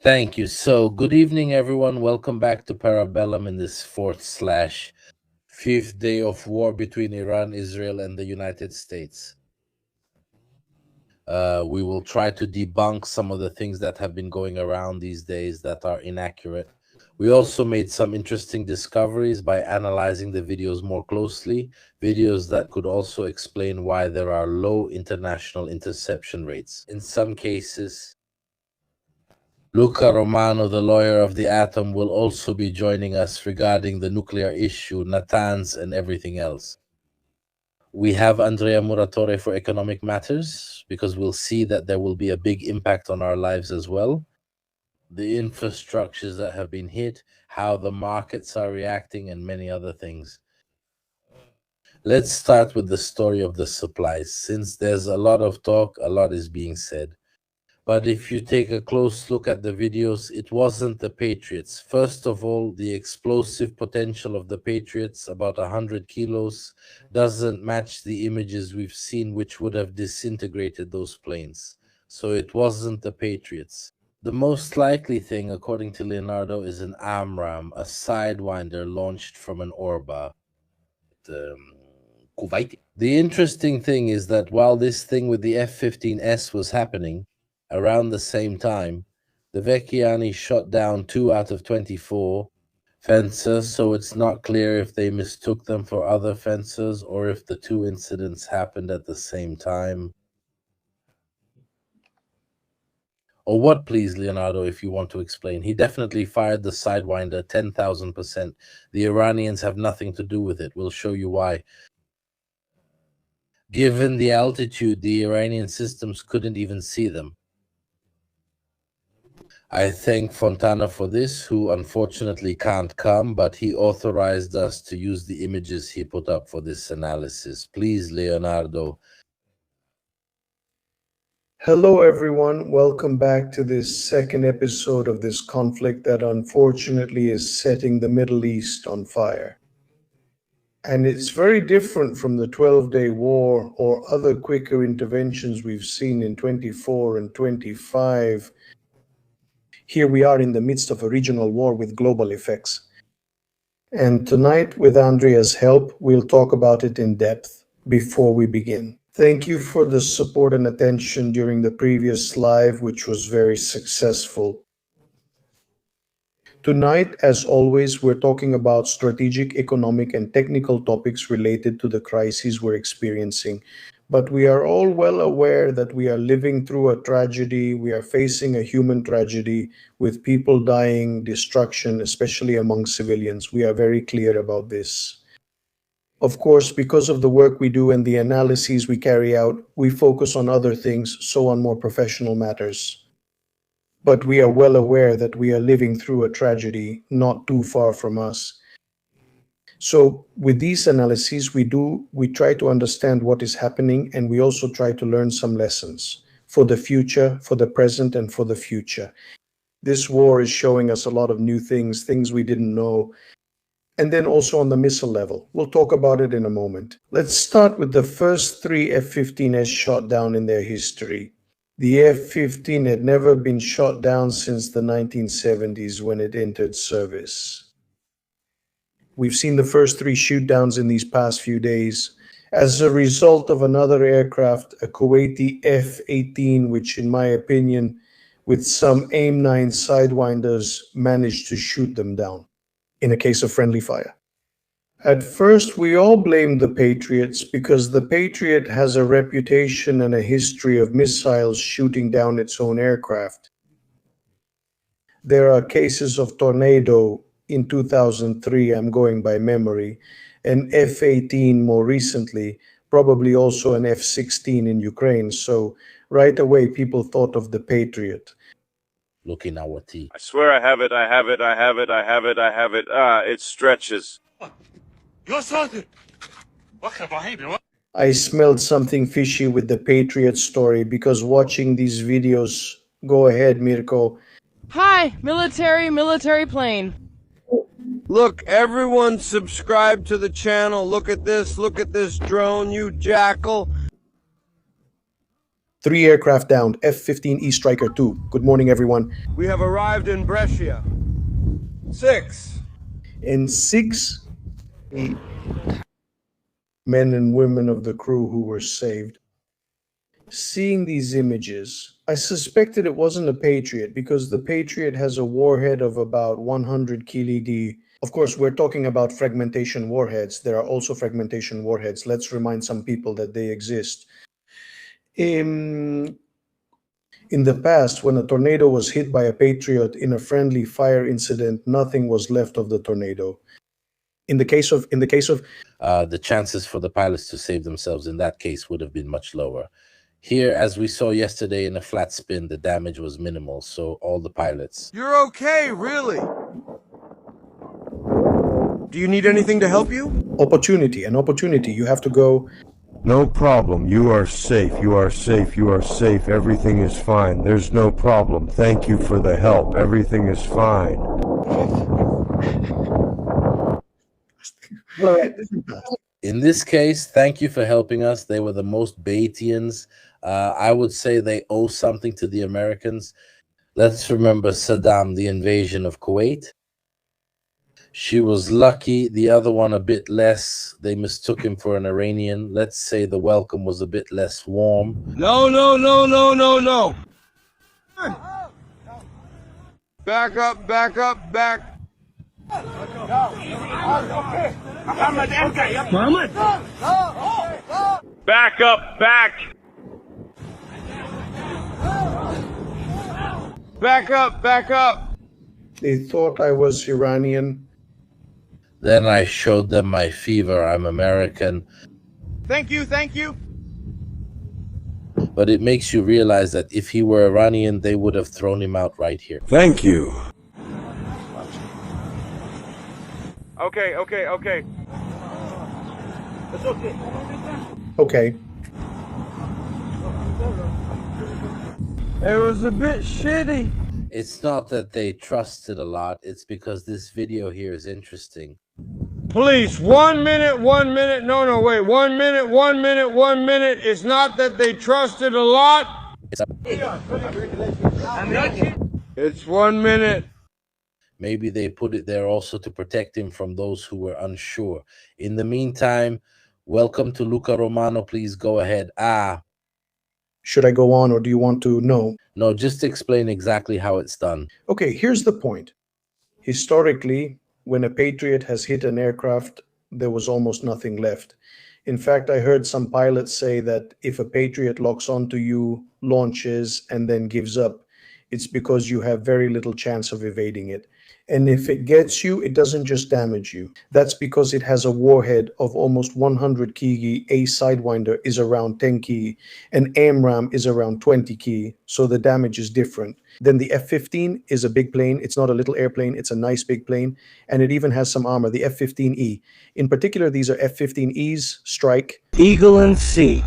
Thank you. So, good evening, everyone. Welcome back to Parabellum in this fifth day of war between Iran, Israel, and the United States. We will try to debunk some of the things that have been going around these days that are inaccurate. We also made some interesting discoveries by analyzing the videos more closely, videos that could also explain why there are low international interception rates. In some cases, Luca Romano, the lawyer of the atom, will also be joining us regarding the nuclear issue, Natanz, and everything else. We have Andrea Muratore for economic matters, because we'll see that there will be a big impact on our lives as well. The infrastructures that have been hit, how the markets are reacting, and many other things. Let's start with the story of the supplies. Since there's a lot of talk, a lot is being said. But if you take a close look at the videos, it wasn't the Patriots. First of all, the explosive potential of the Patriots, about 100 kilos, doesn't match the images we've seen, which would have disintegrated those planes. So it wasn't the Patriots. The most likely thing, according to Leonardo, is an AMRAAM, a sidewinder launched from an Orba. Kuwait. The interesting thing is that while this thing with the F-15S was happening, around the same time, the Vecchiani shot down 2 out of 24 fencers, so it's not clear if they mistook them for other fencers or if the two incidents happened at the same time. Or what, please, Leonardo, if you want to explain? He definitely fired the Sidewinder 10,000%. The Iranians have nothing to do with it. We'll show you why. Given the altitude, the Iranian systems couldn't even see them. I thank Fontana for this, who unfortunately can't come, but he authorized us to use the images he put up for this analysis. Please, Leonardo. Hello, everyone. Welcome back to this second episode of this conflict that unfortunately is setting the Middle East on fire. And it's very different from the 12-day war or other quicker interventions we've seen in 24 and 25. Here we are in the midst of a regional war with global effects. And tonight, with Andrea's help, we'll talk about it in depth before we begin. Thank you for the support and attention during the previous live, which was very successful. Tonight, as always, we're talking about strategic, economic, and technical topics related to the crises we're experiencing. But we are all well aware that we are living through a tragedy. We are facing a human tragedy with people dying, destruction, especially among civilians. We are very clear about this. Of course, because of the work we do and the analyses we carry out, we focus on other things, so on more professional matters. But we are well aware that we are living through a tragedy not too far from us. So with these analyses, we try to understand what is happening, and we also try to learn some lessons for the future, for the present, and for the future. This war is showing us a lot of new things we didn't know. And then also on the missile level. We'll talk about it in a moment. Let's start with the first 3 F-15S shot down in their history. The F-15 had never been shot down since the 1970s when it entered service. We've seen the first 3 shoot-downs in these past few days as a result of another aircraft, a Kuwaiti F-18, which in my opinion, with some AIM-9 sidewinders, managed to shoot them down in a case of friendly fire. At first, we all blamed the Patriots because the Patriot has a reputation and a history of missiles shooting down its own aircraft. There are cases of Tornado in 2003, I'm going by memory, an F-18 more recently, probably also an F-16 in Ukraine. So right away, people thought of the Patriot. Look in our tea. I swear I have it. It stretches. I smelled something fishy with the Patriot story because watching these videos, go ahead, Mirko. Hi, military plane. Look, everyone subscribe to the channel. Look at this drone, you jackal. 3 aircraft downed, F-15E Striker 2. Good morning, everyone. We have arrived in Brescia. 6. And 6 men and women of the crew who were saved. Seeing these images, I suspected it wasn't a Patriot because the Patriot has a warhead of about 100 kD. Of course, we're talking about fragmentation warheads. There are also fragmentation warheads. Let's remind some people that they exist. In the past, when a tornado was hit by a Patriot in a friendly fire incident, nothing was left of the tornado. In the case of the chances for the pilots to save themselves in that case would have been much lower. Here, as we saw yesterday in a flat spin, the damage was minimal, so all the pilots. You're okay, really? Do you need anything to help you? an opportunity. You have to go. No problem. You are safe. You are safe. You are safe. Everything is fine. There's no problem. Thank you for the help. Everything is fine. In this case, thank you for helping us. They were the most Baitians. I would say they owe something to the Americans. Let's remember Saddam, the invasion of Kuwait. She was lucky, the other one a bit less. They mistook him for an Iranian. Let's say the welcome was a bit less warm. No. Back up, back. Back up, back. Back up. They thought I was Iranian. Then I showed them my fever. I'm American. Thank you. But it makes you realize that if he were Iranian, they would have thrown him out right here. Thank you. Okay. Okay. It was a bit shitty. It's not that they trusted a lot. It's because this video here is interesting. Police, 1 minute. No, wait. 1 minute. It's not that they trusted a lot. It's 1 minute. Maybe they put it there also to protect him from those who were unsure. In the meantime, welcome to Luca Romano. Please go ahead. Should I go on or do you want to know? No, just explain exactly how it's done. Okay, here's the point. Historically, when a Patriot has hit an aircraft, there was almost nothing left. In fact, I heard some pilots say that if a Patriot locks onto you, launches, and then gives up, it's because you have very little chance of evading it. And if it gets you, it doesn't just damage you. That's because it has a warhead of almost 100 kg, a Sidewinder is around 10 kg, and AMRAAM is around 20 kg, so the damage is different. Then the F-15 is a big plane. It's not a little airplane. It's a nice big plane, and it even has some armor, the F-15E. In particular, these are F-15Es, Strike, Eagle and Sea.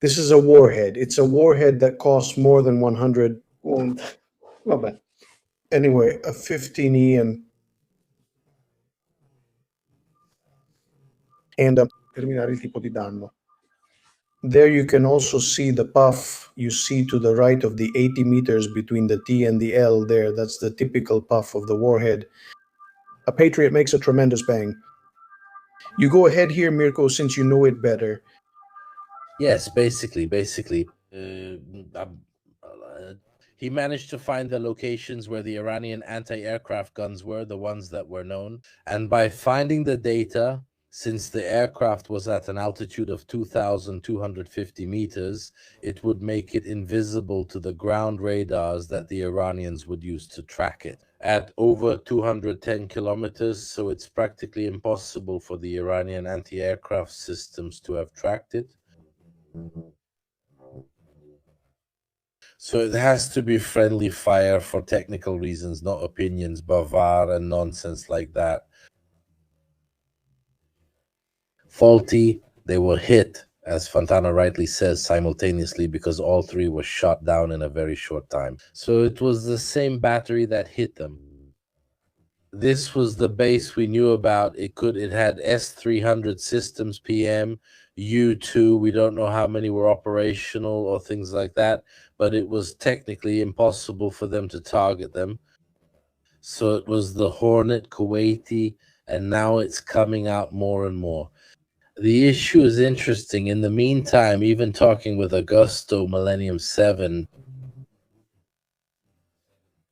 This is a warhead. It's a warhead that costs more than 100. Anyway, a 15E and terminare il tipo di danno. There you can also see the puff you see to the right of the 80 meters between the T and the L there. That's the typical puff of the warhead. A Patriot makes a tremendous bang. You go ahead here, Mirko, since you know it better. Yes, basically. He managed to find the locations where the Iranian anti-aircraft guns were, the ones that were known. And by finding the data, since the aircraft was at an altitude of 2,250 meters, it would make it invisible to the ground radars that the Iranians would use to track it. At over 210 kilometers, so it's practically impossible for the Iranian anti-aircraft systems to have tracked it. So it has to be friendly fire for technical reasons, not opinions, bavard and nonsense like that. Faulty, they were hit, as Fontana rightly says, simultaneously because all three were shot down in a very short time. So it was the same battery that hit them. This was the base we knew about. It had S-300 systems PM, U-2. We don't know how many were operational or things like that, but it was technically impossible for them to target them. So it was the Hornet, Kuwaiti, and now it's coming out more and more. The issue is interesting. In the meantime, even talking with Augusto Millennium 7,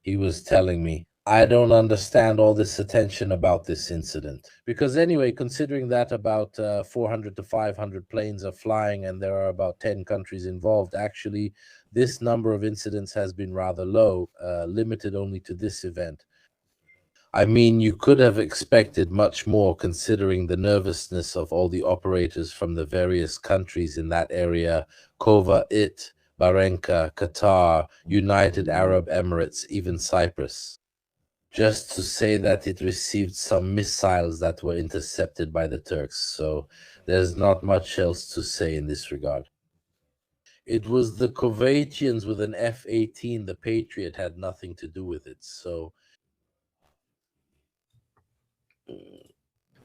he was telling me, I don't understand all this attention about this incident. Because anyway, considering that about 400 to 500 planes are flying and there are about 10 countries involved, actually, this number of incidents has been rather low, limited only to this event. I mean, you could have expected much more considering the nervousness of all the operators from the various countries in that area, Kuwait, Bahrain, Qatar, United Arab Emirates, even Cyprus. Just to say that it received some missiles that were intercepted by the Turks, so there's not much else to say in this regard. It was the Kuwaitians with an F-18, the Patriot had nothing to do with it, so...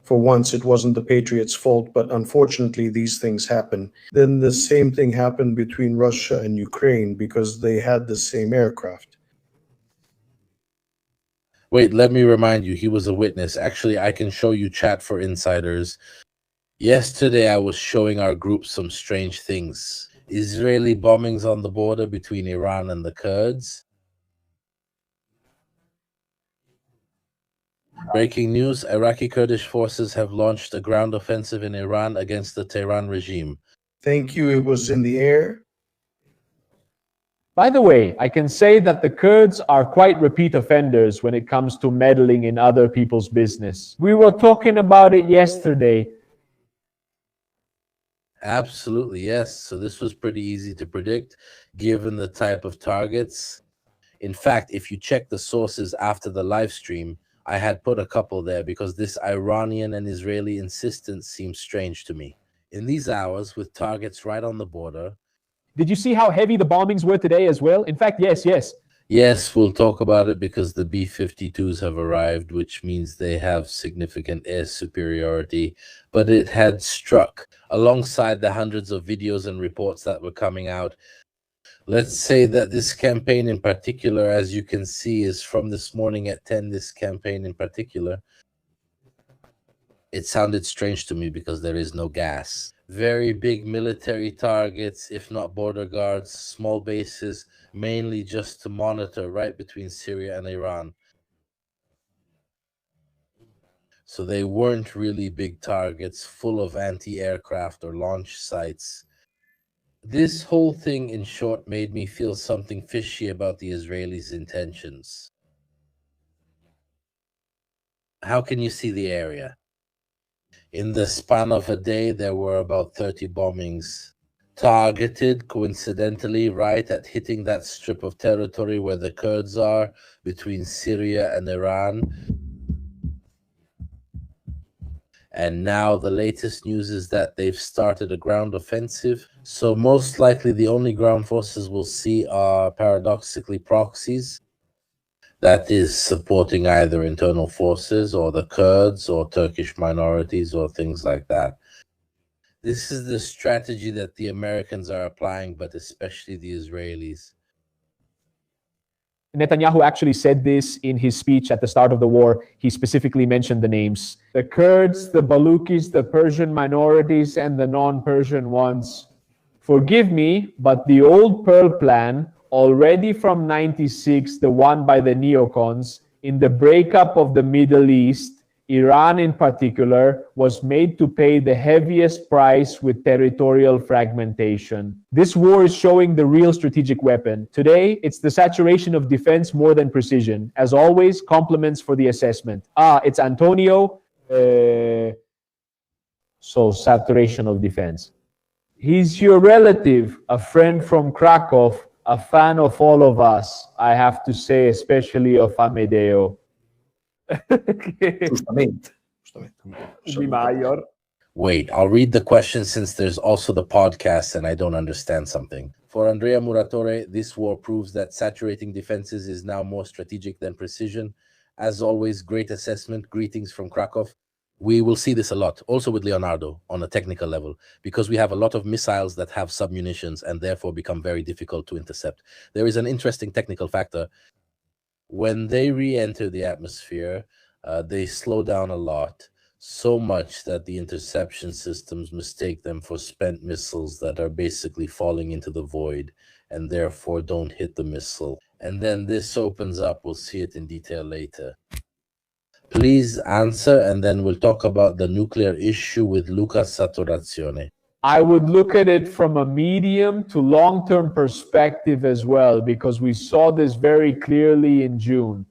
For once, it wasn't the Patriots' fault, but unfortunately, these things happen. Then the same thing happened between Russia and Ukraine because they had the same aircraft. Wait, let me remind you, he was a witness. Actually, I can show you chat for insiders. Yesterday, I was showing our group some strange things. Israeli bombings on the border between Iran and the Kurds. Breaking news, Iraqi Kurdish forces have launched a ground offensive in Iran against the Tehran regime. Thank you, it was in the air. By the way, I can say that the Kurds are quite repeat offenders when it comes to meddling in other people's business. We were talking about it yesterday. Absolutely, yes. So this was pretty easy to predict, given the type of targets. In fact, if you check the sources after the live stream, I had put a couple there because this Iranian and Israeli insistence seems strange to me. In these hours, with targets right on the border... Did you see how heavy the bombings were today as well? In fact, yes. Yes, we'll talk about it because the B-52s have arrived, which means they have significant air superiority, but it had struck alongside the hundreds of videos and reports that were coming out. Let's say that this campaign in particular, as you can see, is from this morning at 10, this campaign in particular. It sounded strange to me because there is no gas. Very big military targets, if not border guards, small bases, mainly just to monitor right between Syria and Iran. So they weren't really big targets full of anti-aircraft or launch sites. This whole thing, in short, made me feel something fishy about the Israelis' intentions. How can you see the area? In the span of a day, there were about 30 bombings, targeted, coincidentally, right at hitting that strip of territory where the Kurds are, between Syria and Iran. And now the latest news is that they've started a ground offensive. So most likely the only ground forces we'll see are paradoxically proxies. That is supporting either internal forces or the Kurds or Turkish minorities or things like that. This is the strategy that the Americans are applying, but especially the Israelis. Netanyahu actually said this in his speech at the start of the war. He specifically mentioned the names: the Kurds, the Balukis, the Persian minorities, and the non-Persian ones. Forgive me, but the old Pearl Plan, already from 96, the one by the neocons, in the breakup of the Middle East, Iran in particular, was made to pay the heaviest price with territorial fragmentation. This war is showing the real strategic weapon. Today, it's the saturation of defense more than precision. As always, compliments for the assessment. It's Antonio. So, saturation of defense. He's your relative, a friend from Krakow, a fan of all of us, I have to say, especially of Amedeo. Justamente. Wait, I'll read the question since there's also the podcast and I don't understand something. For Andrea Muratore, this war proves that saturating defenses is now more strategic than precision, As always, great assessment. Greetings from Krakow. We will see this a lot, also with Leonardo on a technical level, because we have a lot of missiles that have submunitions and therefore become very difficult to intercept. There is an interesting technical factor. When they re-enter the atmosphere, they slow down a lot, so much that the interception systems mistake them for spent missiles that are basically falling into the void and therefore don't hit the missile. And then this opens up, we'll see it in detail later. Please answer, and then we'll talk about the nuclear issue with Luca Saturazione. I would look at it from a medium to long-term perspective as well, because we saw this very clearly in June.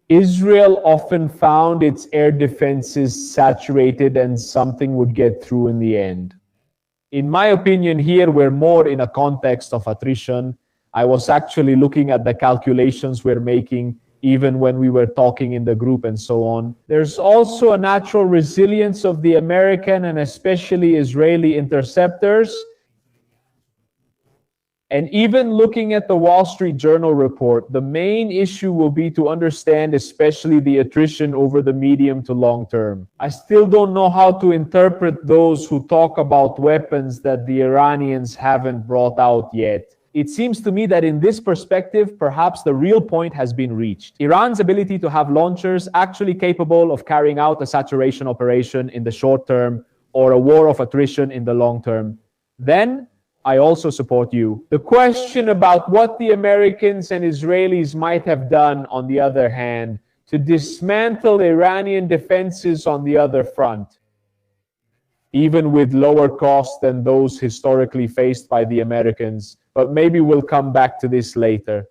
Israel often found its air defenses saturated and something would get through in the end. In my opinion, here we're more in a context of attrition. I was actually looking at the calculations we're making even when we were talking in the group and so on. There's also a natural resilience of the American and especially Israeli interceptors. And even looking at the Wall Street Journal report, the main issue will be to understand especially the attrition over the medium to long term. I still don't know how to interpret those who talk about weapons that the Iranians haven't brought out yet. It seems to me that in this perspective, perhaps the real point has been reached. Iran's ability to have launchers actually capable of carrying out a saturation operation in the short term or a war of attrition in the long term. Then I also support you. The question about what the Americans and Israelis might have done, on the other hand, to dismantle Iranian defenses on the other front, even with lower costs than those historically faced by the Americans. But maybe we'll come back to this later.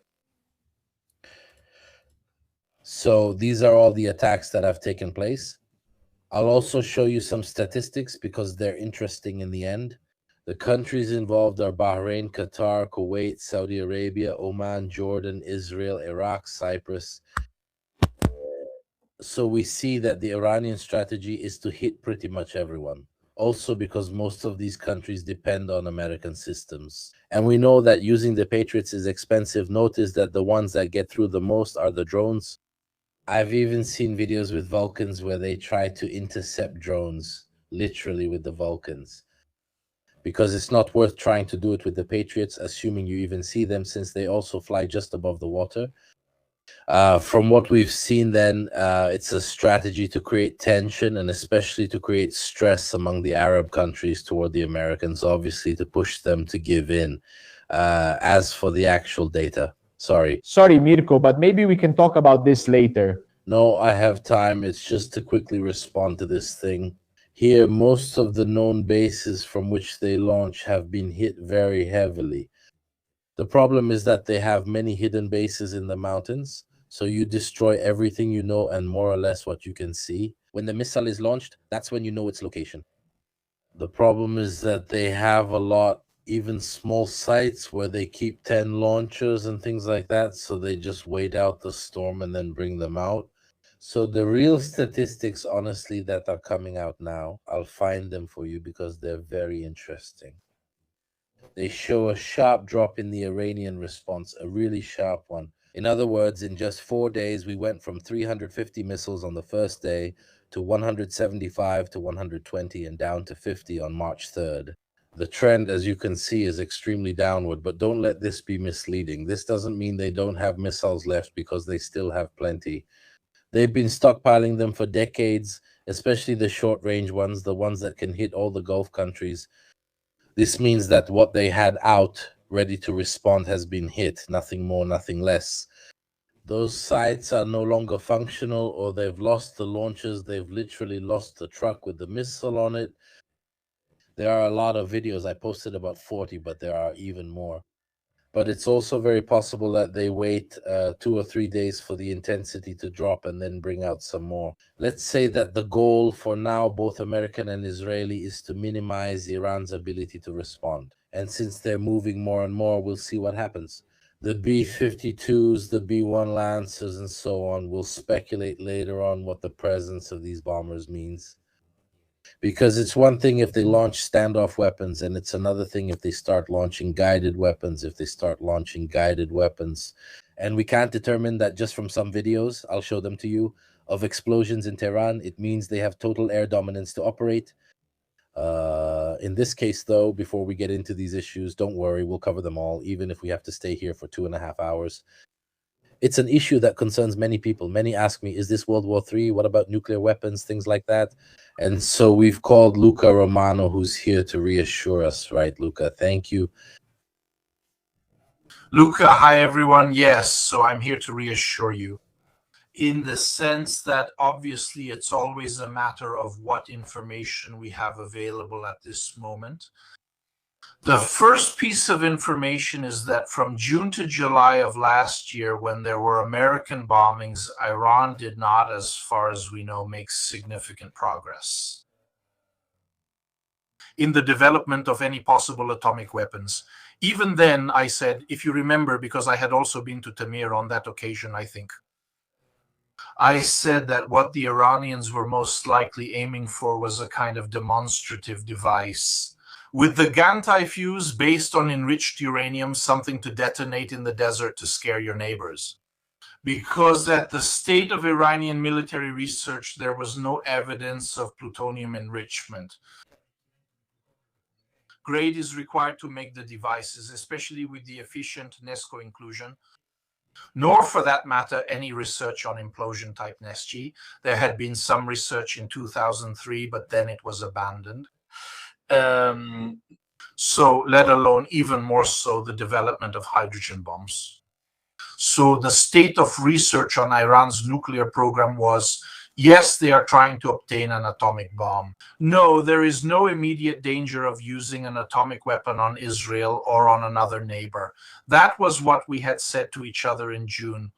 So these are all the attacks that have taken place. I'll also show you some statistics because they're interesting in the end. The countries involved are Bahrain, Qatar, Kuwait, Saudi Arabia, Oman, Jordan, Israel, Iraq, Cyprus. So we see that the Iranian strategy is to hit pretty much everyone. Also because most of these countries depend on American systems. And we know that using the Patriots is expensive. Notice that the ones that get through the most are the drones. I've even seen videos with Vulcans where they try to intercept drones, literally with the Vulcans. Because it's not worth trying to do it with the Patriots, assuming you even see them, since they also fly just above the water. From what we've seen then, it's a strategy to create tension and especially to create stress among the Arab countries toward the Americans, obviously to push them to give in. As for the actual data, sorry, Mirko, but maybe we can talk about this later. No, I have time. It's just to quickly respond to this thing. Here, most of the known bases from which they launch have been hit very heavily. The problem is that they have many hidden bases in the mountains, so you destroy everything you know and more or less what you can see. When the missile is launched, that's when you know its location. The problem is that they have a lot, even small sites where they keep 10 launchers and things like that, so they just wait out the storm and then bring them out. So the real statistics, honestly, that are coming out now, I'll find them for you because they're very interesting. They show a sharp drop in the Iranian response, a really sharp one. In other words, in just 4 days, we went from 350 missiles on the first day to 175 to 120 and down to 50 on March 3rd. The trend, as you can see, is extremely downward, but don't let this be misleading. This doesn't mean they don't have missiles left, because they still have plenty. They've been stockpiling them for decades, especially the short-range ones, the ones that can hit all the Gulf countries. This means that what they had out, ready to respond, has been hit, nothing more, nothing less. Those sites are no longer functional, or they've lost the launchers. They've literally lost the truck with the missile on it. There are a lot of videos. I posted about 40, but there are even more. But it's also very possible that they wait 2 or 3 days for the intensity to drop and then bring out some more. Let's say that the goal for now, both American and Israeli, is to minimize Iran's ability to respond. And since they're moving more and more, we'll see what happens. The B-52s, the B-1 Lancers, and so on, we'll speculate later on what the presence of these bombers means. Because it's one thing if they launch standoff weapons, and it's another thing if they start launching guided weapons, And we can't determine that just from some videos, I'll show them to you, of explosions in Tehran. It means they have total air dominance to operate. In this case, though, before we get into these issues, don't worry, we'll cover them all, even if we have to stay here for 2.5 hours. It's an issue that concerns many people. Many ask me, is this World War III? What about nuclear weapons? Things like that. And so we've called Luca Romano, who's here to reassure us, right, Luca? Thank you. Luca, hi everyone. Yes, so I'm here to reassure you in the sense that obviously it's always a matter of what information we have available at this moment. The first piece of information is that from June to July of last year, when there were American bombings, Iran did not, as far as we know, make significant progress in the development of any possible atomic weapons. Even then, I said, if you remember, because I had also been to Tamir on that occasion, I think, I said that what the Iranians were most likely aiming for was a kind of demonstrative device with the Gantai fuse based on enriched uranium, something to detonate in the desert to scare your neighbors. Because at the state of Iranian military research, there was no evidence of plutonium enrichment. Grade is required to make the devices, especially with the efficient NESCO inclusion, nor for that matter any research on implosion type NESG. There had been some research in 2003, but then it was abandoned. So let alone even more so the development of hydrogen bombs. So the state of research on Iran's nuclear program was, yes, they are trying to obtain an atomic bomb. No, there is no immediate danger of using an atomic weapon on Israel or on another neighbor. That was what we had said to each other in June.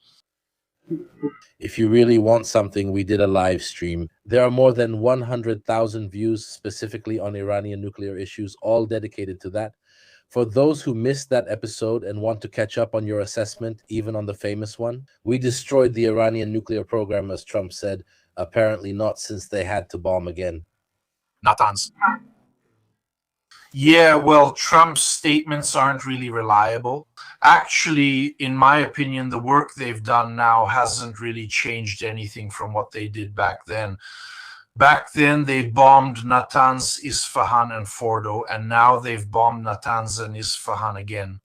If you really want something, we did a live stream. There are more than 100,000 views specifically on Iranian nuclear issues, all dedicated to that. For those who missed that episode and want to catch up on your assessment, even on the famous one, we destroyed the Iranian nuclear program, as Trump said. Apparently not, since they had to bomb again. Natanz. Yeah, well, Trump's statements aren't really reliable. Actually, in my opinion, the work they've done now hasn't really changed anything from what they did back then. Back then, they bombed Natanz, Isfahan, and Fordo, and now they've bombed Natanz and Isfahan again.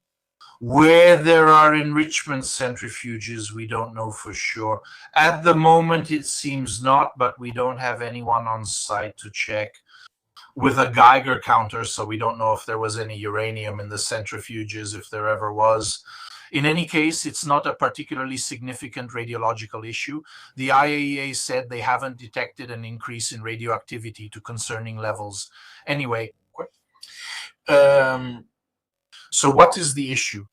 Where there are enrichment centrifuges, we don't know for sure. At the moment, it seems not, but we don't have anyone on site to check with a Geiger counter, so we don't know if there was any uranium in the centrifuges, if there ever was. In any case, it's not a particularly significant radiological issue. The IAEA said they haven't detected an increase in radioactivity to concerning levels. Anyway, so what is the issue?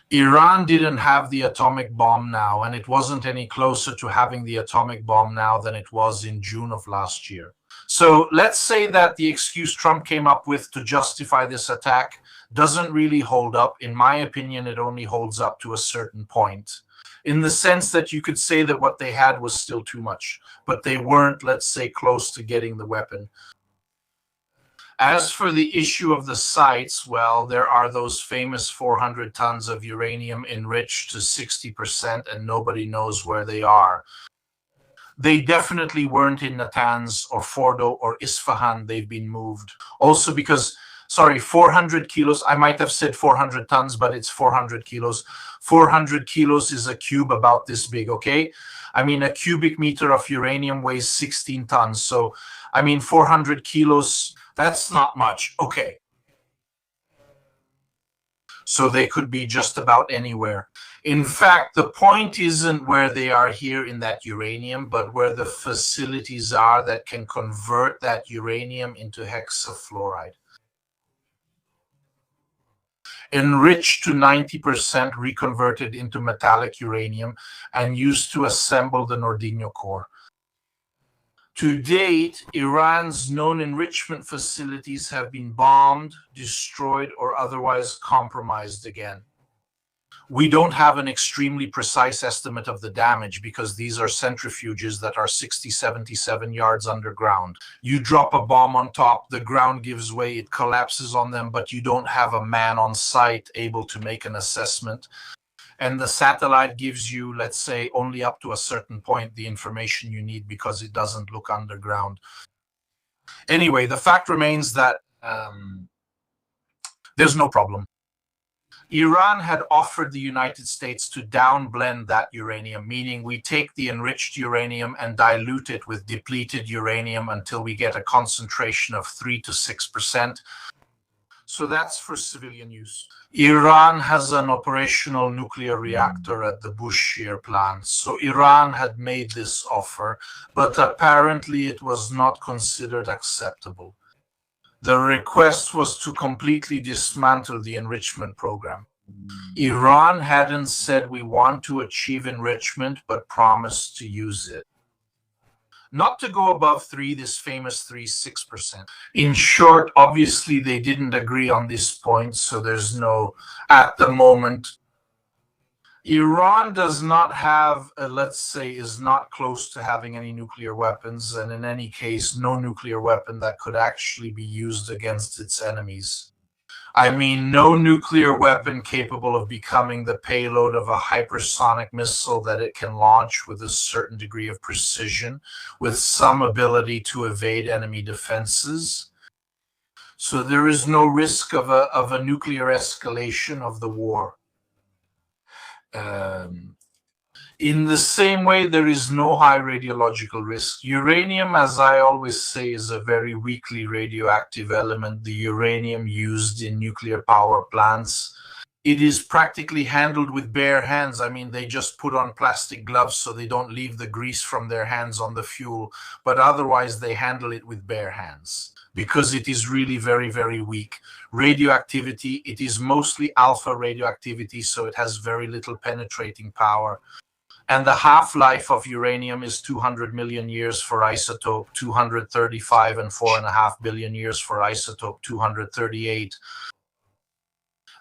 Iran didn't have the atomic bomb now, and it wasn't any closer to having the atomic bomb now than it was in June of last year. So let's say that the excuse Trump came up with to justify this attack doesn't really hold up. In my opinion, it only holds up to a certain point, in the sense that you could say that what they had was still too much, but they weren't, let's say, close to getting the weapon. As for the issue of the sites, well, there are those famous 400 tons of uranium enriched to 60%, and nobody knows where they are. They definitely weren't in Natanz or Fordo or Isfahan. They've been moved. Also because, 400 kilos, I might have said 400 tons, but it's 400 kilos. 400 kilos is a cube about this big, okay? I mean, a cubic meter of uranium weighs 16 tons. So, I mean, 400 kilos, that's not much. Okay. So they could be just about anywhere. In fact, the point isn't where they are here in that uranium, but where the facilities are that can convert that uranium into hexafluoride. Enriched to 90%, reconverted into metallic uranium, and used to assemble the Nordino core. To date, Iran's known enrichment facilities have been bombed, destroyed, or otherwise compromised again. We don't have an extremely precise estimate of the damage because these are centrifuges that are 60, 77 yards underground. You drop a bomb on top, the ground gives way, it collapses on them, but you don't have a man on site able to make an assessment. And the satellite gives you, let's say, only up to a certain point the information you need because it doesn't look underground. Anyway, the fact remains that there's no problem. Iran had offered the United States to downblend that uranium, meaning we take the enriched uranium and dilute it with depleted uranium until we get a concentration of 3 to 6%. So that's for civilian use. Iran has an operational nuclear reactor at the Bushehr plant. So Iran had made this offer, but apparently it was not considered acceptable. The request was to completely dismantle the enrichment program. Iran hadn't said we want to achieve enrichment, but promised to use it. Not to go above 3, this famous 3-6%. In short, obviously they didn't agree on this point, so there's no, at the moment, Iran does not have, let's say, is not close to having any nuclear weapons, and in any case, no nuclear weapon that could actually be used against its enemies. I mean, no nuclear weapon capable of becoming the payload of a hypersonic missile that it can launch with a certain degree of precision, with some ability to evade enemy defenses. So there is no risk of a nuclear escalation of the war. In the same way, there is no high radiological risk. Uranium, as I always say, is a very weakly radioactive element, the uranium used in nuclear power plants. It is practically handled with bare hands. I mean, they just put on plastic gloves so they don't leave the grease from their hands on the fuel, but otherwise they handle it with bare hands because it is really very, very weak. Radioactivity, it is mostly alpha radioactivity, so it has very little penetrating power. And the half-life of uranium is 200 million years for isotope 235 and 4.5 billion years for isotope 238.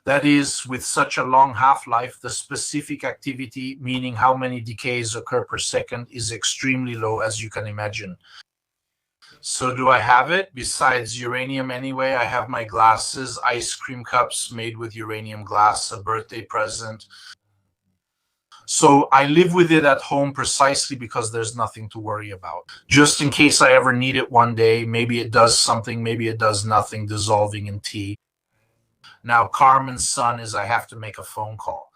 That is, with such a long half-life, the specific activity, meaning how many decays occur per second, is extremely low, as you can imagine. So do I have it? Besides uranium anyway, I have my glasses, ice cream cups made with uranium glass, a birthday present. So I live with it at home precisely because there's nothing to worry about. Just in case I ever need it one day, maybe it does something, maybe it does nothing, dissolving in tea. Now Carmen's son is I have to make a phone call.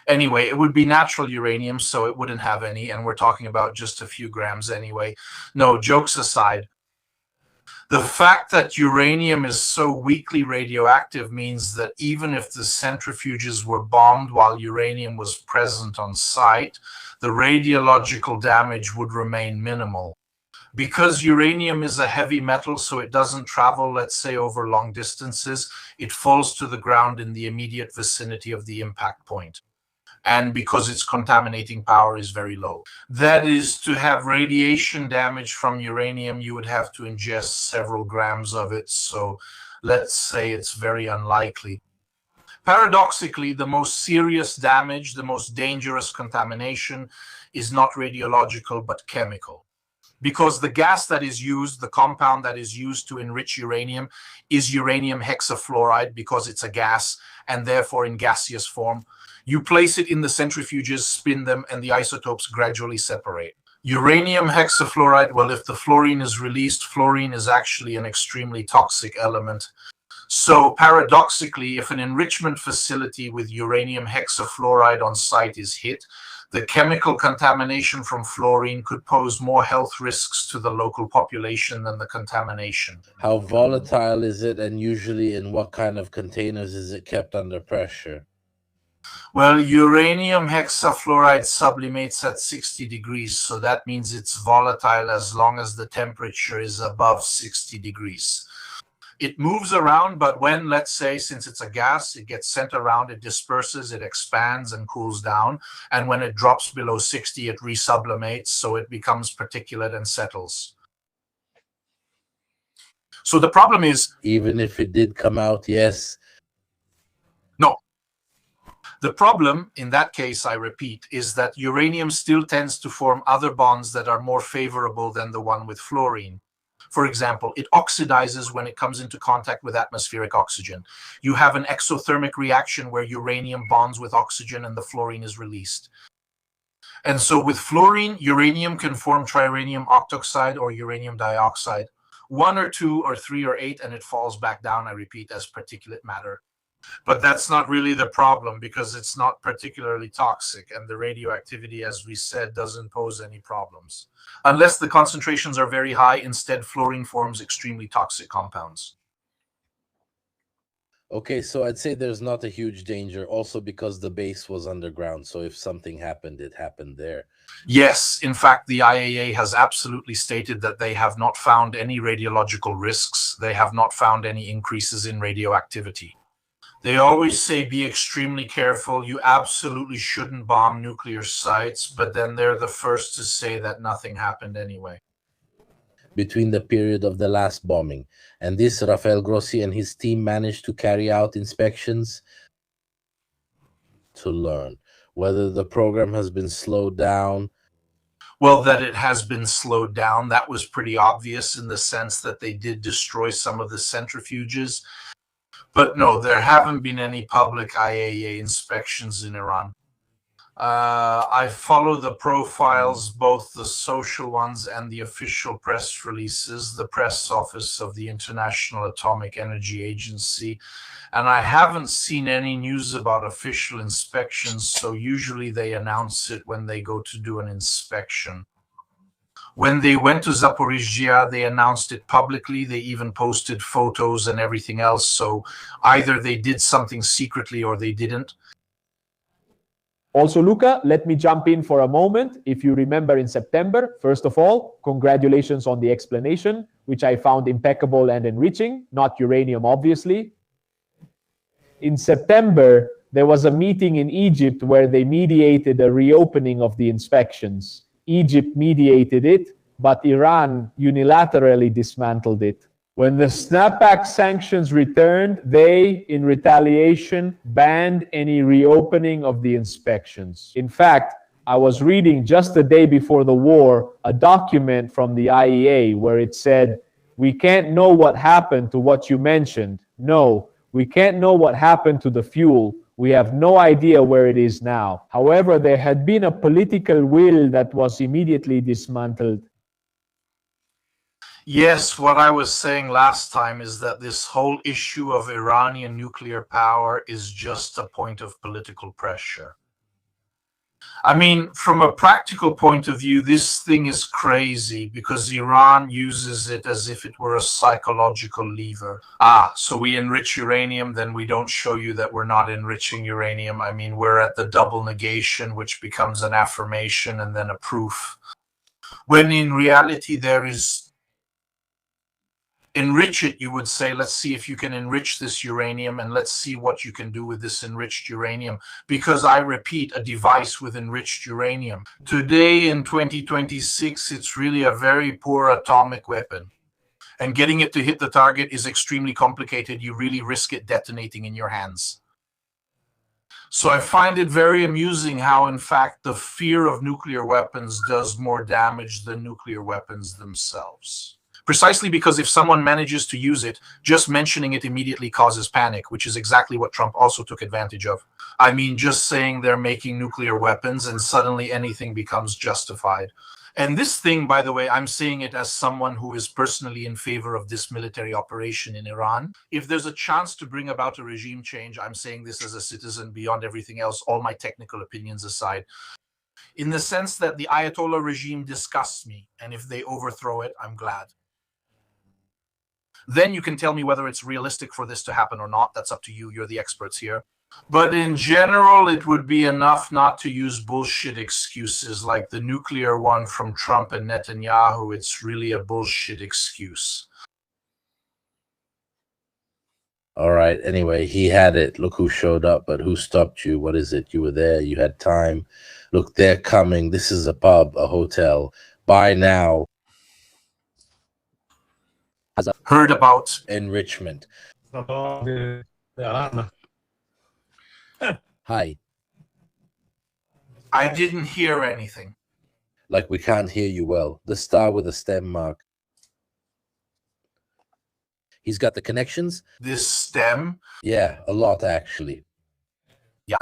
Anyway, it would be natural uranium, so it wouldn't have any, and we're talking about just a few grams anyway. No, jokes aside, the fact that uranium is so weakly radioactive means that even if the centrifuges were bombed while uranium was present on site, the radiological damage would remain minimal. Because uranium is a heavy metal, so it doesn't travel, let's say, over long distances, it falls to the ground in the immediate vicinity of the impact point. And because its contaminating power is very low. That is, to have radiation damage from uranium, you would have to ingest several grams of it, so let's say it's very unlikely. Paradoxically, the most serious damage, the most dangerous contamination is not radiological but chemical. Because the gas that is used, the compound that is used to enrich uranium, is uranium hexafluoride because it's a gas and therefore in gaseous form. You place it in the centrifuges, spin them, and the isotopes gradually separate. Uranium hexafluoride, well, if the fluorine is released, fluorine is actually an extremely toxic element. So paradoxically, if an enrichment facility with uranium hexafluoride on site is hit, the chemical contamination from fluorine could pose more health risks to the local population than the contamination. How volatile is it, and usually in what kind of containers is it kept under pressure? Well, uranium hexafluoride sublimates at 60 degrees, so that means it's volatile as long as the temperature is above 60 degrees. It moves around, but when, let's say, since it's a gas, it gets sent around, it disperses, it expands and cools down, and when it drops below 60, it resublimates, so it becomes particulate and settles. So the problem is... Even if it did come out, yes. No. The problem, in that case, I repeat, is that uranium still tends to form other bonds that are more favorable than the one with fluorine. For example, it oxidizes when it comes into contact with atmospheric oxygen. You have an exothermic reaction where uranium bonds with oxygen and the fluorine is released. And so with fluorine, uranium can form triranium octoxide or uranium dioxide. 1 or 2 or 3 or 8, and it falls back down, I repeat, as particulate matter. But that's not really the problem because it's not particularly toxic, and the radioactivity, as we said, doesn't pose any problems. Unless the concentrations are very high, instead fluorine forms extremely toxic compounds. Okay, so I'd say there's not a huge danger also because the base was underground. So if something happened, it happened there. Yes, in fact, the IAEA has absolutely stated that they have not found any radiological risks. They have not found any increases in radioactivity. They always say be extremely careful. You absolutely shouldn't bomb nuclear sites, but then they're the first to say that nothing happened anyway. Between the period of the last bombing and this, Rafael Grossi and his team managed to carry out inspections to learn whether the program has been slowed down. Well, that it has been slowed down, that was pretty obvious in the sense that they did destroy some of the centrifuges. But no, there haven't been any public IAEA inspections in Iran. I follow the profiles, both the social ones and the official press releases, the press office of the International Atomic Energy Agency, and I haven't seen any news about official inspections, so usually they announce it when they go to do an inspection. When they went to Zaporizhzhia, they announced it publicly. They even posted photos and everything else. So either they did something secretly or they didn't. Also, Luca, let me jump in for a moment. If you remember in September, first of all, congratulations on the explanation, which I found impeccable and enriching, not uranium, obviously. In September, there was a meeting in Egypt where they mediated a reopening of the inspections. Egypt mediated it, but Iran unilaterally dismantled it. When the snapback sanctions returned, they, in retaliation, banned any reopening of the inspections. In fact, I was reading just the day before the war a document from the IEA where it said, "We can't know what happened to what you mentioned. No, we can't know what happened to the fuel. We have no idea where it is now." However, there had been a political will that was immediately dismantled. Yes, what I was saying last time is that this whole issue of Iranian nuclear power is just a point of political pressure. I mean, from a practical point of view, this thing is crazy because Iran uses it as if it were a psychological lever. So we enrich uranium, then we don't show you that we're not enriching uranium. I mean, we're at the double negation, which becomes an affirmation and then a proof. When in reality, there is enrich it, you would say, let's see if you can enrich this uranium and let's see what you can do with this enriched uranium. Because I repeat, a device with enriched uranium. Today in 2026, it's really a very poor atomic weapon. And getting it to hit the target is extremely complicated. You really risk it detonating in your hands. So I find it very amusing how, in fact, the fear of nuclear weapons does more damage than nuclear weapons themselves. Precisely because if someone manages to use it, just mentioning it immediately causes panic, which is exactly what Trump also took advantage of. I mean, just saying they're making nuclear weapons and suddenly anything becomes justified. And this thing, by the way, I'm saying it as someone who is personally in favor of this military operation in Iran. If there's a chance to bring about a regime change, I'm saying this as a citizen beyond everything else, all my technical opinions aside, in the sense that the Ayatollah regime disgusts me, and if they overthrow it, I'm glad. Then you can tell me whether it's realistic for this to happen or not. That's up to you. You're the experts here. But in general, it would be enough not to use bullshit excuses like the nuclear one from Trump and Netanyahu. It's really a bullshit excuse. All right. Anyway, he had it. Look who showed up, but who stopped you? What is it? You were there. You had time. Look, they're coming. This is a pub, a hotel. Buy now. Heard about Enrichment. Hi. I didn't hear anything. Like we can't hear you well. The star with a stem mark. He's got the connections. This stem? Yeah, a lot actually. Yeah.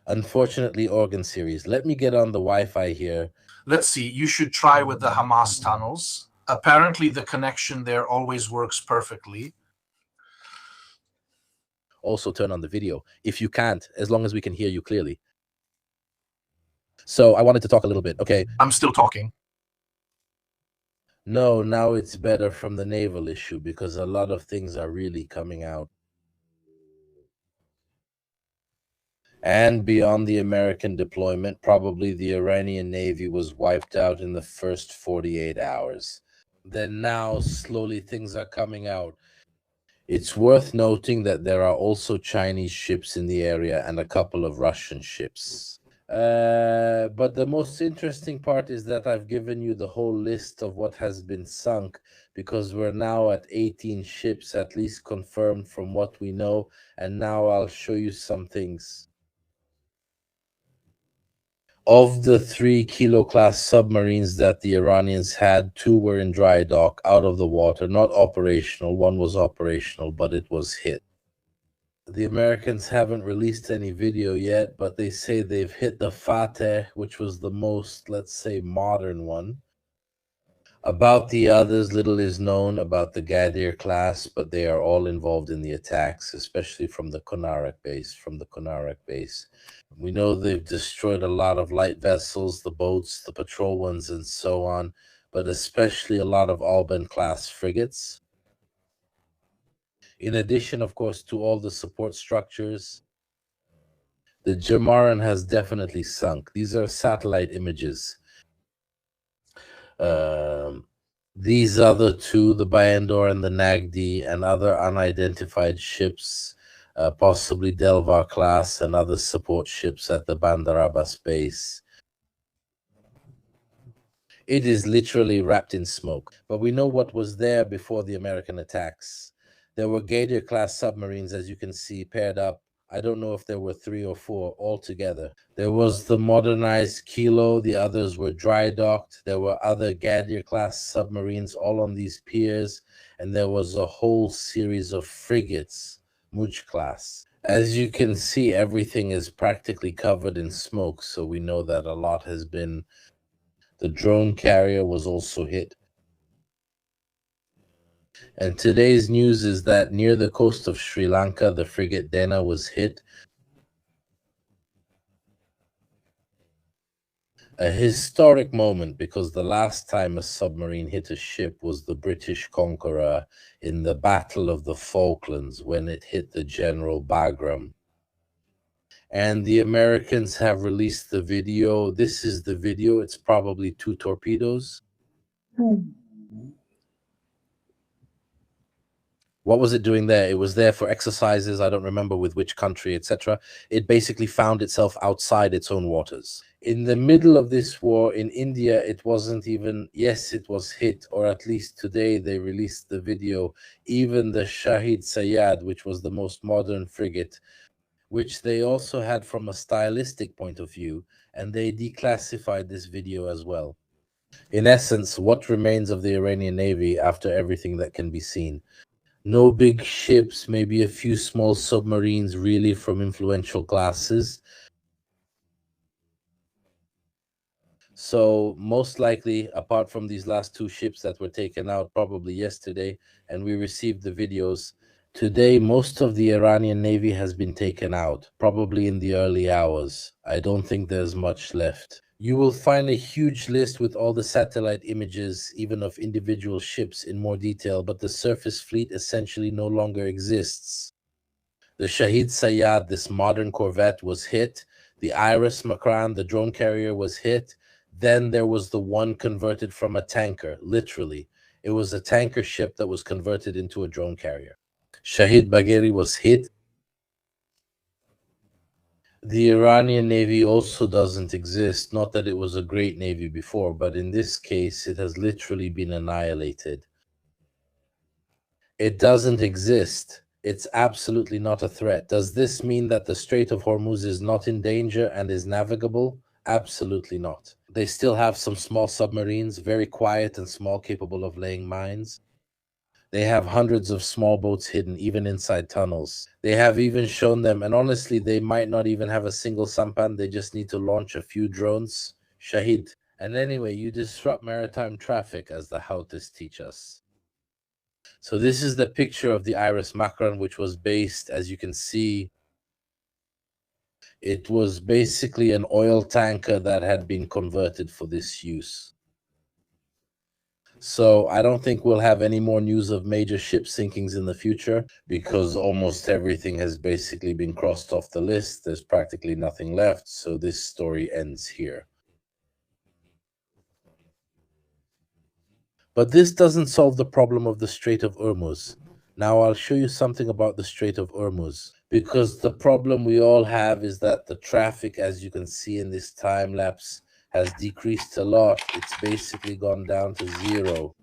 Unfortunately, organ series. Let me get on the Wi-Fi here. Let's see. You should try with the Hamas tunnels. Apparently, the connection there always works perfectly. Also turn on the video if you can't, as long as we can hear you clearly. So I wanted to talk a little bit. Okay. I'm still talking. No, now it's better from the naval issue because a lot of things are really coming out. And beyond the American deployment, probably the Iranian Navy was wiped out in the first 48 hours. Then now, slowly, things are coming out. It's worth noting that there are also Chinese ships in the area and a couple of Russian ships. But the most interesting part is that I've given you the whole list of what has been sunk, because we're now at 18 ships, at least confirmed from what we know. And now I'll show you some things. Of the 3 Kilo class submarines that the Iranians had, 2 were in dry dock, out of the water, not operational. One was operational, but it was hit. The Americans haven't released any video yet, but they say they've hit the Fateh, which was the most, let's say, modern one. About the others, little is known about the Gadir class, but they are all involved in the attacks, especially from the Konarak base. We know they've destroyed a lot of light vessels, the boats, the patrol ones, and so on, but especially a lot of Alban class frigates. In addition, of course, to all the support structures, the Jamaran has definitely sunk. These are satellite images. These other 2, the Bayandor and the Nagdi, and other unidentified ships, possibly Delvar class and other support ships at the Bandar Abbas base. It is literally wrapped in smoke. But we know what was there before the American attacks. There were Gadir class submarines, as you can see, paired up. I don't know if there were 3 or 4 altogether. There was the modernized Kilo, the others were dry docked. There were other Gadir class submarines all on these piers, and there was a whole series of frigates, Muj class. As you can see, everything is practically covered in smoke, so we know that a lot has been. The drone carrier was also hit. And today's news is that near the coast of Sri Lanka, the frigate Dena was hit. A historic moment, because the last time a submarine hit a ship was the British Conqueror in the Battle of the Falklands, when it hit the General Bagram. And the Americans have released the video. This is the video. It's probably 2 torpedoes. What was it doing there? It was there for exercises. I don't remember with which country, etc. It basically found itself outside its own waters. In the middle of this war in India, it wasn't even, yes, it was hit, or at least today they released the video. Even the Shahid Sayyad, which was the most modern frigate, which they also had from a stylistic point of view, and they declassified this video as well. In essence, what remains of the Iranian Navy after everything that can be seen? No big ships, maybe a few small submarines, really, from influential classes. So most likely, apart from these last 2 ships that were taken out probably yesterday, and we received the videos, today most of the Iranian Navy has been taken out, probably in the early hours. I don't think there's much left. You will find a huge list with all the satellite images, even of individual ships, in more detail, but the surface fleet essentially no longer exists. The Shahid Sayyad, this modern corvette, was hit. The Iris Makran, the drone carrier, was hit. Then there was the one converted from a tanker, literally. It was a tanker ship that was converted into a drone carrier. Shahid Bagheri was hit. The Iranian Navy also doesn't exist. Not that it was a great Navy before, but in this case, it has literally been annihilated. It doesn't exist. It's absolutely not a threat. Does this mean that the Strait of Hormuz is not in danger and is navigable? Absolutely not. They still have some small submarines, very quiet and small, capable of laying mines. They have hundreds of small boats hidden, even inside tunnels. They have even shown them, and honestly, they might not even have a single sampan. They just need to launch a few drones. Shahid. And anyway, you disrupt maritime traffic, as the Houthis teach us. So this is the picture of the Iris Makran, which was based, as you can see, it was basically an oil tanker that had been converted for this use. So I don't think we'll have any more news of major ship sinkings in the future, because almost everything has basically been crossed off the list. There's practically nothing left. So this story ends here. But this doesn't solve the problem of the Strait of Hormuz. Now I'll show you something about the Strait of Hormuz, because the problem we all have is that the traffic, as you can see in this time lapse, has decreased a lot. It's basically gone down to zero.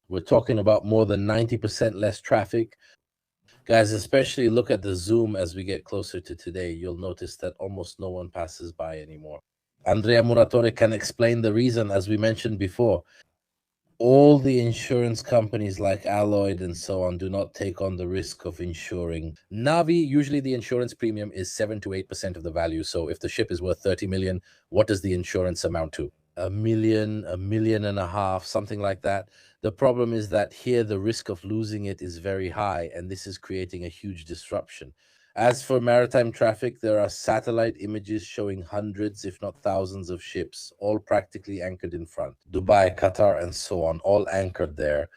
We're talking about more than 90% less traffic. Guys, especially look at the zoom as we get closer to today. You'll notice that almost no one passes by anymore. Andrea Muratore can explain the reason, as we mentioned before. All the insurance companies like Alloyd and so on do not take on the risk of insuring. Navi, usually the insurance premium is 7 to 8% of the value. So if the ship is worth 30 million, what does the insurance amount to? $1 million, $1.5 million, something like that. The problem is that here the risk of losing it is very high, and this is creating a huge disruption. As for maritime traffic, there are satellite images showing hundreds, if not thousands, of ships, all practically anchored in front. Dubai, Qatar, and so on, all anchored there.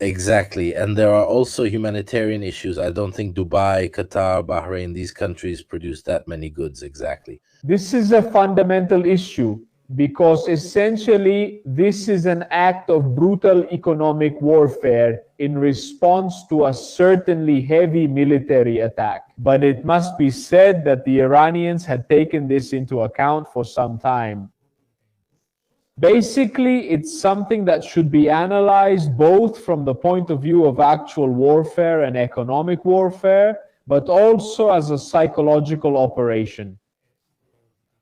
Exactly. And there are also humanitarian issues. I don't think Dubai, Qatar, Bahrain, these countries produce that many goods exactly. This is a fundamental issue because essentially this is an act of brutal economic warfare in response to a certainly heavy military attack. But it must be said that the Iranians had taken this into account for some time. Basically, it's something that should be analyzed both from the point of view of actual warfare and economic warfare, but also as a psychological operation.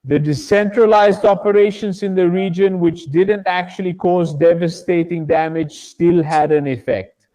The decentralized operations in the region, which didn't actually cause devastating damage, still had an effect.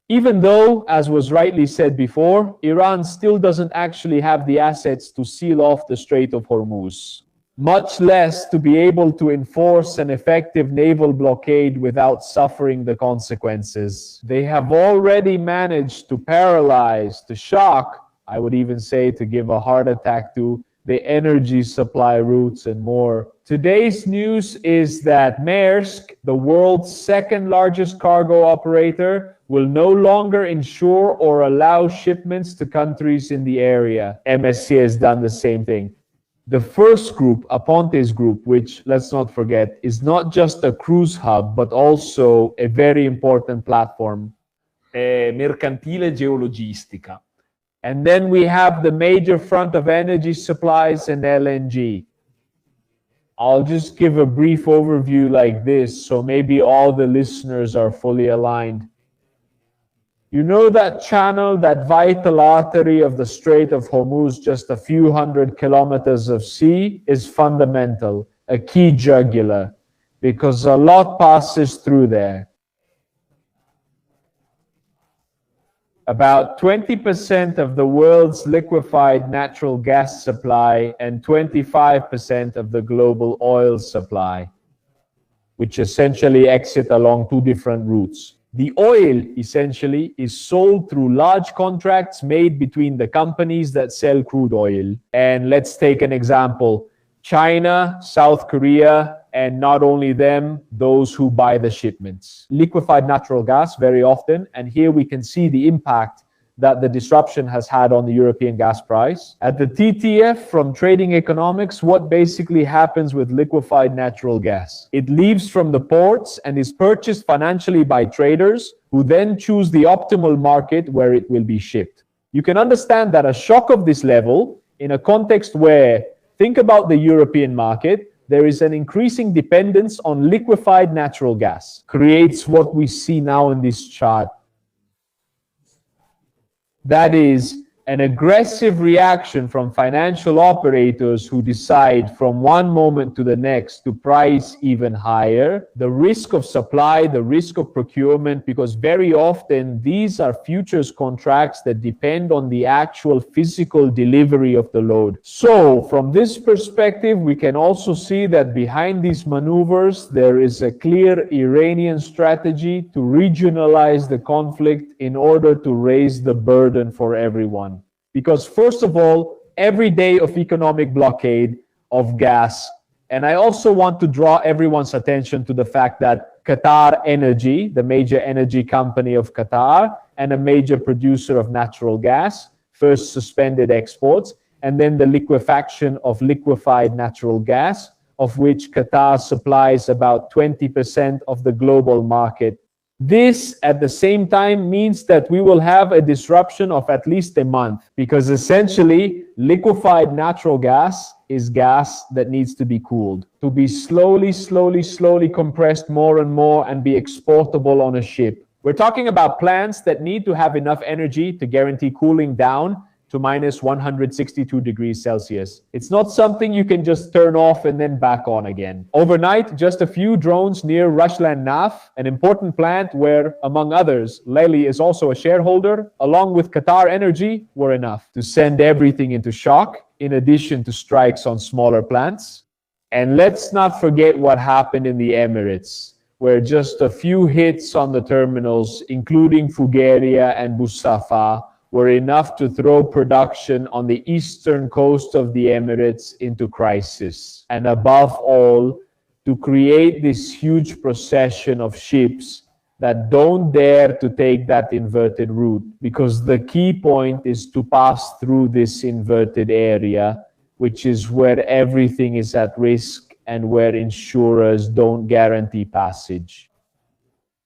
Even though, as was rightly said before, Iran still doesn't actually have the assets to seal off the Strait of Hormuz, much less to be able to enforce an effective naval blockade without suffering the consequences. They have already managed to paralyze, to shock, I would even say to give a heart attack to, the energy supply routes and more. Today's news is that Maersk, the world's second largest cargo operator, will no longer insure or allow shipments to countries in the area. MSC has done the same thing. The first group, Apontes Group, which, let's not forget, is not just a cruise hub, but also a very important platform. Mercantile geologistica. And then we have the major front of energy supplies and LNG. I'll just give a brief overview like this, so maybe all the listeners are fully aligned. You know that channel, that vital artery of the Strait of Hormuz, just a few hundred kilometers of sea, is fundamental, a key jugular, because a lot passes through there. About 20% of the world's liquefied natural gas supply and 25% of the global oil supply, which essentially exit along two different routes. The oil, essentially, is sold through large contracts made between the companies that sell crude oil. And let's take an example. China, South Korea, and not only them, those who buy the shipments. Liquefied natural gas very often, and here we can see the impact that the disruption has had on the European gas price. At the TTF from Trading Economics, what basically happens with liquefied natural gas? It leaves from the ports and is purchased financially by traders who then choose the optimal market where it will be shipped. You can understand that a shock of this level, in a context where, think about the European market, there is an increasing dependence on liquefied natural gas, creates what we see now in this chart. That is, an aggressive reaction from financial operators who decide from one moment to the next to price even higher, the risk of supply, the risk of procurement, because very often these are futures contracts that depend on the actual physical delivery of the load. So from this perspective, we can also see that behind these maneuvers, there is a clear Iranian strategy to regionalize the conflict in order to raise the burden for everyone. Because first of all, every day of economic blockade of gas, and I also want to draw everyone's attention to the fact that Qatar Energy, the major energy company of Qatar and a major producer of natural gas, first suspended exports, and then the liquefaction of liquefied natural gas, of which Qatar supplies about 20% of the global market. This, at the same time, means that we will have a disruption of at least a month, because essentially liquefied natural gas is gas that needs to be cooled, to be slowly compressed more and more and be exportable on a ship. We're talking about plants that need to have enough energy to guarantee cooling down to minus 162 degrees Celsius. It's not something you can just turn off and then back on again. Overnight, just a few drones near Rushland Naf, an important plant where, among others, Lely is also a shareholder, along with Qatar Energy, were enough to send everything into shock, in addition to strikes on smaller plants. And let's not forget what happened in the Emirates, where just a few hits on the terminals, including Fugeria and Busafa, were enough to throw production on the eastern coast of the Emirates into crisis. And above all, to create this huge procession of ships that don't dare to take that inverted route, because the key point is to pass through this inverted area, which is where everything is at risk and where insurers don't guarantee passage.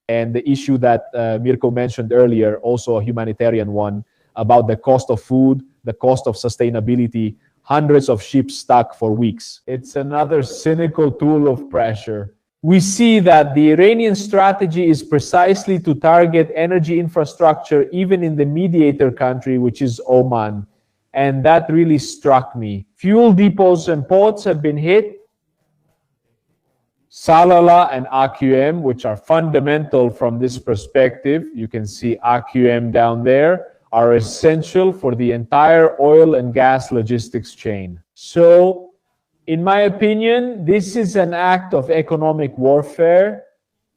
And the issue that Mirko mentioned earlier, also a humanitarian one, about the cost of food, the cost of sustainability, hundreds of ships stuck for weeks. It's another cynical tool of pressure. We see that the Iranian strategy is precisely to target energy infrastructure, even in the mediator country, which is Oman. And that really struck me. Fuel depots and ports have been hit. Salalah and AQM, which are fundamental from this perspective, you can see AQM down there, are essential for the entire oil and gas logistics chain. So, in my opinion, this is an act of economic warfare,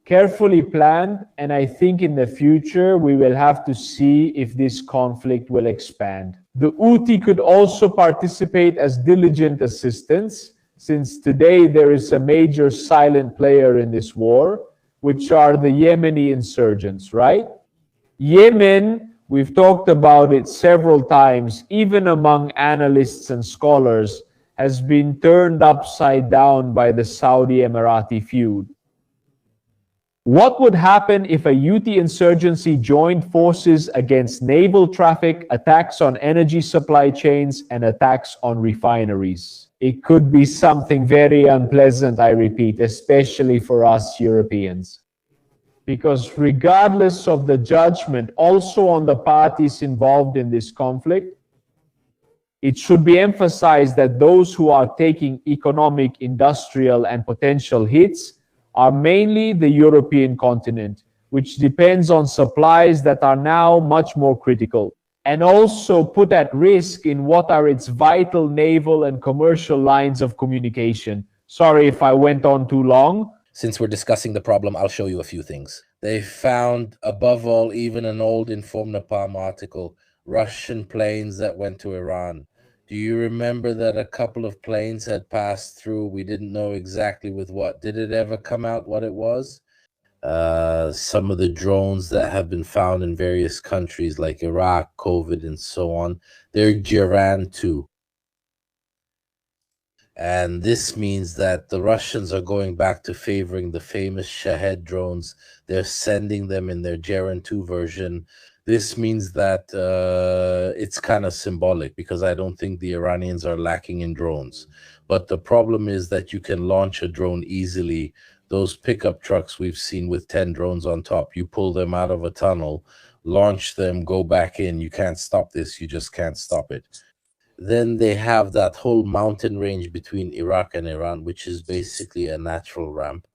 carefully planned, and I think in the future we will have to see if this conflict will expand. The Houthi could also participate as diligent assistants, since today there is a major silent player in this war, which are the Yemeni insurgents, right? Yemen, we've talked about it several times, even among analysts and scholars, has been turned upside down by the Saudi-Emirati feud. What would happen if a Houthi insurgency joined forces against naval traffic, attacks on energy supply chains, and attacks on refineries? It could be something very unpleasant, I repeat, especially for us Europeans. Because regardless of the judgment also on the parties involved in this conflict, it should be emphasized that those who are taking economic, industrial, and potential hits are mainly the European continent, which depends on supplies that are now much more critical, and also put at risk in what are its vital naval and commercial lines of communication. Sorry if I went on too long. Since we're discussing the problem, I'll show you a few things. They found, above all, even an old Inform Napalm article, Russian planes that went to Iran. Do you remember that a couple of planes had passed through? We didn't know exactly with what. Did it ever come out what it was? Some of the drones that have been found in various countries like Iraq, COVID, and so on, they're Jiran 2. And this means that the Russians are going back to favoring the famous Shahed drones. They're sending them in their Jiran 2 version. This means that it's kind of symbolic, because I don't think the Iranians are lacking in drones. But the problem is that you can launch a drone easily. Those pickup trucks we've seen with 10 drones on top, you pull them out of a tunnel launch them, go back in. You can't stop this. You just can't stop it. Then they have that whole mountain range between Iraq and Iran, which is basically a natural ramp.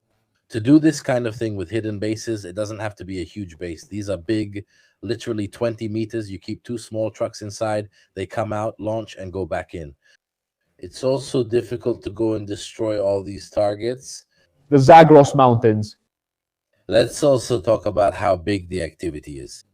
To do this kind of thing with hidden bases, it doesn't have to be a huge base. These are big, literally 20 meters. You keep 2 small trucks inside, they come out, launch, and go back in. It's also difficult to go and destroy all these targets. The Zagros Mountains. Let's also talk about how big the activity is.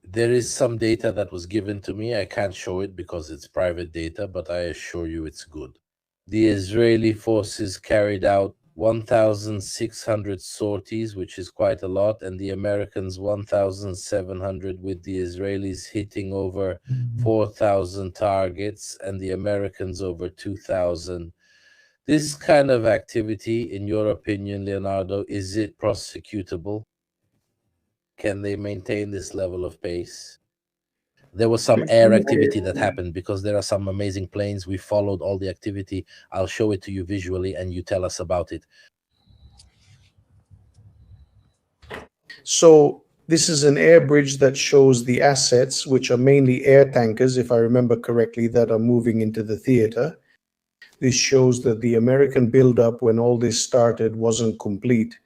There is some data that was given to me. I can't show it because it's private data, but I assure you it's good. The Israeli forces carried out 1,600 sorties, which is quite a lot, and the Americans 1,700, with the Israelis hitting over 4,000 targets and the Americans over 2,000. This kind of activity, in your opinion, Leonardo, is it prosecutable? Can they maintain this level of pace? There was some air activity that happened because there are some amazing planes. We followed all the activity. I'll show it to you visually and you tell us about it. So this is an air bridge that shows the assets, which are mainly air tankers, if I remember correctly, that are moving into the theater. This shows that the American buildup when all this started wasn't complete.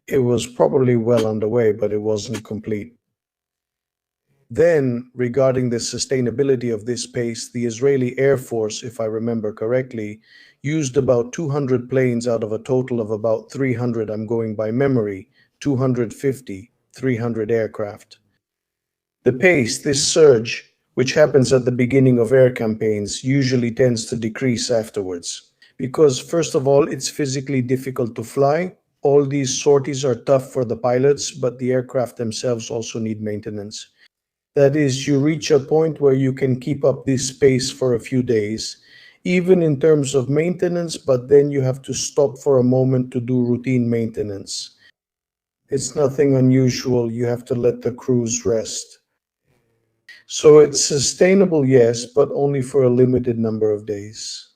It was probably well underway, but it wasn't complete. Then, regarding the sustainability of this pace, the Israeli Air Force, if I remember correctly, used about 200 planes out of a total of about 300, I'm going by memory, 250, 300 aircraft. The pace, this surge, which happens at the beginning of air campaigns, usually tends to decrease afterwards. Because, first of all, it's physically difficult to fly. All these sorties are tough for the pilots, but the aircraft themselves also need maintenance. That is, you reach a point where you can keep up this pace for a few days, even in terms of maintenance, but then you have to stop for a moment to do routine maintenance. It's nothing unusual. You have to let the crews rest. So it's sustainable, yes, but only for a limited number of days.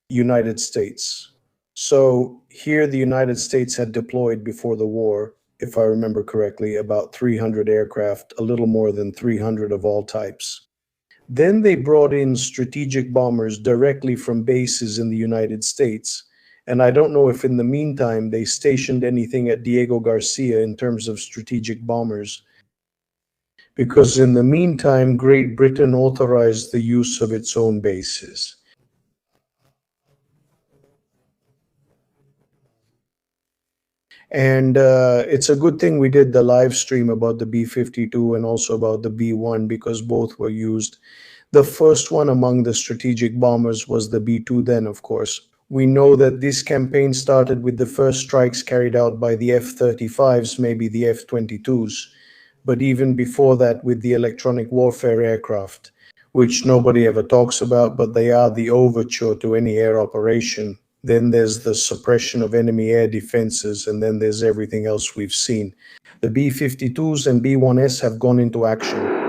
United States. So here the United States had deployed before the war, if I remember correctly, about 300 aircraft, a little more than 300 of all types. Then they brought in strategic bombers directly from bases in the United States. And I don't know if in the meantime they stationed anything at Diego Garcia in terms of strategic bombers. Because in the meantime, Great Britain authorized the use of its own bases. And it's a good thing we did the live stream about the B-52 and also about the B-1 because both were used. The first one among the strategic bombers was the B-2 then, of course. We know that this campaign started with the first strikes carried out by the F-35s, maybe the F-22s, but even before that with the electronic warfare aircraft, which nobody ever talks about, but they are the overture to any air operation. Then there's the suppression of enemy air defenses, and then there's everything else we've seen. The B-52s and B-1S have gone into action.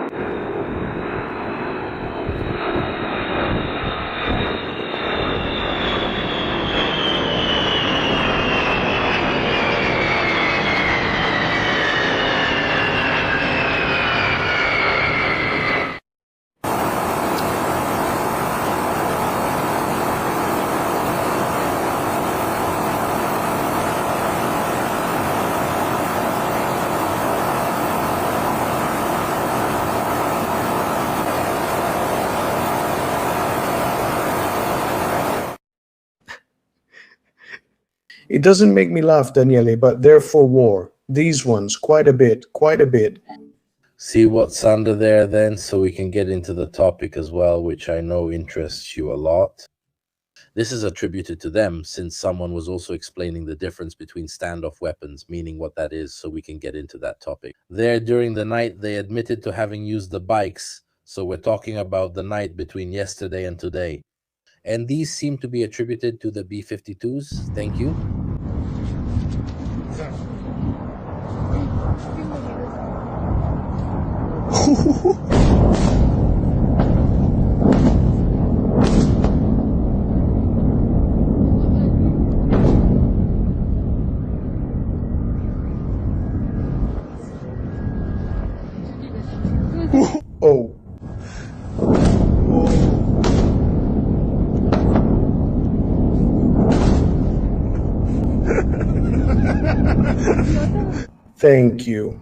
It doesn't make me laugh, Daniele, but they're for war. These ones, quite a bit, quite a bit. See what's under there then, so we can get into the topic as well, which I know interests you a lot. This is attributed to them, since someone was also explaining the difference between standoff weapons, meaning what that is, so we can get into that topic. There, during the night, they admitted to having used the bikes, so we're talking about the night between yesterday and today. And these seem to be attributed to the B-52s. Thank you. Thank you.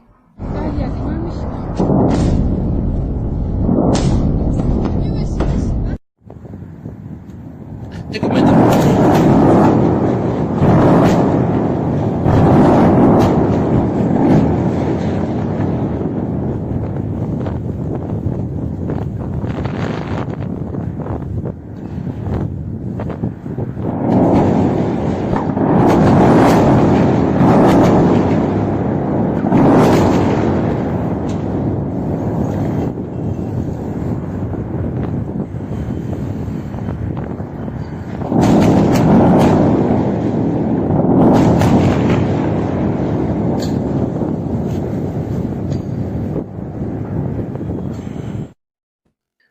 Te comento.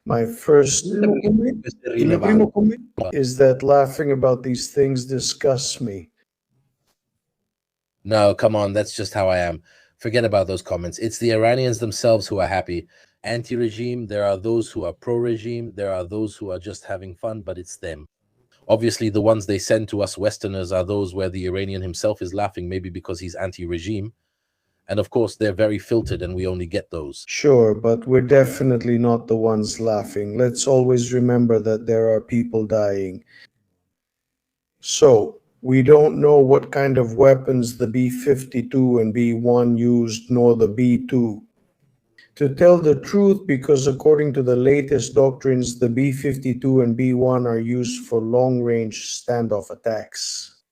My first comment is that laughing about these things disgusts me. No, come on, that's just how I am. Forget about those comments. It's the Iranians themselves who are happy. Anti-regime, there are those who are pro-regime, there are those who are just having fun, but it's them. Obviously, the ones they send to us Westerners are those where the Iranian himself is laughing, maybe because he's anti-regime. And of course, they're very filtered, and we only get those. Sure, but we're definitely not the ones laughing. Let's always remember that there are people dying. So, we don't know what kind of weapons the B-52 and B-1 used, nor the B-2. To tell the truth, because according to the latest doctrines, the B-52 and B-1 are used for long-range standoff attacks.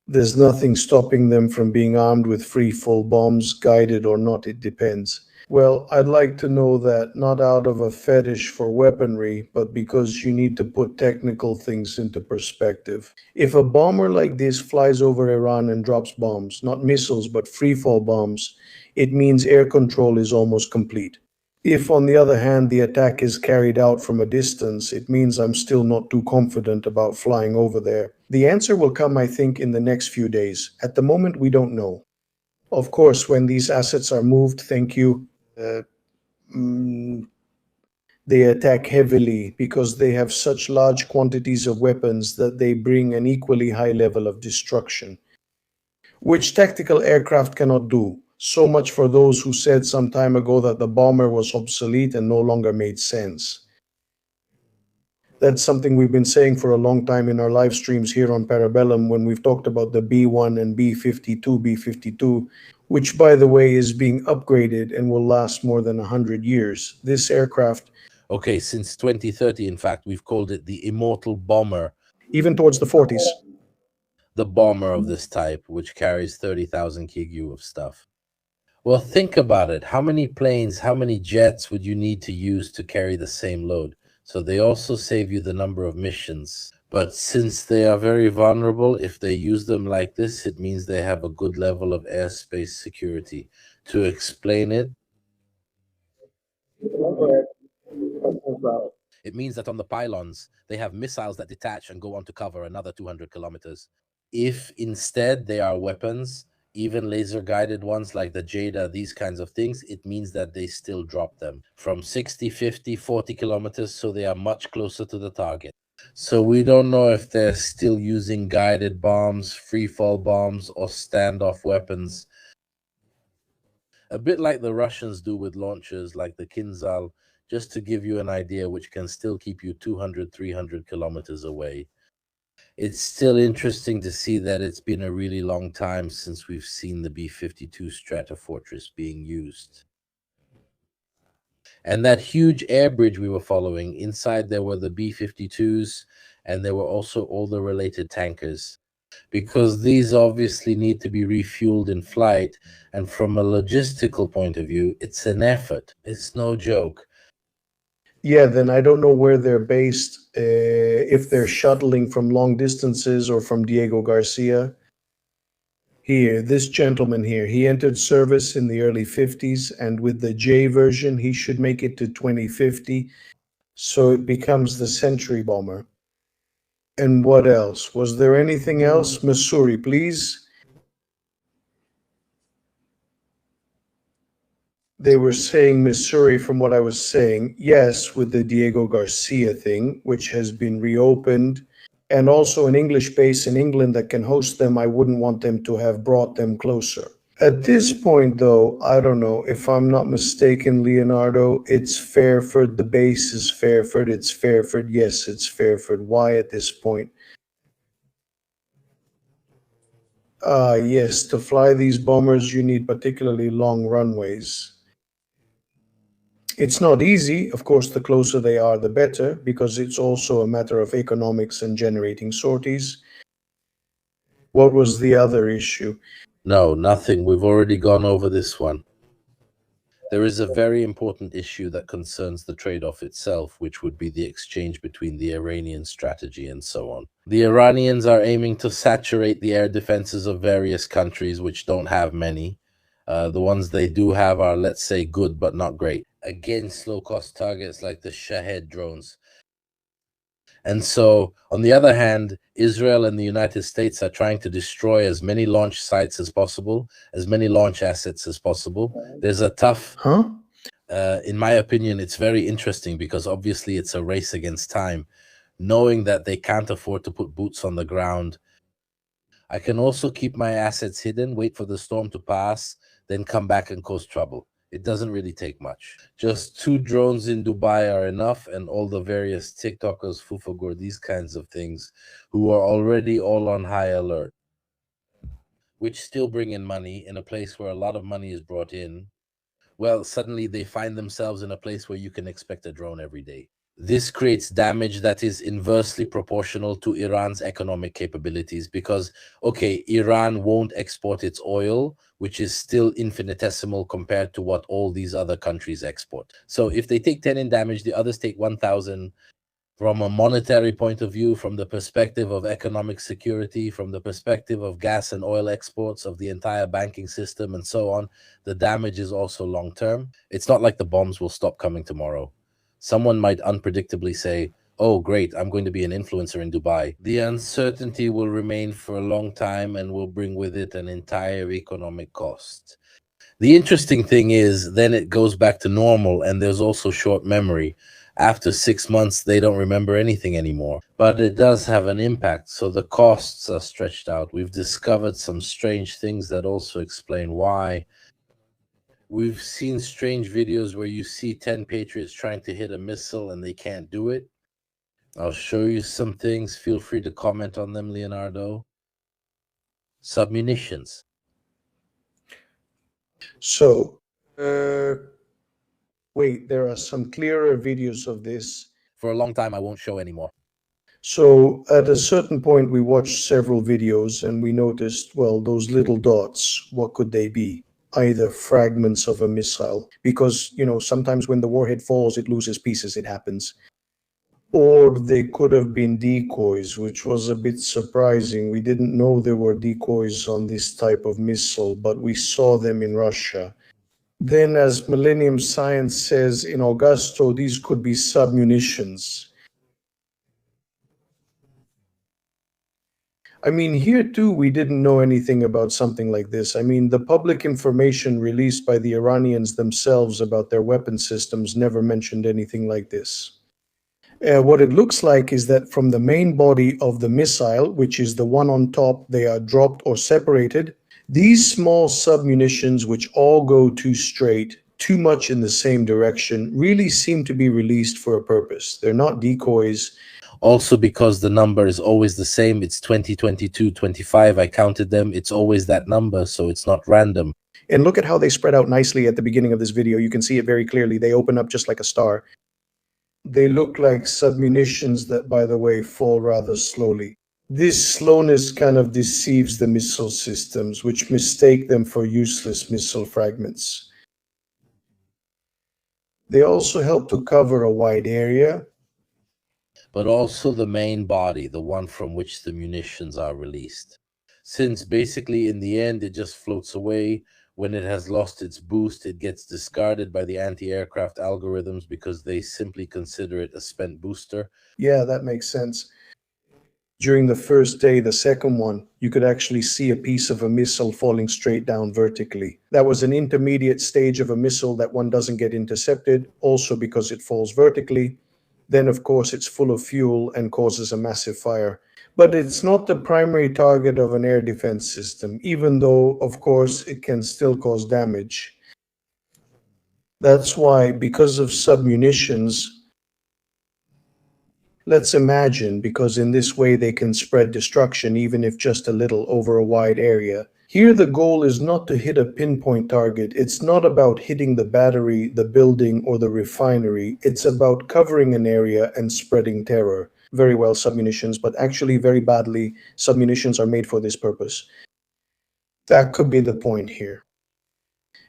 There's nothing stopping them from being armed with free-fall bombs, guided or not, it depends. Well, I'd like to know that, not out of a fetish for weaponry, but because you need to put technical things into perspective. If a bomber like this flies over Iran and drops bombs, not missiles, but free-fall bombs, it means air control is almost complete. If, on the other hand, the attack is carried out from a distance, it means I'm still not too confident about flying over there. The answer will come, I think, in the next few days. At the moment, we don't know. Of course, when these assets are moved, thank you, they attack heavily because they have such large quantities of weapons that they bring an equally high level of destruction, which tactical aircraft cannot do. So much for those who said some time ago that the bomber was obsolete and no longer made sense. That's something we've been saying for a long time in our live streams here on Parabellum when we've talked about the B-1 and B-52, which, by the way, is being upgraded and will last more than 100 years. This aircraft, Okay, since 2030, in fact, we've called it the immortal bomber, even towards the 40s, the bomber of this type, which carries 30,000 kg of stuff. Well, think about it. How many planes, how many jets would you need to use to carry the same load? So they also save you the number of missions. But since they are very vulnerable, if they use them like this, it means they have a good level of airspace security. To explain it, it means that on the pylons, they have missiles that detach and go on to cover another 200 kilometers. If instead they are weapons, even laser guided ones like the Jada, these kinds of things, it means that they still drop them from 60, 50, 40 kilometers, so they are much closer to the target. So we don't know if they're still using guided bombs, free fall bombs, or standoff weapons. A bit like the Russians do with launchers like the Kinzhal, just to give you an idea, which can still keep you 200, 300 kilometers away. It's still interesting to see that it's been a really long time since we've seen the B-52 Stratofortress being used. And that huge air bridge we were following, inside there were the B-52s, and there were also all the related tankers. Because these obviously need to be refueled in flight, and from a logistical point of view, it's an effort. It's no joke. yeah, then I don't know where they're based, if they're shuttling from long distances or from Diego Garcia. Here, this gentleman here, he entered service in the early 50s, and with the J version, he should make it to 2050, so it becomes the century bomber. And what else? Was there anything else? Missouri, please. They were saying Missouri from what I was saying. Yes, with the Diego Garcia thing, which has been reopened. And also an English base in England that can host them, I wouldn't want them to have brought them closer. At this point, though, I don't know. If I'm not mistaken, Leonardo, it's Fairford. The base is Fairford. It's Fairford. Yes, it's Fairford. Why at this point? Yes, to fly these bombers, you need particularly long runways. It's not easy. Of course, the closer they are, the better, because it's also a matter of economics and generating sorties. What was the other issue? No, nothing. We've already gone over this one. There is a very important issue that concerns the trade-off itself, which would be the exchange between the Iranian strategy and so on. The Iranians are aiming to saturate the air defenses of various countries, which don't have many. The ones they do have are, let's say, good but not great, against low-cost targets like the Shahed drones. And so, on the other hand, Israel and the United States are trying to destroy as many launch sites as possible, as many launch assets as possible. There's a tough, in my opinion, it's very interesting because obviously it's a race against time, knowing that they can't afford to put boots on the ground. I can also keep my assets hidden, wait for the storm to pass, then come back and cause trouble. It doesn't really take much. Just 2 drones in Dubai are enough, and all the various TikTokers, Fufagur, these kinds of things, who are already all on high alert, which still bring in money in a place where a lot of money is brought in. Well, suddenly they find themselves in a place where you can expect a drone every day. This creates damage that is inversely proportional to Iran's economic capabilities because, okay, Iran won't export its oil, which is still infinitesimal compared to what all these other countries export. So if they take 10 in damage, the others take 1,000. From a monetary point of view, from the perspective of economic security, from the perspective of gas and oil exports, of the entire banking system, and so on, the damage is also long-term. It's not like the bombs will stop coming tomorrow. Someone might unpredictably say, oh, great, I'm going to be an influencer in Dubai. The uncertainty will remain for a long time and will bring with it an entire economic cost. The interesting thing is, then it goes back to normal, and there's also short memory. After 6 months, they don't remember anything anymore. But it does have an impact, so the costs are stretched out. We've discovered some strange things that also explain why. We've seen strange videos where you see 10 Patriots trying to hit a missile and they can't do it. I'll show you some things. Feel free to comment on them, Leonardo. Submunitions. So, wait, there are some clearer videos of this. For a long time, I won't show anymore. So, at a certain point, we watched several videos and we noticed, well, those little dots, what could they be? Either fragments of a missile, because, sometimes when the warhead falls, it loses pieces, it happens. Or they could have been decoys, which was a bit surprising. We didn't know there were decoys on this type of missile, but we saw them in Russia. Then, as Millennium Science says in Augusto, these could be submunitions. I mean, here too, we didn't know anything about something like this. I mean, the public information released by the Iranians themselves about their weapon systems never mentioned anything like this. What it looks like is that from the main body of the missile, which is the one on top, they are dropped or separated. These small submunitions, which all go too straight, too much in the same direction, really seem to be released for a purpose. They're not decoys. Also, because the number is always the same, it's 20, 22, 25. I counted them. It's always that number, so it's not random. And look at how they spread out nicely at the beginning of this video. You can see it very clearly. They open up just like a star. They look like submunitions that, by the way, fall rather slowly. This slowness kind of deceives the missile systems, which mistake them for useless missile fragments. They also help to cover a wide area. But also the main body, the one from which the munitions are released. Since basically in the end, it just floats away. When it has lost its boost, it gets discarded by the anti-aircraft algorithms because they simply consider it a spent booster. Yeah, that makes sense. During the first day, the second one, you could actually see a piece of a missile falling straight down vertically. That was an intermediate stage of a missile that one doesn't get intercepted, also because it falls vertically. Then, of course, it's full of fuel and causes a massive fire. But it's not the primary target of an air defense system, even though, of course, it can still cause damage. That's why, because of submunitions, let's imagine, because in this way they can spread destruction, even if just a little, over a wide area. Here the goal is not to hit a pinpoint target. It's not about hitting the battery, the building, or the refinery. It's about covering an area and spreading terror. Very well, submunitions, but actually very badly, submunitions are made for this purpose. That could be the point here.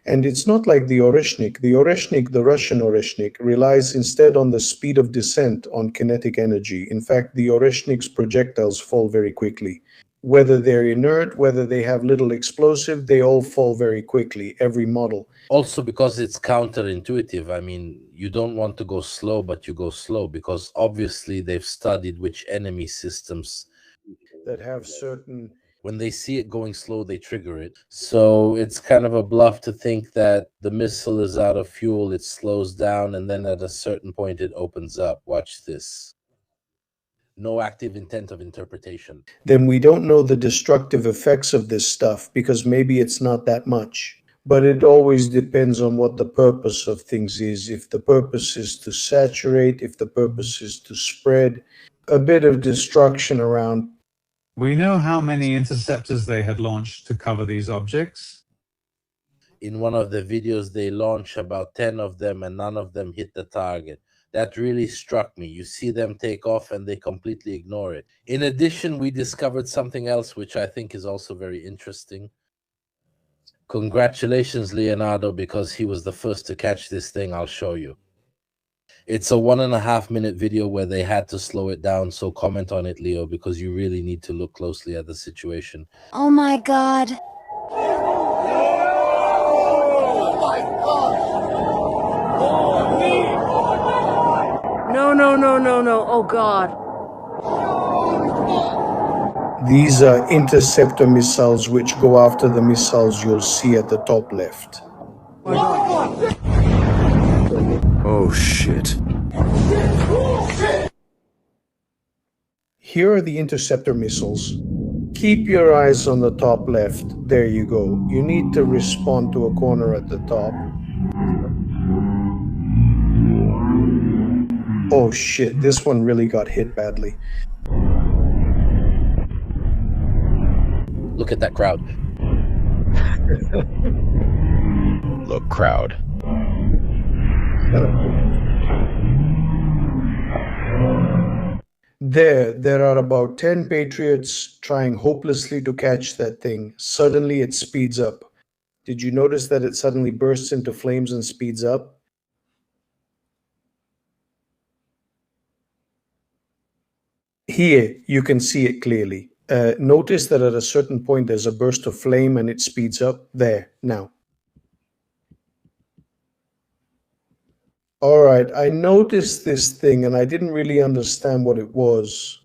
And it's not like the Oreshnik. The Oreshnik, the Russian Oreshnik, relies instead on the speed of descent on kinetic energy. In fact, the Oreshnik's projectiles fall very quickly. Whether they're inert, whether they have little explosive, they all fall very quickly, every model. Also because it's counterintuitive. I mean, you don't want to go slow, but you go slow because obviously they've studied which enemy systems that have certain... When they see it going slow, they trigger it. So it's kind of a bluff to think that the missile is out of fuel, it slows down, and then at a certain point it opens up. Watch this. No active intent of interpretation. Then we don't know the destructive effects of this stuff because maybe it's not that much. But it always depends on what the purpose of things is. If the purpose is to saturate, if the purpose is to spread a bit of destruction around. We know how many interceptors they had launched to cover these objects. In one of the videos, they launch about 10 of them and none of them hit the target. That really struck me. You see them take off and they completely ignore it. In addition, we discovered something else which I think is also very interesting. Congratulations, Leonardo, because he was the first to catch this thing. I'll show you. It's a 1.5 minute video where they had to slow it down, so comment on it, Leo, because you really need to look closely at the situation. Oh my God. No, no, no, no, no. Oh God. These are interceptor missiles which go after the missiles you'll see at the top left. Oh shit. Here are the interceptor missiles. Keep your eyes on the top left. There you go. You need to respond to a corner at the top. Oh shit, this one really got hit badly. Look at that crowd. Look, crowd. There are about 10 Patriots trying hopelessly to catch that thing. Suddenly it speeds up. Did you notice that it suddenly bursts into flames and speeds up? Here, you can see it clearly. Notice that at a certain point there's a burst of flame and it speeds up. There, now. All right, I noticed this thing and I didn't really understand what it was.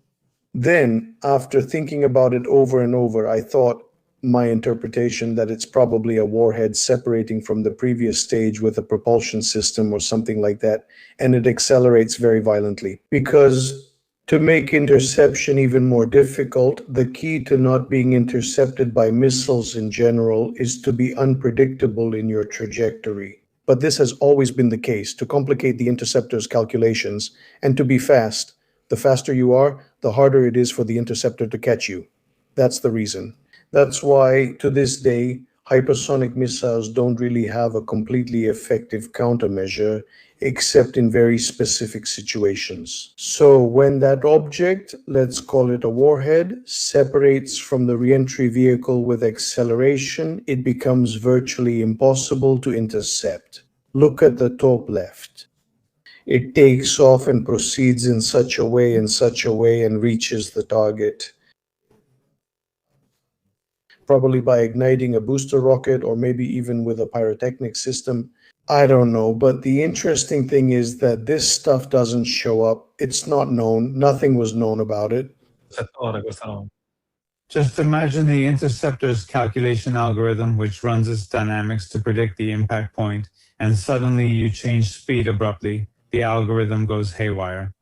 Then, after thinking about it over and over, I thought my interpretation that it's probably a warhead separating from the previous stage with a propulsion system or something like that, and it accelerates very violently. Because to make interception even more difficult, the key to not being intercepted by missiles in general is to be unpredictable in your trajectory. But this has always been the case, to complicate the interceptor's calculations and to be fast. The faster you are, the harder it is for the interceptor to catch you. That's the reason. That's why, to this day, hypersonic missiles don't really have a completely effective countermeasure, except in very specific situations. So when that object, let's call it a warhead, separates from the reentry vehicle with acceleration, it becomes virtually impossible to intercept. Look at the top left. It takes off and proceeds in such a way and reaches the target. Probably by igniting a booster rocket or maybe even with a pyrotechnic system. I don't know, but the interesting thing is that this stuff doesn't show up. It's not known. Nothing was known about it. Just imagine the interceptor's calculation algorithm, which runs its dynamics to predict the impact point, and suddenly you change speed abruptly. The algorithm goes haywire.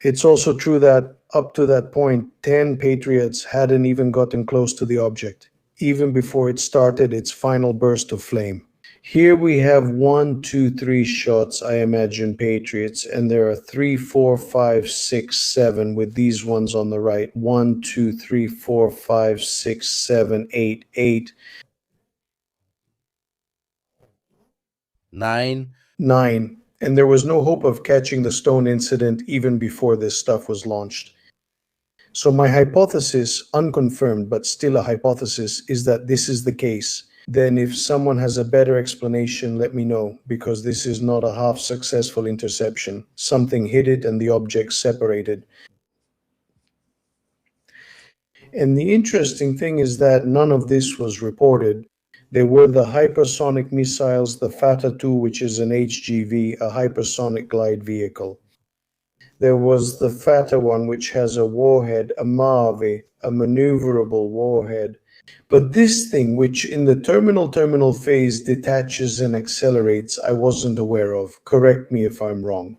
It's also true that Up to that point, 10 Patriots hadn't even gotten close to the object, even before it started its final burst of flame. Here we have 1, 2, 3 shots, I imagine, Patriots, and there are 3, 4, 5, 6, 7 with these ones on the right. 1, 2, 3, 4, 5, 6, 7, 8, 8. 9. 9. And there was no hope of catching the stone incident even before this stuff was launched. So my hypothesis, unconfirmed but still a hypothesis, is that this is the case. Then if someone has a better explanation, let me know, because this is not a half-successful interception. Something hit it and the object separated. And the interesting thing is that none of this was reported. There were the hypersonic missiles, the Fata-2, which is an HGV, a hypersonic glide vehicle. There was the Fata one, which has a warhead, a MAVI, a maneuverable warhead. But this thing, which in the terminal phase detaches and accelerates, I wasn't aware of. Correct me if I'm wrong.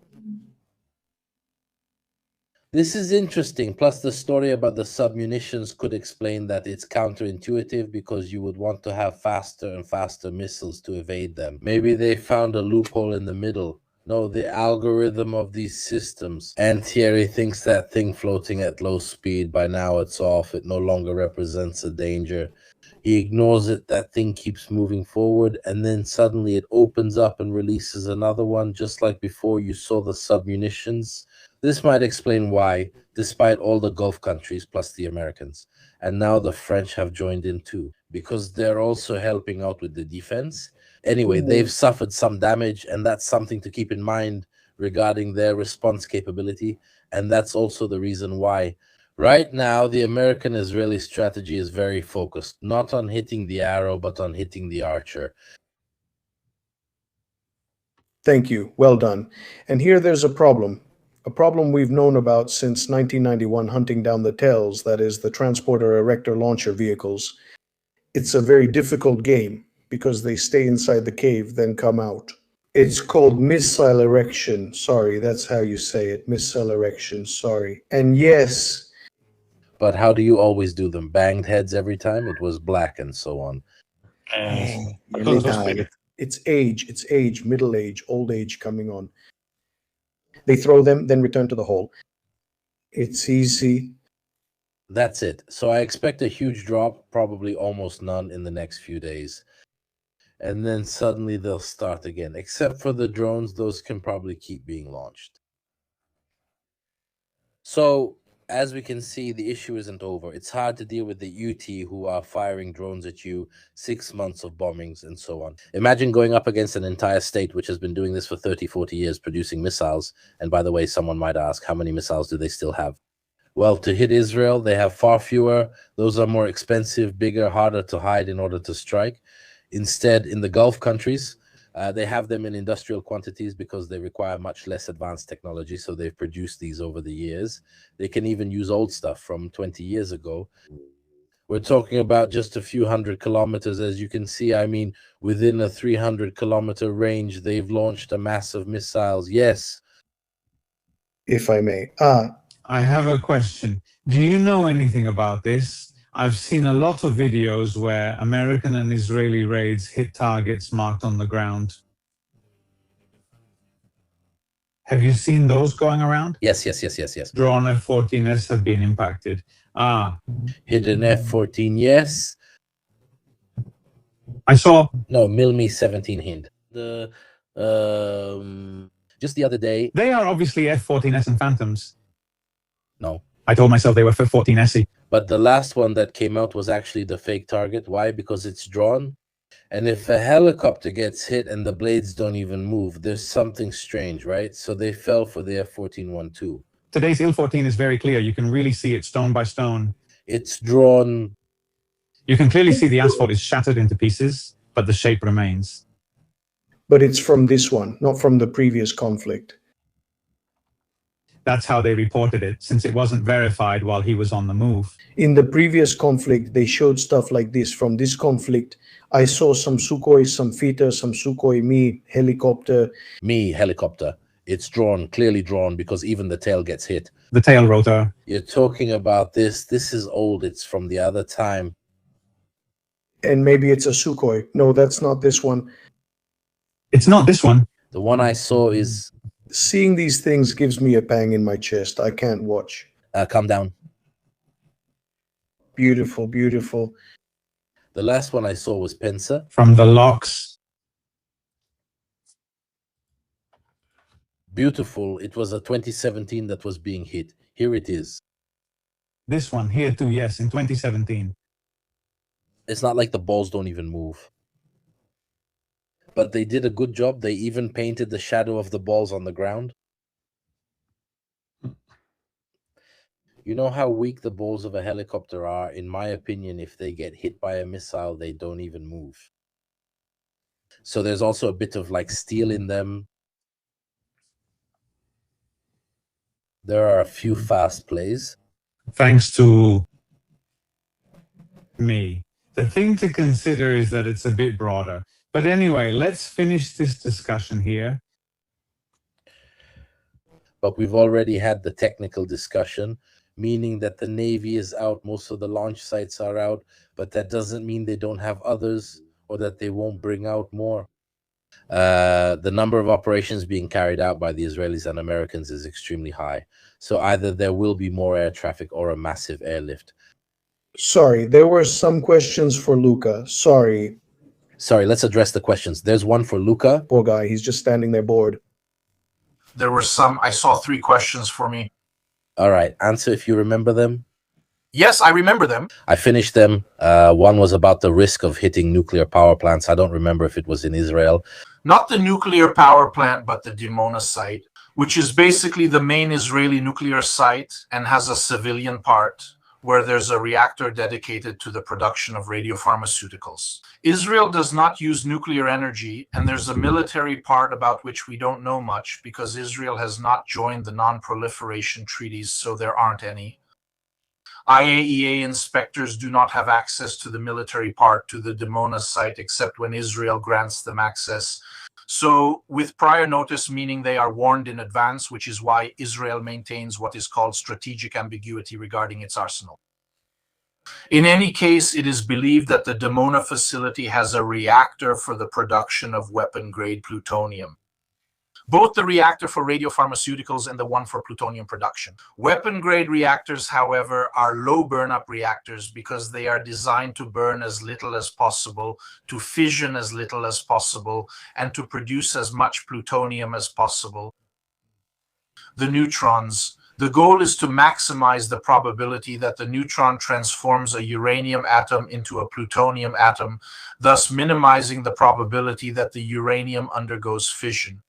This is interesting. Plus, the story about the submunitions could explain that it's counterintuitive because you would want to have faster and faster missiles to evade them. Maybe they found a loophole in the middle. No, the algorithm of these systems. And Thierry thinks that thing floating at low speed, by now it's off. It no longer represents a danger. He ignores it, that thing keeps moving forward, and then suddenly it opens up and releases another one, just like before you saw the submunitions. This might explain why, despite all the Gulf countries plus the Americans, and now the French have joined in too, because they're also helping out with the defense. Anyway, they've suffered some damage, and that's something to keep in mind regarding their response capability, and that's also the reason why right now the American-Israeli strategy is very focused, not on hitting the arrow, but on hitting the archer. Thank you. Well done. And here there's a problem we've known about since 1991, hunting down the TELs, that is, the Transporter Erector Launcher vehicles. It's a very difficult game because they stay inside the cave, then come out. It's called missile erection. Sorry, that's how you say it. Missile erection. Sorry. And yes. But how do you always do them? Banged heads every time? It was black and so on. It's age, middle age, old age coming on. They throw them, then return to the hole. It's easy. That's it. So I expect a huge drop, probably almost none in the next few days. And then suddenly they'll start again. Except for the drones, those can probably keep being launched. So, as we can see, the issue isn't over. It's hard to deal with the UT who are firing drones at you, 6 months of bombings and so on. Imagine going up against an entire state which has been doing this for 30, 40 years, producing missiles. And by the way, someone might ask, how many missiles do they still have? Well, to hit Israel, they have far fewer. Those are more expensive, bigger, harder to hide in order to strike. Instead, in the Gulf countries, they have them in industrial quantities because they require much less advanced technology, so they've produced these over the years. They can even use old stuff from 20 years ago. We're talking about just a few hundred kilometers, as you can see. I mean, within a 300-kilometer range, they've launched a mass of missiles. Yes. If I may. I have a question. Do you know anything about this? I've seen a lot of videos where American and Israeli raids hit targets marked on the ground. Have you seen those going around? Yes. Drone F-14s have been impacted. Hit an F-14, yes. I saw... No, Milmi 17 hint. Just the other day... They are obviously F-14S and Phantoms. No. I told myself they were F-14SE. But the last one that came out was actually the fake target. Why? Because it's drawn. And if a helicopter gets hit and the blades don't even move, there's something strange, right? So they fell for the F-14-1-2. Today's IL-14 is very clear. You can really see it stone by stone. It's drawn. You can clearly see the asphalt is shattered into pieces, but the shape remains. But it's from this one, not from the previous conflict. That's how they reported it, since it wasn't verified while he was on the move. In the previous conflict, they showed stuff like this. From this conflict, I saw some Sukhoi, some Fita, some Sukhoi Mi helicopter. Mi helicopter. It's drawn, clearly drawn, because even the tail gets hit. the tail rotor. You're talking about this. This is old. It's from the other time. And maybe it's a Sukhoi. No, that's not this one. It's not this one. The one I saw is... Seeing these things gives me a pang in my chest. I can't watch. Calm down. Beautiful, beautiful. The last one I saw was Pensa. From the locks. Beautiful. It was a 2017 that was being hit. Here it is. This one here too, yes, in 2017. It's not like the balls don't even move. But they did a good job. They even painted the shadow of the balls on the ground. You know how weak the balls of a helicopter are? In my opinion, if they get hit by a missile, they don't even move. So there's also a bit of like steel in them. There are a few fast plays. Thanks to me. The thing to consider is that it's a bit broader. But anyway, let's finish this discussion here. But we've already had the technical discussion, meaning that the Navy is out, most of the launch sites are out, but that doesn't mean they don't have others or that they won't bring out more. The number of operations being carried out by the Israelis and Americans is extremely high. So either there will be more air traffic or a massive airlift. Sorry, there were some questions for Luca. Sorry. Sorry, let's address the questions. There's one for Luca. Poor guy, he's just standing there bored. There were some, I saw 3 questions for me. All right, answer if you remember them. Yes, I remember them. I finished them. One was about the risk of hitting nuclear power plants. I don't remember if it was in Israel. Not the nuclear power plant, but the Dimona site, which is basically the main Israeli nuclear site and has a civilian part where there's a reactor dedicated to the production of radiopharmaceuticals. Israel does not use nuclear energy, and there's a military part about which we don't know much because Israel has not joined the non-proliferation treaties, so there aren't any. IAEA inspectors do not have access to the military part to the Dimona site except when Israel grants them access. So with prior notice, meaning they are warned in advance, which is why Israel maintains what is called strategic ambiguity regarding its arsenal. In any case, it is believed that the Dimona facility has a reactor for the production of weapon-grade plutonium. Both the reactor for radiopharmaceuticals and the one for plutonium production. Weapon-grade reactors, however, are low burn-up reactors because they are designed to burn as little as possible, to fission as little as possible, and to produce as much plutonium as possible. The neutrons. The goal is to maximize the probability that the neutron transforms a uranium atom into a plutonium atom, thus minimizing the probability that the uranium undergoes fission.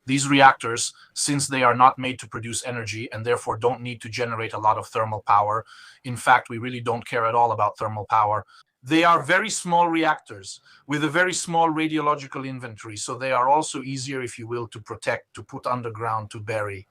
These reactors, since they are not made to produce energy and therefore don't need to generate a lot of thermal power, in fact, we really don't care at all about thermal power, they are very small reactors with a very small radiological inventory, so they are also easier, if you will, to protect, to put underground, to bury.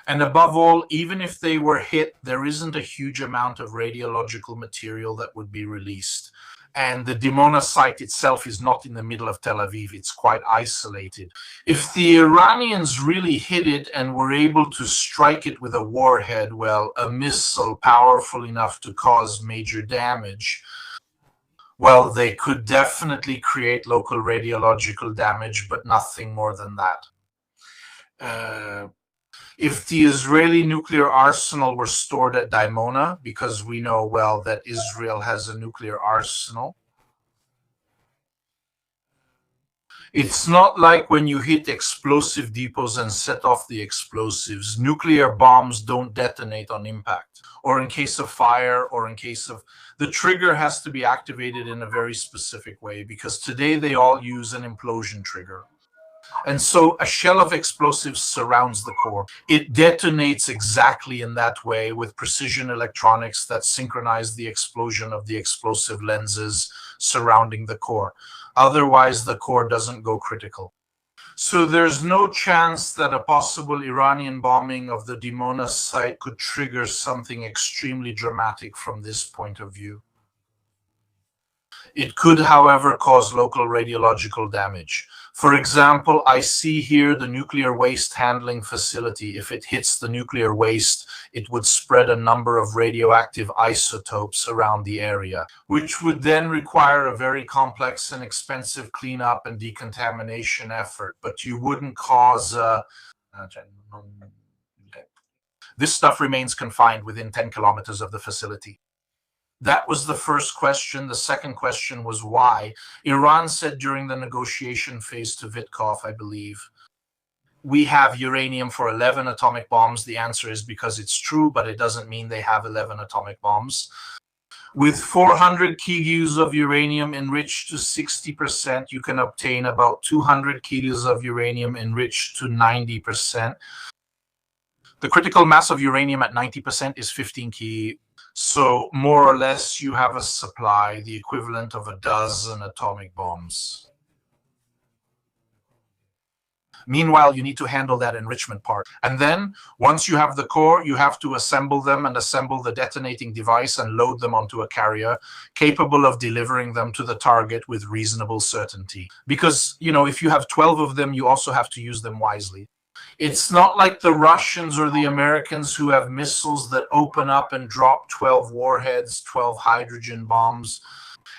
And above all, even if they were hit, there isn't a huge amount of radiological material that would be released. And the Dimona site itself is not in the middle of Tel Aviv. It's quite isolated. If the Iranians really hit it and were able to strike it with a warhead, well, a missile powerful enough to cause major damage, well, they could definitely create local radiological damage, but nothing more than that. If the Israeli nuclear arsenal were stored at Dimona, because we know well that Israel has a nuclear arsenal, it's not like when you hit explosive depots and set off the explosives. Nuclear bombs don't detonate on impact, or in case of fire, or in case of... The trigger has to be activated in a very specific way, because today they all use an implosion trigger. And so a shell of explosives surrounds the core. It detonates exactly in that way with precision electronics that synchronize the explosion of the explosive lenses surrounding the core. Otherwise, the core doesn't go critical. So there's no chance that a possible Iranian bombing of the Dimona site could trigger something extremely dramatic from this point of view. It could, however, cause local radiological damage. For example, I see here the nuclear waste handling facility. If it hits the nuclear waste, it would spread a number of radioactive isotopes around the area, which would then require a very complex and expensive cleanup and decontamination effort, but you wouldn't cause this stuff remains confined within 10 kilometers of the facility. That was the first question. The second question was why. Iran said during the negotiation phase to Vitkov, I believe, we have uranium for 11 atomic bombs. The answer is because it's true, but it doesn't mean they have 11 atomic bombs. With 400 kilos of uranium enriched to 60%, you can obtain about 200 kilos of uranium enriched to 90%. The critical mass of uranium at 90% is 15 kilos. So more or less you have a supply, the equivalent of a dozen atomic bombs. Meanwhile, you need to handle that enrichment part. And then once you have the core, you have to assemble them and assemble the detonating device and load them onto a carrier capable of delivering them to the target with reasonable certainty. Because, you know, if you have 12 of them, you also have to use them wisely. It's not like the Russians or the Americans who have missiles that open up and drop 12 warheads, 12 hydrogen bombs,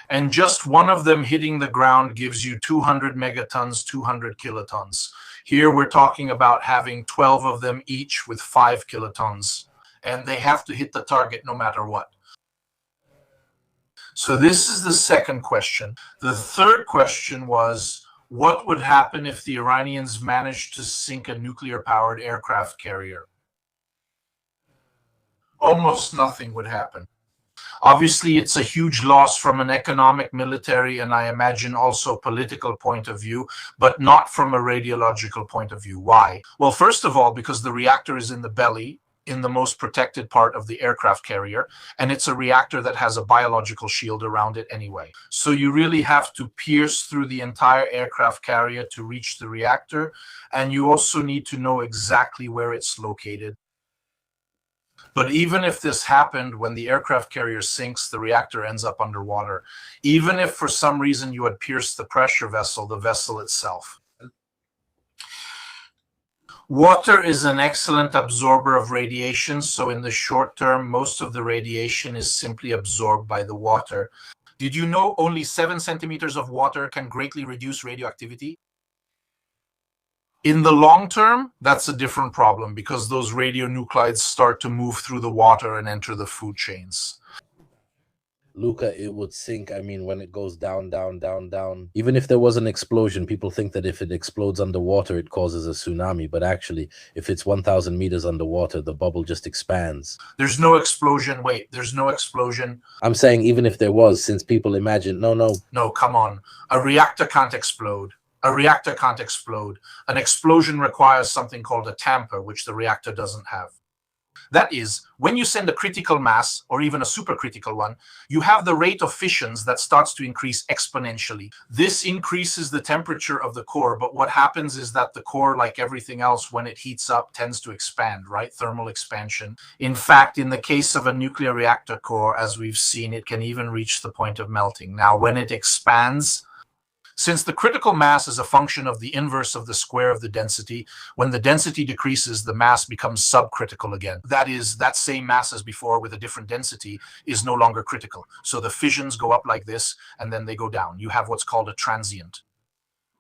and just one of them hitting the ground gives you 200 megatons, 200 kilotons. Here we're talking about having 12 of them each with 5 kilotons, and they have to hit the target no matter what. So this is the second question. The third question was, what would happen if the Iranians managed to sink a nuclear-powered aircraft carrier? Almost nothing would happen. Obviously, it's a huge loss from an economic, military, and I imagine also political point of view, but not from a radiological point of view. Why? Well, first of all, because the reactor is in the belly, in the most protected part of the aircraft carrier, and it's a reactor that has a biological shield around it anyway. So you really have to pierce through the entire aircraft carrier to reach the reactor, and you also need to know exactly where it's located. But even if this happened when the aircraft carrier sinks, the reactor ends up underwater. Even if for some reason you had pierced the pressure vessel, the vessel itself. Water is an excellent absorber of radiation, so in the short term, most of the radiation is simply absorbed by the water. Did you know only 7 centimeters of water can greatly reduce radioactivity? In the long term, that's a different problem because those radionuclides start to move through the water and enter the food chains. Luca, it would sink. I mean, when it goes down, down, down, down. Even if there was an explosion, people think that if it explodes underwater, it causes a tsunami. But actually, if it's 1,000 meters underwater, the bubble just expands. There's no explosion. Wait, there's no explosion. I'm saying even if there was, since people imagine, no, come on. A reactor can't explode. A reactor can't explode. An explosion requires something called a tamper, which the reactor doesn't have. That is, when you send a critical mass, or even a supercritical one, you have the rate of fissions that starts to increase exponentially. This increases the temperature of the core, but what happens is that the core, like everything else, when it heats up, tends to expand, right? Thermal expansion. In fact, in the case of a nuclear reactor core, as we've seen, it can even reach the point of melting. Now, when it expands, since the critical mass is a function of the inverse of the square of the density, when the density decreases, the mass becomes subcritical again. That is, that same mass as before with a different density is no longer critical. So the fissions go up like this, and then they go down. You have what's called a transient.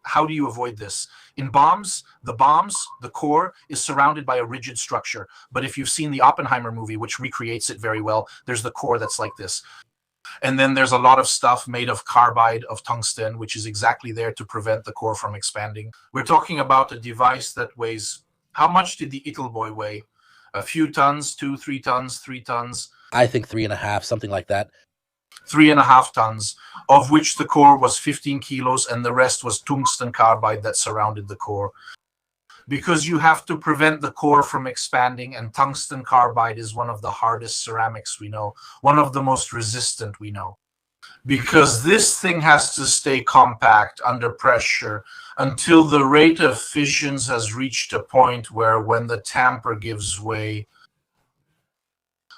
How do you avoid this? In bombs, the core is surrounded by a rigid structure. But if you've seen the Oppenheimer movie, which recreates it very well, there's the core that's like this. And then there's a lot of stuff made of carbide of tungsten, which is exactly there to prevent the core from expanding. We're talking about a device that weighs, how much did the Itelboy weigh? A few tons, 2, 3 tons, 3 tons? I think 3.5, something like that. 3.5 tons, of which the core was 15 kilos and the rest was tungsten carbide that surrounded the core. Because you have to prevent the core from expanding, and tungsten carbide is one of the hardest ceramics we know, one of the most resistant we know. Because this thing has to stay compact under pressure until the rate of fissions has reached a point where when the tamper gives way,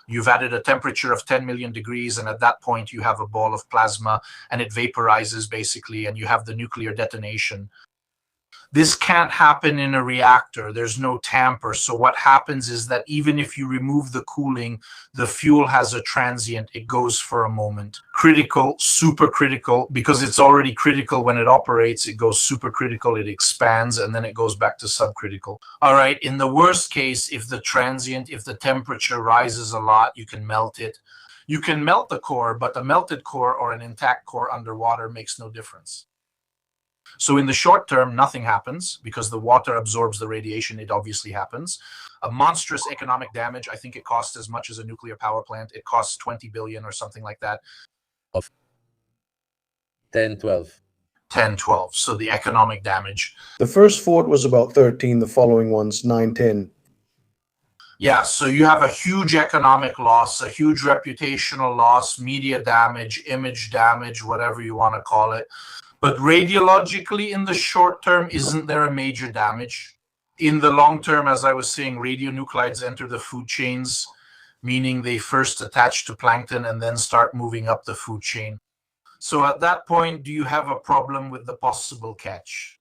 You've added a temperature of 10 million degrees, and at that point you have a ball of plasma, and it vaporizes basically, and you have the nuclear detonation. This can't happen in a reactor. There's no tamper. So what happens is that even if you remove the cooling, the fuel has a transient. It goes for a moment. Critical, super critical, because it's already critical when it operates. It goes super critical, it expands, and then it goes back to subcritical. All right, in the worst case, if the temperature rises a lot, you can melt it. You can melt the core, but a melted core or an intact core underwater makes no difference. So in the short term, nothing happens because the water absorbs the radiation. It obviously happens. A monstrous economic damage. I think it costs as much as a nuclear power plant. It costs 20 billion or something like that. Of 10, 12. 10, 12. So the economic damage. The first fort was about 13. The following ones, 9, 10. Yeah, so you have a huge economic loss, a huge reputational loss, media damage, image damage, whatever you want to call it. But radiologically, in the short term, isn't there a major damage? In the long term, as I was saying, radionuclides enter the food chains, meaning they first attach to plankton and then start moving up the food chain. So at that point, do you have a problem with the possible catch?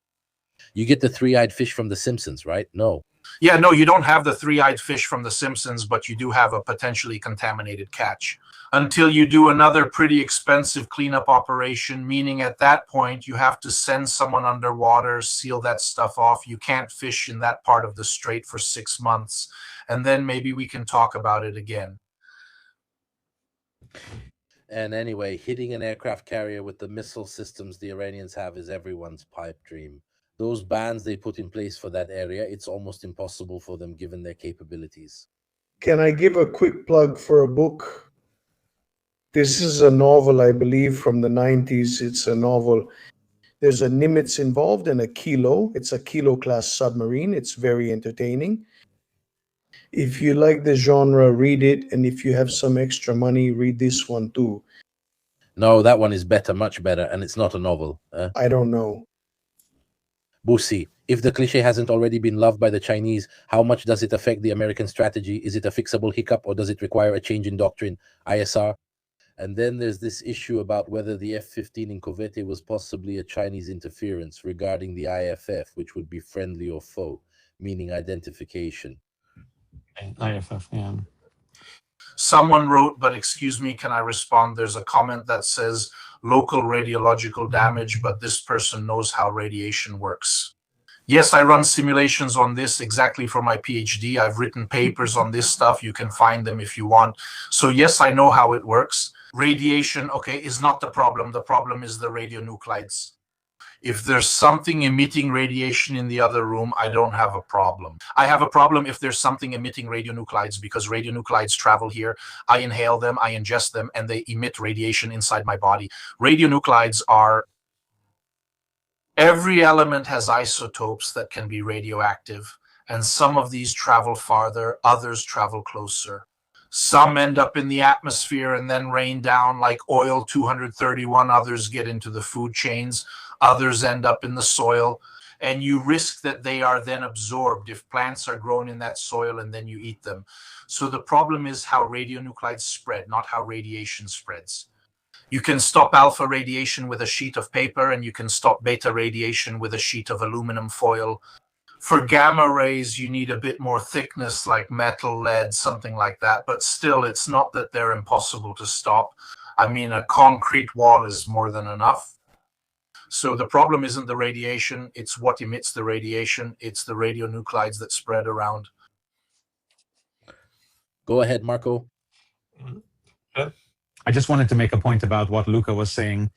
You get the three-eyed fish from The Simpsons, right? No. Yeah, no, you don't have the three-eyed fish from The Simpsons, but you do have a potentially contaminated catch. Until you do another pretty expensive cleanup operation, meaning at that point you have to send someone underwater, seal that stuff off. You can't fish in that part of the strait for 6 months, and then maybe we can talk about it again. And anyway, hitting an aircraft carrier with the missile systems the Iranians have is everyone's pipe dream. Those bans they put in place for that area, it's almost impossible for them given their capabilities. Can I give a quick plug for a book? This is a novel, I believe, from the 90s. It's a novel. There's a Nimitz involved and a Kilo. It's a Kilo-class submarine. It's very entertaining. If you like the genre, read it. And if you have some extra money, read this one too. No, that one is better, much better, and it's not a novel. I don't know. Busi, if the cliche hasn't already been loved by the Chinese, how much does it affect the American strategy? Is it a fixable hiccup, or does it require a change in doctrine? ISR? And then there's this issue about whether the F-15 in Covete was possibly a Chinese interference regarding the IFF, which would be friendly or foe, meaning identification. IFF, yeah. Someone wrote, but excuse me, can I respond? There's a comment that says local radiological damage, but this person knows how radiation works. Yes, I run simulations on this exactly for my PhD. I've written papers on this stuff. You can find them if you want. So yes, I know how it works. Radiation, okay, is not the problem. The problem is the radionuclides. If there's something emitting radiation in the other room, I don't have a problem. I have a problem if there's something emitting radionuclides, because radionuclides travel here. I inhale them, I ingest them, and they emit radiation inside my body. Radionuclides are... Every element has isotopes that can be radioactive, and some of these travel farther, others travel closer. Some end up in the atmosphere and then rain down like oil 231. Others get into the food chains. Others end up in the soil. And you risk that they are then absorbed if plants are grown in that soil and then you eat them. So the problem is how radionuclides spread, not how radiation spreads. You can stop alpha radiation with a sheet of paper, and you can stop beta radiation with a sheet of aluminum foil. For gamma rays, you need a bit more thickness, like metal, lead, something like that. But still, it's not that they're impossible to stop. I mean, a concrete wall is more than enough. So the problem isn't the radiation, it's what emits the radiation. It's the radionuclides that spread around. Go ahead, Marco. I just wanted to make a point about what Luca was saying.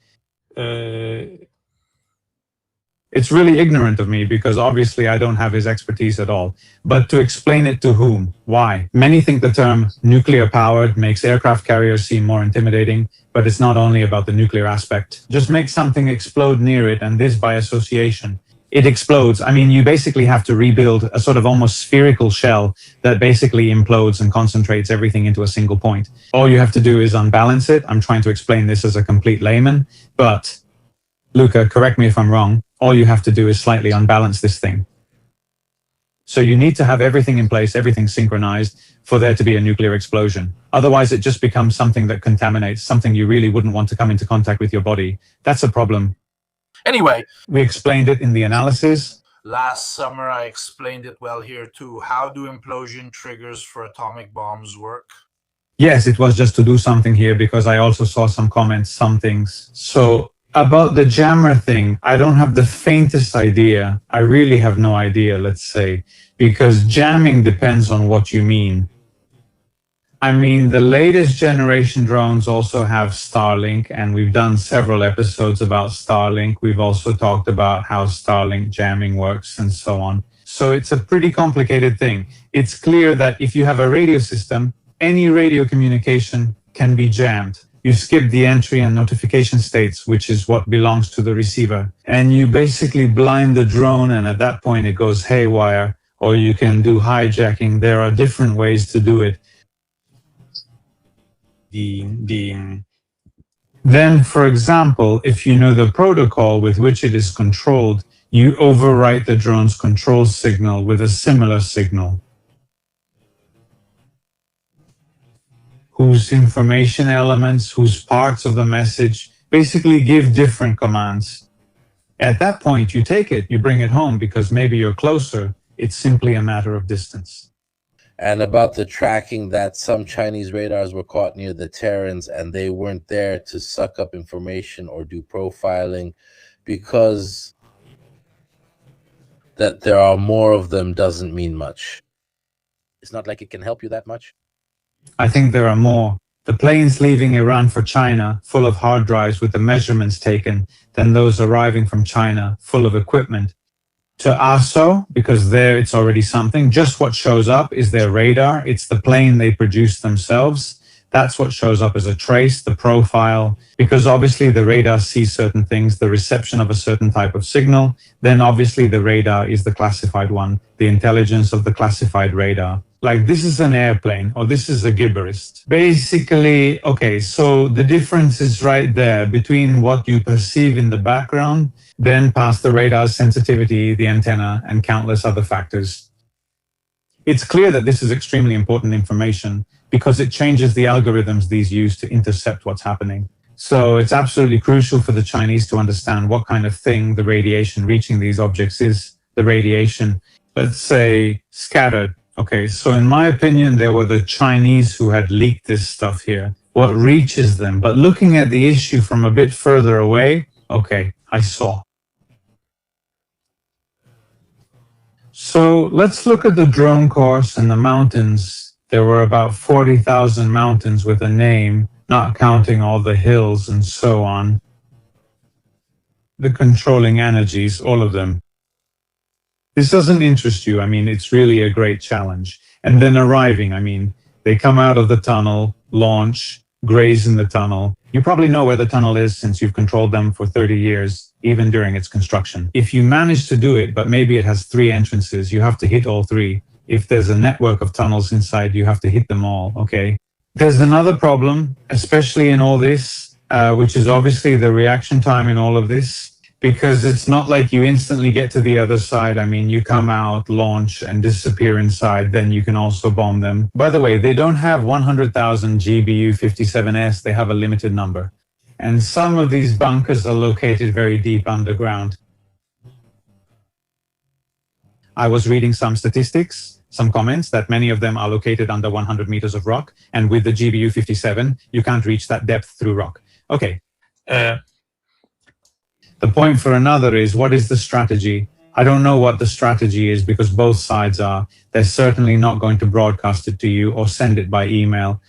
It's really ignorant of me because obviously I don't have his expertise at all. But to explain it to whom? Why? Many think the term nuclear powered makes aircraft carriers seem more intimidating, but it's not only about the nuclear aspect. Just make something explode near it, and this by association. It explodes. I mean, you basically have to rebuild a sort of almost spherical shell that basically implodes and concentrates everything into a single point. All you have to do is unbalance it. I'm trying to explain this as a complete layman, but Luca, correct me if I'm wrong. All you have to do is slightly unbalance this thing. So you need to have everything in place, everything synchronized for there to be a nuclear explosion. Otherwise, it just becomes something that contaminates, something you really wouldn't want to come into contact with your body. That's a problem. Anyway, we explained it in the analysis. Last summer, I explained it well here too. How do implosion triggers for atomic bombs work? Yes, it was just to do something here because I also saw some comments, some things. So about the jammer thing, I don't have the faintest idea. I really have no idea, let's say, because jamming depends on what you mean. I mean, the latest generation drones also have Starlink, and we've done several episodes about Starlink. We've also talked about how Starlink jamming works and so on. So it's a pretty complicated thing. It's clear that if you have a radio system, any radio communication can be jammed. You skip the entry and notification states, which is what belongs to the receiver. And you basically blind the drone, and at that point it goes haywire, or you can do hijacking. There are different ways to do it. Then, for example, if you know the protocol with which it is controlled, you overwrite the drone's control signal with a similar signal, whose information elements, whose parts of the message basically give different commands. At that point, you take it, you bring it home because maybe you're closer. It's simply a matter of distance. And about the tracking, that some Chinese radars were caught near the Terrans and they weren't there to suck up information or do profiling, because that there are more of them doesn't mean much. It's not like it can help you that much. I think there are more. The planes leaving Iran for China, full of hard drives with the measurements taken, than those arriving from China, full of equipment. To ASO, because there it's already something, just what shows up is their radar. It's the plane they produce themselves. That's what shows up as a trace, the profile, because obviously the radar sees certain things, the reception of a certain type of signal. Then obviously the radar is the classified one, the intelligence of the classified radar. Like this is an airplane or this is a gibberist. Basically, okay, so the difference is right there between what you perceive in the background, then past the radar's sensitivity, the antenna, and countless other factors. It's clear that this is extremely important information because it changes the algorithms these use to intercept what's happening. So it's absolutely crucial for the Chinese to understand what kind of thing the radiation reaching these objects is. The radiation, let's say, scattered. Okay, so in my opinion, there were the Chinese who had leaked this stuff here. What reaches them? But looking at the issue from a bit further away, okay, I saw. So let's look at the drone course and the mountains. There were about 40,000 mountains with a name, not counting all the hills and so on. The controlling energies, all of them. This doesn't interest you. I mean, it's really a great challenge. And then arriving, I mean, they come out of the tunnel, launch, graze in the tunnel. You probably know where the tunnel is since you've controlled them for 30 years, even during its construction. If you manage to do it, but maybe it has 3 entrances, you have to hit all 3. If there's a network of tunnels inside, you have to hit them all, okay? There's another problem, especially in all this, which is obviously the reaction time in all of this. Because it's not like you instantly get to the other side. I mean, you come out, launch, and disappear inside, then you can also bomb them. By the way, they don't have 100,000 GBU-57S, they have a limited number. And some of these bunkers are located very deep underground. I was reading some statistics, some comments, that many of them are located under 100 meters of rock, and with the GBU-57, you can't reach that depth through rock. Okay. The point for another is, what is the strategy? I don't know what the strategy is because both sides are. They're certainly not going to broadcast it to you or send it by email.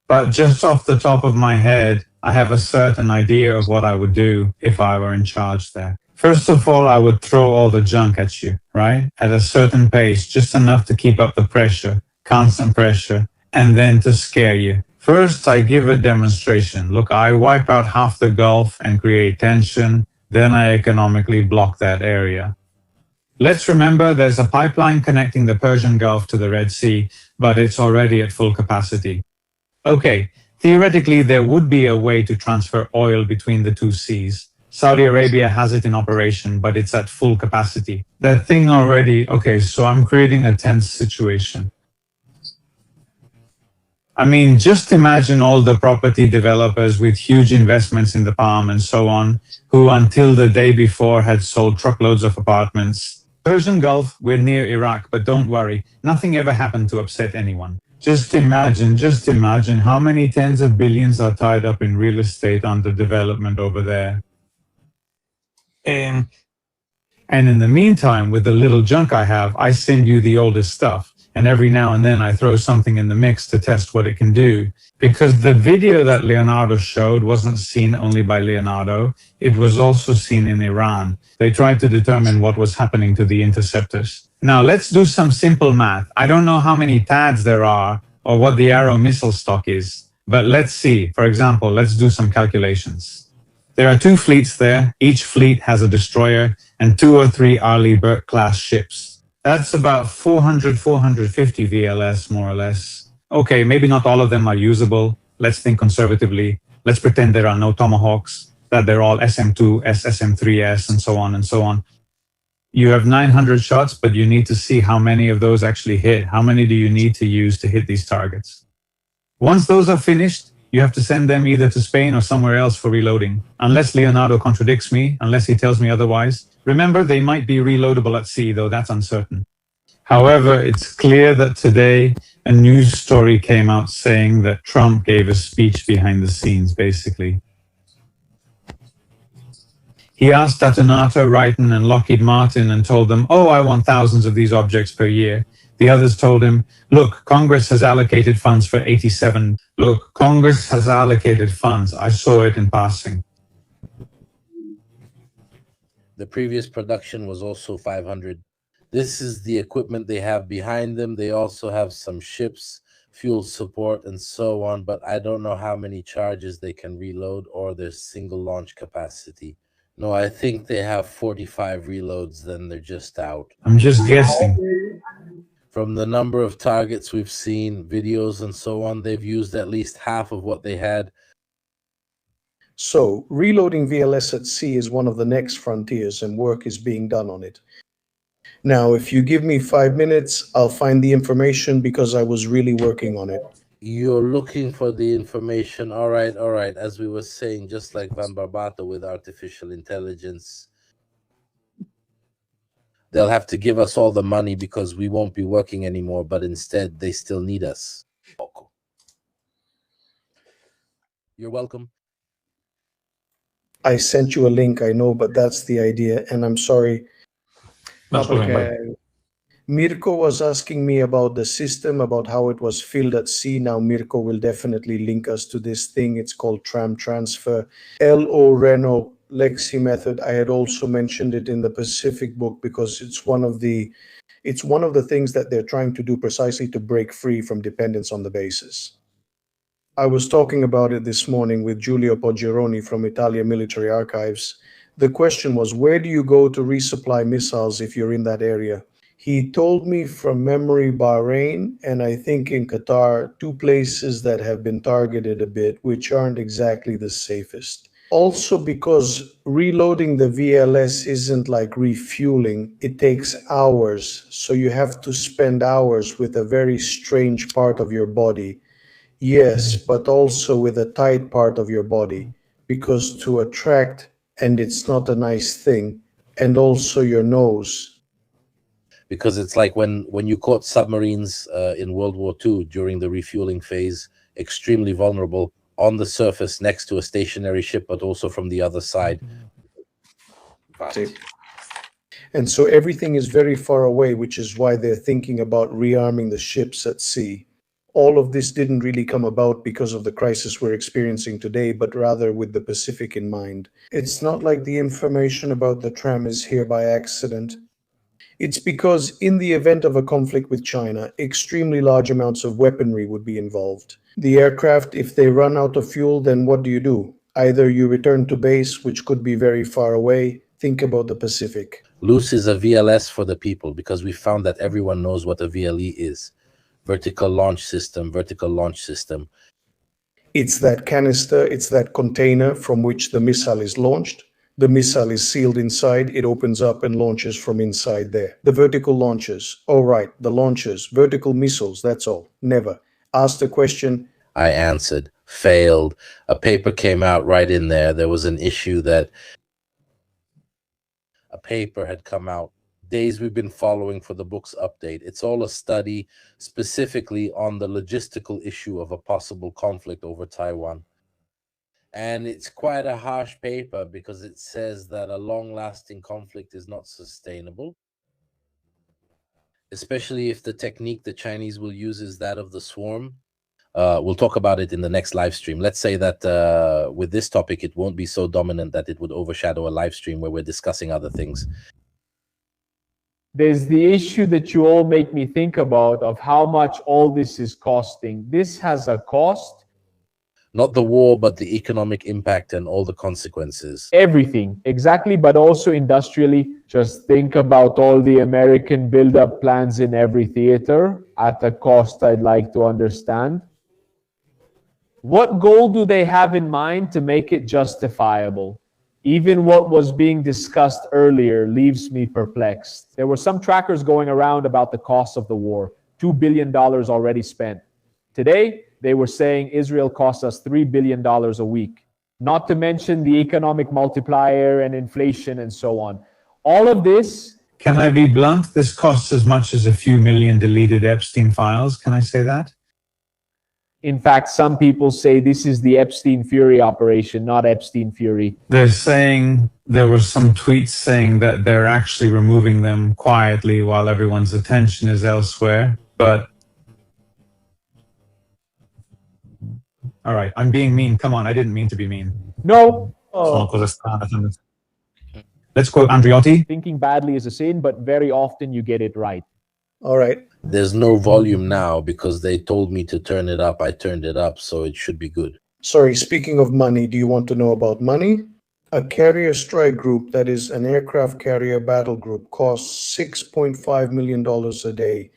But just off the top of my head, I have a certain idea of what I would do if I were in charge there. First of all, I would throw all the junk at you, right? At a certain pace, just enough to keep up the pressure, constant pressure, and then to scare you. First, I give a demonstration. Look, I wipe out half the Gulf and create tension. Then I economically block that area. Let's remember there's a pipeline connecting the Persian Gulf to the Red Sea, but it's already at full capacity. Okay, theoretically, there would be a way to transfer oil between the two seas. Saudi Arabia has it in operation, but it's at full capacity. That thing already, okay, so I'm creating a tense situation. I mean, just imagine all the property developers with huge investments in the palm and so on, who until the day before had sold truckloads of apartments. Persian Gulf, we're near Iraq, but don't worry, nothing ever happened to upset anyone. Just imagine how many tens of billions are tied up in real estate under development over there. And in the meantime, with the little junk I have, I send you the oldest stuff. And every now and then I throw something in the mix to test what it can do. Because the video that Leonardo showed wasn't seen only by Leonardo, it was also seen in Iran. They tried to determine what was happening to the interceptors. Now let's do some simple math. I don't know how many TADs there are or what the Arrow missile stock is, but let's see. For example, let's do some calculations. There are 2 fleets there. Each fleet has a destroyer and 2 or 3 Arleigh Burke-class ships. That's about 400, 450 VLS, more or less. Okay, maybe not all of them are usable. Let's think conservatively. Let's pretend there are no Tomahawks, that they're all SM-2S, SM-3S, and so on and so on. You have 900 shots, but you need to see how many of those actually hit. How many do you need to use to hit these targets? Once those are finished, you have to send them either to Spain or somewhere else for reloading. Unless Leonardo contradicts me, unless he tells me otherwise. Remember, they might be reloadable at sea, though that's uncertain. However, it's clear that today a news story came out saying that Trump gave a speech behind the scenes, basically. He asked Detonator, Raytheon, and Lockheed Martin and told them, oh, I want thousands of these objects per year. The others told him, look, Congress has allocated funds for 87. Look, Congress has allocated funds. I saw it in passing. The previous production was also 500. This is the equipment they have behind them. They also have some ships, fuel support, and so on, but I don't know how many charges they can reload or their single launch capacity. No, I think they have 45 reloads, then they're just out. I'm just guessing. From the number of targets we've seen, videos, and so on, they've used at least half of what they had. So, reloading VLS at sea is one of the next frontiers, and work is being done on it. Now, if you give me 5 minutes, I'll find the information because I was really working on it. You're looking for the information. All right. As we were saying, just like Van Barbato with artificial intelligence, they'll have to give us all the money because we won't be working anymore, but instead they still need us. You're welcome. I sent you a link, I know, but that's the idea, and I'm sorry. Okay. Mirko was asking me about the system, about how it was filled at sea. Now Mirko will definitely link us to this thing. It's called tram transfer. LO Renault Lexi method. I had also mentioned it in the Pacific book because it's one of the things that they're trying to do precisely to break free from dependence on the bases. I was talking about it this morning with Giulio Poggeroni from Italia Military Archives. The question was, where do you go to resupply missiles if you're in that area? He told me from memory Bahrain and I think in Qatar, 2 places that have been targeted a bit, which aren't exactly the safest. Also because reloading the VLS isn't like refueling, it takes hours. So you have to spend hours with a very strange part of your body. Yes, but also with a tight part of your body, because to attract, and it's not a nice thing, and also your nose. Because it's like when you caught submarines in World War II during the refueling phase, extremely vulnerable on the surface next to a stationary ship, but also from the other side. And so everything is very far away, which is why they're thinking about rearming the ships at sea. All of this didn't really come about because of the crisis we're experiencing today, but rather with the Pacific in mind. It's not like the information about the tram is here by accident. It's because in the event of a conflict with China, extremely large amounts of weaponry would be involved. The aircraft, if they run out of fuel, then what do? Either you return to base, which could be very far away. Think about the Pacific. Loose is a VLS for the people because we found that everyone knows what a VLE is. Vertical launch system. It's that canister, it's that container from which the missile is launched. The missile is sealed inside, it opens up and launches from inside there. The vertical launches. All right, the launches. Vertical missiles, that's all. Never. Asked a question. I answered. Failed. A paper came out right in there. There was an issue that a paper had come out days we've been following for the book's update. It's all a study specifically on the logistical issue of a possible conflict over Taiwan. And it's quite a harsh paper because it says that a long-lasting conflict is not sustainable, especially if the technique the Chinese will use is that of the swarm. We'll talk about it in the next live stream. Let's say that with this topic, it won't be so dominant that it would overshadow a live stream where we're discussing other things. There's the issue that you all make me think about of how much all this is costing. This has a cost. Not the war, but the economic impact and all the consequences. Everything, exactly, but also industrially. Just think about all the American build-up plans in every theater at a cost I'd like to understand. What goal do they have in mind to make it justifiable? Even what was being discussed earlier leaves me perplexed. There were some trackers going around about the cost of the war, $2 billion already spent. Today, they were saying Israel costs us $3 billion a week, not to mention the economic multiplier and inflation and so on. All of this... Can I be blunt? This costs as much as a few million deleted Epstein files. Can I say that? In fact, some people say this is the Epstein Fury operation, not Epstein Fury. They're saying, there were some tweets saying that they're actually removing them quietly while everyone's attention is elsewhere. But, all right, I'm being mean. Come on, I didn't mean to be mean. No. Let's quote Andreotti. Thinking badly is a sin, but very often you get it right. All right. There's no volume now because they told me to turn it up. I turned it up, so it should be good. Sorry, speaking of money, do you want to know about money? A carrier strike group, that is an aircraft carrier battle group, costs $6.5 million a day.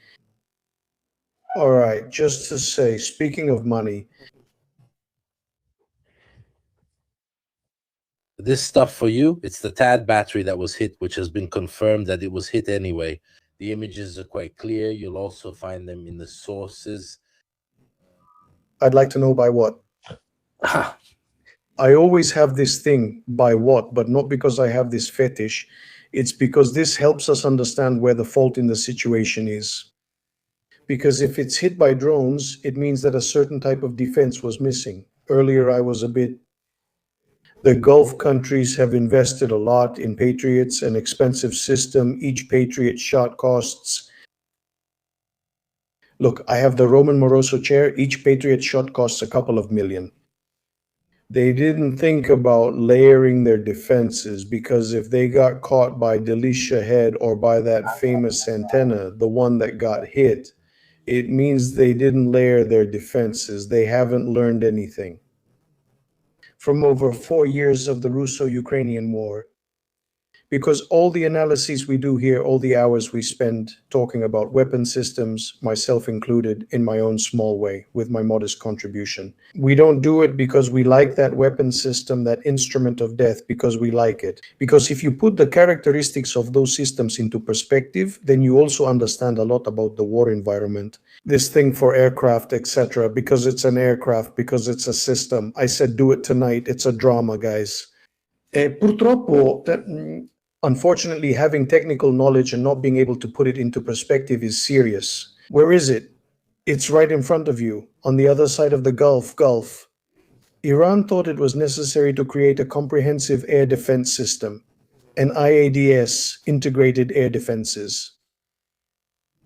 All right, just to say, speaking of money. This stuff for you, it's the TAD battery that was hit, which has been confirmed that it was hit anyway. The images are quite clear. You'll also find them in the sources. I'd like to know by what. I always have this thing, by what, but not because I have this fetish. It's because this helps us understand where the fault in the situation is. Because if it's hit by drones, it means that a certain type of defense was missing. Earlier, I was a bit... The Gulf countries have invested a lot in Patriots, an expensive system. Each Patriot shot costs... Look, I have the Roman Moroso chair. Each Patriot shot costs a couple of million. They didn't think about layering their defenses, because if they got caught by Delisha Head or by that famous antenna, the one that got hit, it means they didn't layer their defenses. They haven't learned anything from over 4 years of the Russo-Ukrainian war. Because all the analyses we do here, all the hours we spend talking about weapon systems, myself included, in my own small way, with my modest contribution. We don't do it because we like that weapon system, that instrument of death, because we like it. Because if you put the characteristics of those systems into perspective, then you also understand a lot about the war environment. This thing for aircraft, etc., because it's an aircraft, because it's a system. I said do it tonight, it's a drama, guys. Purtroppo, unfortunately, having technical knowledge and not being able to put it into perspective is serious. Where is it? It's right in front of you, on the other side of the Gulf. Iran thought it was necessary to create a comprehensive air defense system, an IADS, integrated air defenses.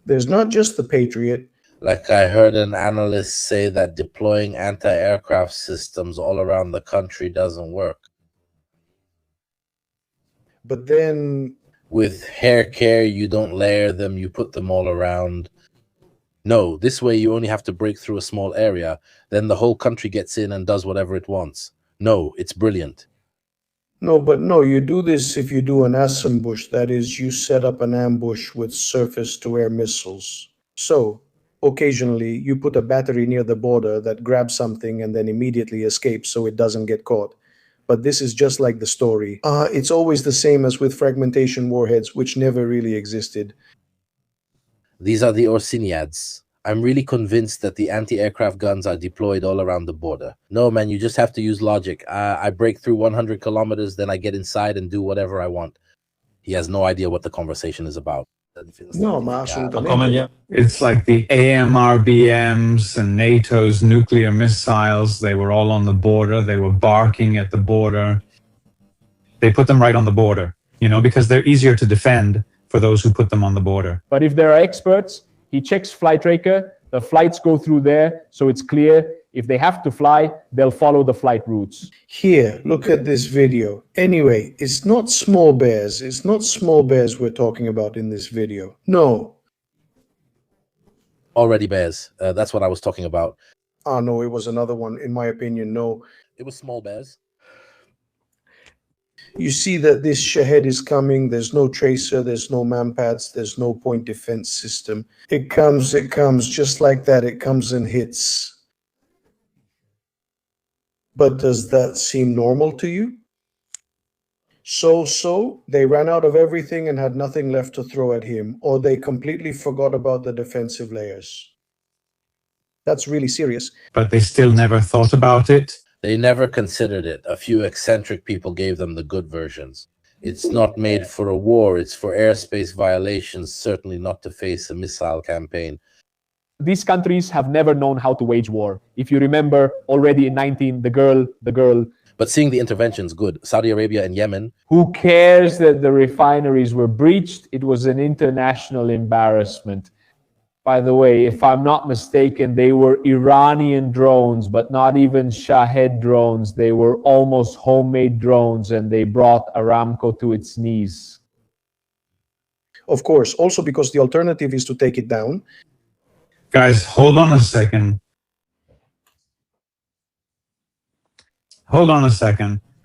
There's not just the Patriot. Like I heard an analyst say that deploying anti-aircraft systems all around the country doesn't work. But then... With hair care, you don't layer them, you put them all around. No, this way you only have to break through a small area, then the whole country gets in and does whatever it wants. No, it's brilliant. No, you do this if you do an ambush, that is, you set up an ambush with surface-to-air missiles. So, occasionally, you put a battery near the border that grabs something and then immediately escapes so it doesn't get caught. But this is just like the story. It's always the same as with fragmentation warheads, which never really existed. These are the Orsiniads. I'm really convinced that the anti-aircraft guns are deployed all around the border. No, man, you just have to use logic. I break through 100 kilometers, then I get inside and do whatever I want. He has no idea what the conversation is about. No, ma assolutamente. It's like the AMRBMs and NATO's nuclear missiles. They were all on the border. They were barking at the border. They put them right on the border, because they're easier to defend for those who put them on the border. But if there are experts, he checks flight tracker, the flights go through there, so it's clear if they have to fly, they'll follow the flight routes. Here, look at this video. Anyway, it's not small bears. It's not small bears we're talking about in this video. No. Already bears. That's what I was talking about. No, it was another one. In my opinion, no. It was small bears. You see that this Shahed is coming. There's no tracer. There's no manpads. There's no point defense system. It comes just like that. It comes and hits. But does that seem normal to you? So they ran out of everything and had nothing left to throw at him, or they completely forgot about the defensive layers. That's really serious. But they still never thought about it. They never considered it. A few eccentric people gave them the good versions. It's not made for a war. It's for airspace violations, certainly not to face a missile campaign. These countries have never known how to wage war. If you remember, already in 19, the girl. But seeing the interventions, good. Saudi Arabia and Yemen. Who cares that the refineries were breached? It was an international embarrassment. By the way, if I'm not mistaken, they were Iranian drones, but not even Shahed drones. They were almost homemade drones, and they brought Aramco to its knees. Of course, also because the alternative is to take it down. Guys, hold on a second.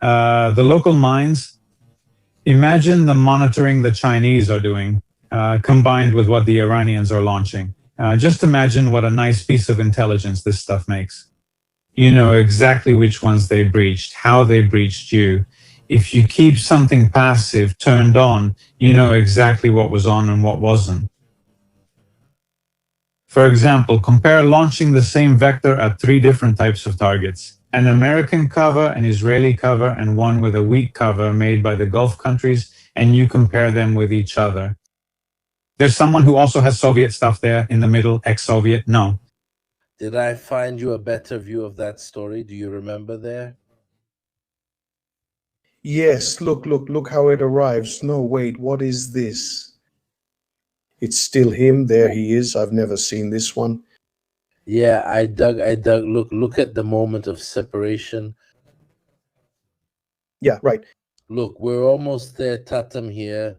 The local mines, imagine the monitoring the Chinese are doing, combined with what the Iranians are launching. Just imagine what a nice piece of intelligence this stuff makes. You know exactly which ones they breached, how they breached you. If you keep something passive turned on, you know exactly what was on and what wasn't. For example, compare launching the same vector at 3 different types of targets. An American cover, an Israeli cover, and one with a weak cover made by the Gulf countries, and you compare them with each other. There's someone who also has Soviet stuff there in the middle, ex-Soviet? No. Did I find you a better view of that story? Do you remember there? Yes, look how it arrives. No, wait, what is this? It's still him. There he is. I've never seen this one. Yeah, I dug. Look at the moment of separation. Yeah, right. Look, we're almost there, Tatum here.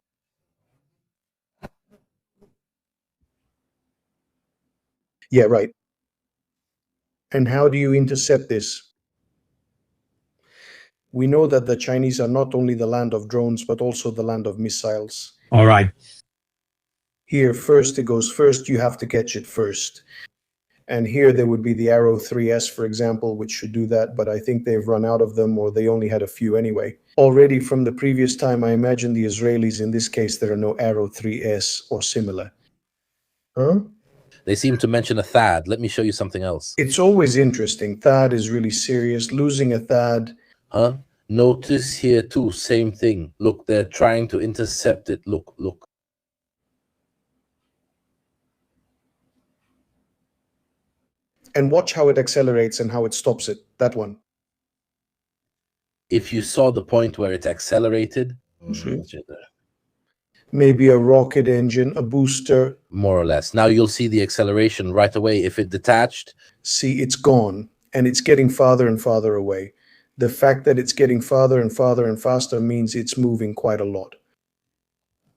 Yeah, right. And how do you intercept this? We know that the Chinese are not only the land of drones, but also the land of missiles. All right. Here, first it goes first, you have to catch it first. And here there would be the Arrow 3S, for example, which should do that, but I think they've run out of them, or they only had a few anyway. Already from the previous time, I imagine the Israelis, in this case, there are no Arrow 3S or similar. Huh? They seem to mention a THAAD. Let me show you something else. It's always interesting. THAAD is really serious. Losing a THAAD. Huh? Notice here too, same thing. Look, they're trying to intercept it. Look. And watch how it accelerates and how it stops it. That one. If you saw the point where it accelerated, maybe a rocket engine, a booster. More or less. Now you'll see the acceleration right away. If it detached. See, it's gone, and it's getting farther and farther away. The fact that it's getting farther and farther and faster means it's moving quite a lot.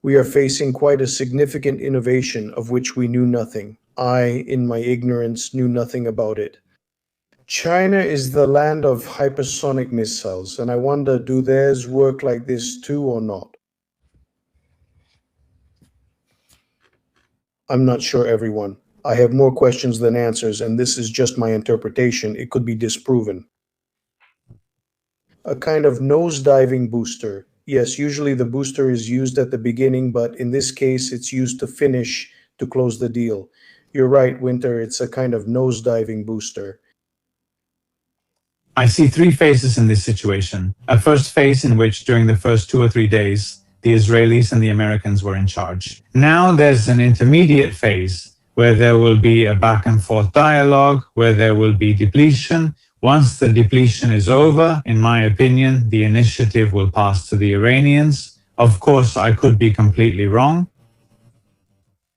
We are facing quite a significant innovation of which we knew nothing. I, in my ignorance, knew nothing about it. China is the land of hypersonic missiles, and I wonder, do theirs work like this too or not? I'm not sure, everyone. I have more questions than answers, and this is just my interpretation. It could be disproven. A kind of nose-diving booster. Yes, usually the booster is used at the beginning, but in this case, it's used to finish to close the deal. You're right, Winter, it's a kind of nose-diving booster. I see three phases in this situation. A first phase in which, during the first 2 or 3 days, the Israelis and the Americans were in charge. Now there's an intermediate phase where there will be a back and forth dialogue, where there will be depletion. Once the depletion is over, in my opinion, the initiative will pass to the Iranians. Of course, I could be completely wrong.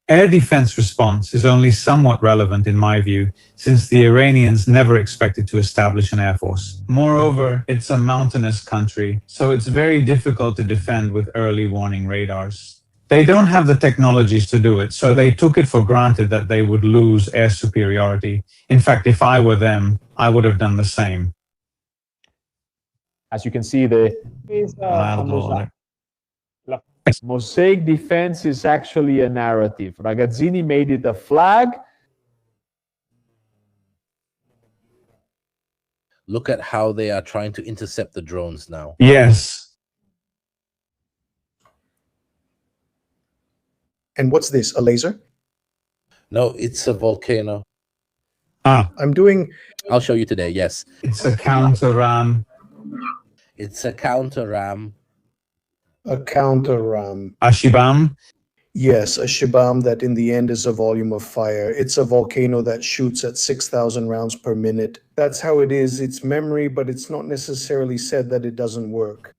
Air defense response is only somewhat relevant in my view, since the Iranians never expected to establish an air force. Moreover, it's a mountainous country, so it's very difficult to defend with early warning radars. They don't have the technologies to do it, so they took it for granted that they would lose air superiority. In fact, if I were them, I would have done the same. As you can see, the mosaic defense is actually a narrative. Ragazzini made it a flag. Look at how they are trying to intercept the drones now. Yes. And what's this, a laser? No, it's a volcano. I'm doing... I'll show you today, yes. It's a counter-ram. It's a counter-ram. A counter-ram. A Shibam? Yes, a Shibam that in the end is a volume of fire. It's a volcano that shoots at 6,000 rounds per minute. That's how it is. It's memory, but it's not necessarily said that it doesn't work.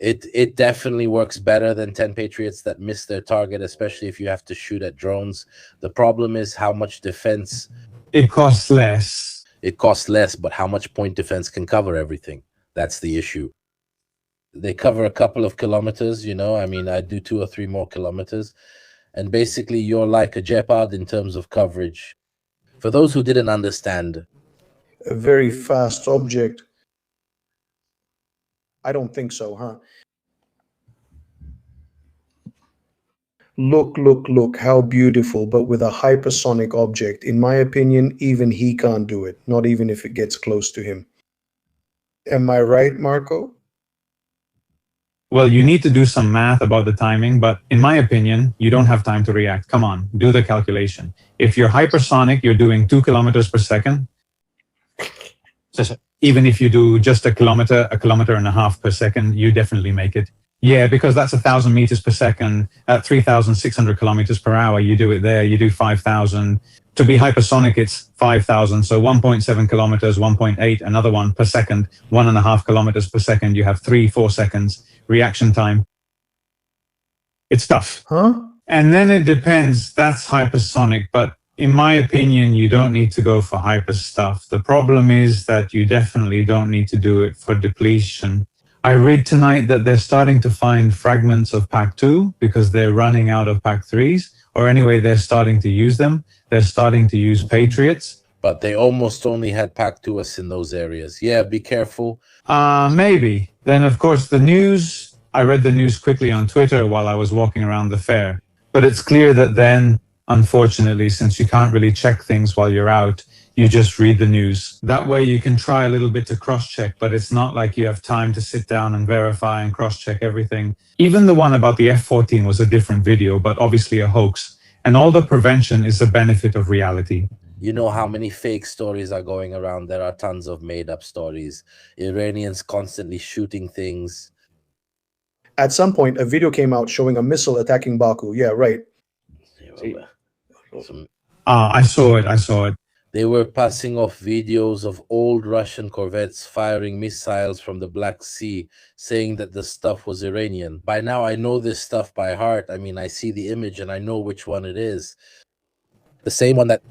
It definitely works better than 10 Patriots that miss their target, especially if you have to shoot at drones. The problem is how much defense. It costs less. It costs less, but how much point defense can cover everything? That's the issue. They cover a couple of kilometers, you know. I mean, I do 2 or 3 more kilometers. And basically, you're like a Jeopard in terms of coverage. For those who didn't understand. A very fast object. I don't think so, huh? Look, how beautiful, but with a hypersonic object. In my opinion, even he can't do it, not even if it gets close to him. Am I right, Marco? Well, you need to do some math about the timing, but in my opinion, you don't have time to react. Come on, do the calculation. If you're hypersonic, you're doing 2 kilometers per second. Even if you do just a kilometer and a half per second, you definitely make it. Yeah, because that's 1,000 meters per second at 3,600 kilometers per hour. You do it there, you do 5,000. To be hypersonic, it's 5,000. So 1.7 kilometers, 1.8, another one per second, 1.5 kilometers per second. You have 3-4 seconds reaction time. It's tough. Huh? And then it depends. That's hypersonic, but in my opinion, you don't need to go for hyper stuff. The problem is that you definitely don't need to do it for depletion. I read tonight that they're starting to find fragments of Pack 2 because they're running out of Pack 3s, or anyway, they're starting to use them. They're starting to use Patriots. But they almost only had Pack 2s in those areas. Yeah, be careful. Maybe. Then, of course, the news. I read the news quickly on Twitter while I was walking around the fair. But it's clear that then, unfortunately, since you can't really check things while you're out, you just read the news. That way you can try a little bit to cross-check, but it's not like you have time to sit down and verify and cross-check everything. Even the one about the F-14 was a different video, but obviously a hoax. And all the prevention is the benefit of reality. You know how many fake stories are going around. There are tons of made-up stories. Iranians constantly shooting things. At some point, a video came out showing a missile attacking Baku. Yeah, right. I saw it. They were passing off videos of old Russian corvettes firing missiles from the Black Sea, saying that the stuff was Iranian. By now, I know this stuff by heart. I mean, I see the image and I know which one it is. The same one that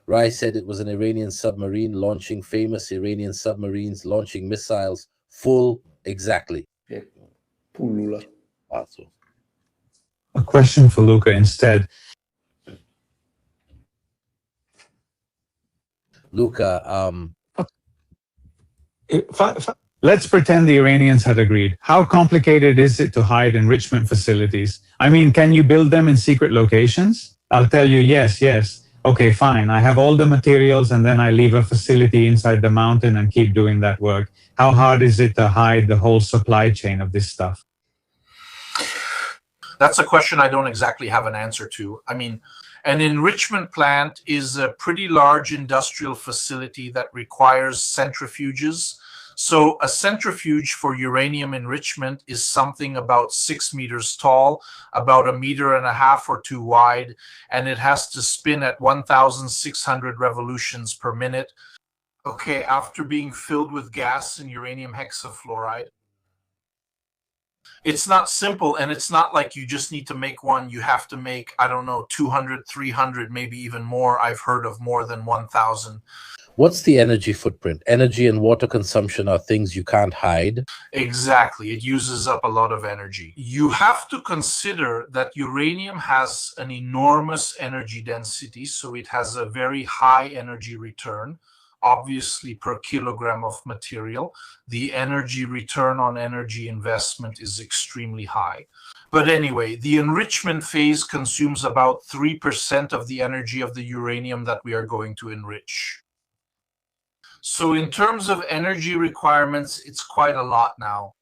Rai said it was an Iranian submarine launching famous Iranian submarines launching missiles. Full, exactly. A question for Luca instead. Luca, let's pretend the Iranians had agreed. How complicated is it to hide enrichment facilities? I mean, can you build them in secret locations? I'll tell you, yes. Okay, fine. I have all the materials and then I leave a facility inside the mountain and keep doing that work. How hard is it to hide the whole supply chain of this stuff? That's a question I don't exactly have an answer to. I mean, an enrichment plant is a pretty large industrial facility that requires centrifuges. So a centrifuge for uranium enrichment is something about 6 meters tall, about 1.5 meters or 2 wide, and it has to spin at 1,600 revolutions per minute. Okay, after being filled with gas and uranium hexafluoride. It's not simple, and it's not like you just need to make one. You have to make, I don't know, 200, 300, maybe even more. I've heard of more than 1,000. What's the energy footprint? Energy and water consumption are things you can't hide. Exactly. It uses up a lot of energy. You have to consider that uranium has an enormous energy density, so it has a very high energy return. Obviously, per kilogram of material, the energy return on energy investment is extremely high. But anyway, the enrichment phase consumes about 3% of the energy of the uranium that we are going to enrich. So in terms of energy requirements, it's quite a lot now.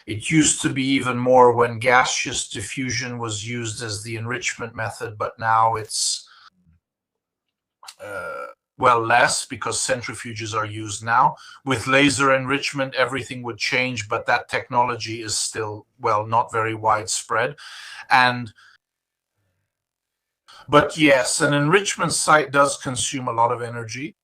It used to be even more when gaseous diffusion was used as the enrichment method, but now it's well, less, because centrifuges are used now. With laser enrichment, everything would change, but that technology is still, well, not very widespread. But yes, an enrichment site does consume a lot of energy.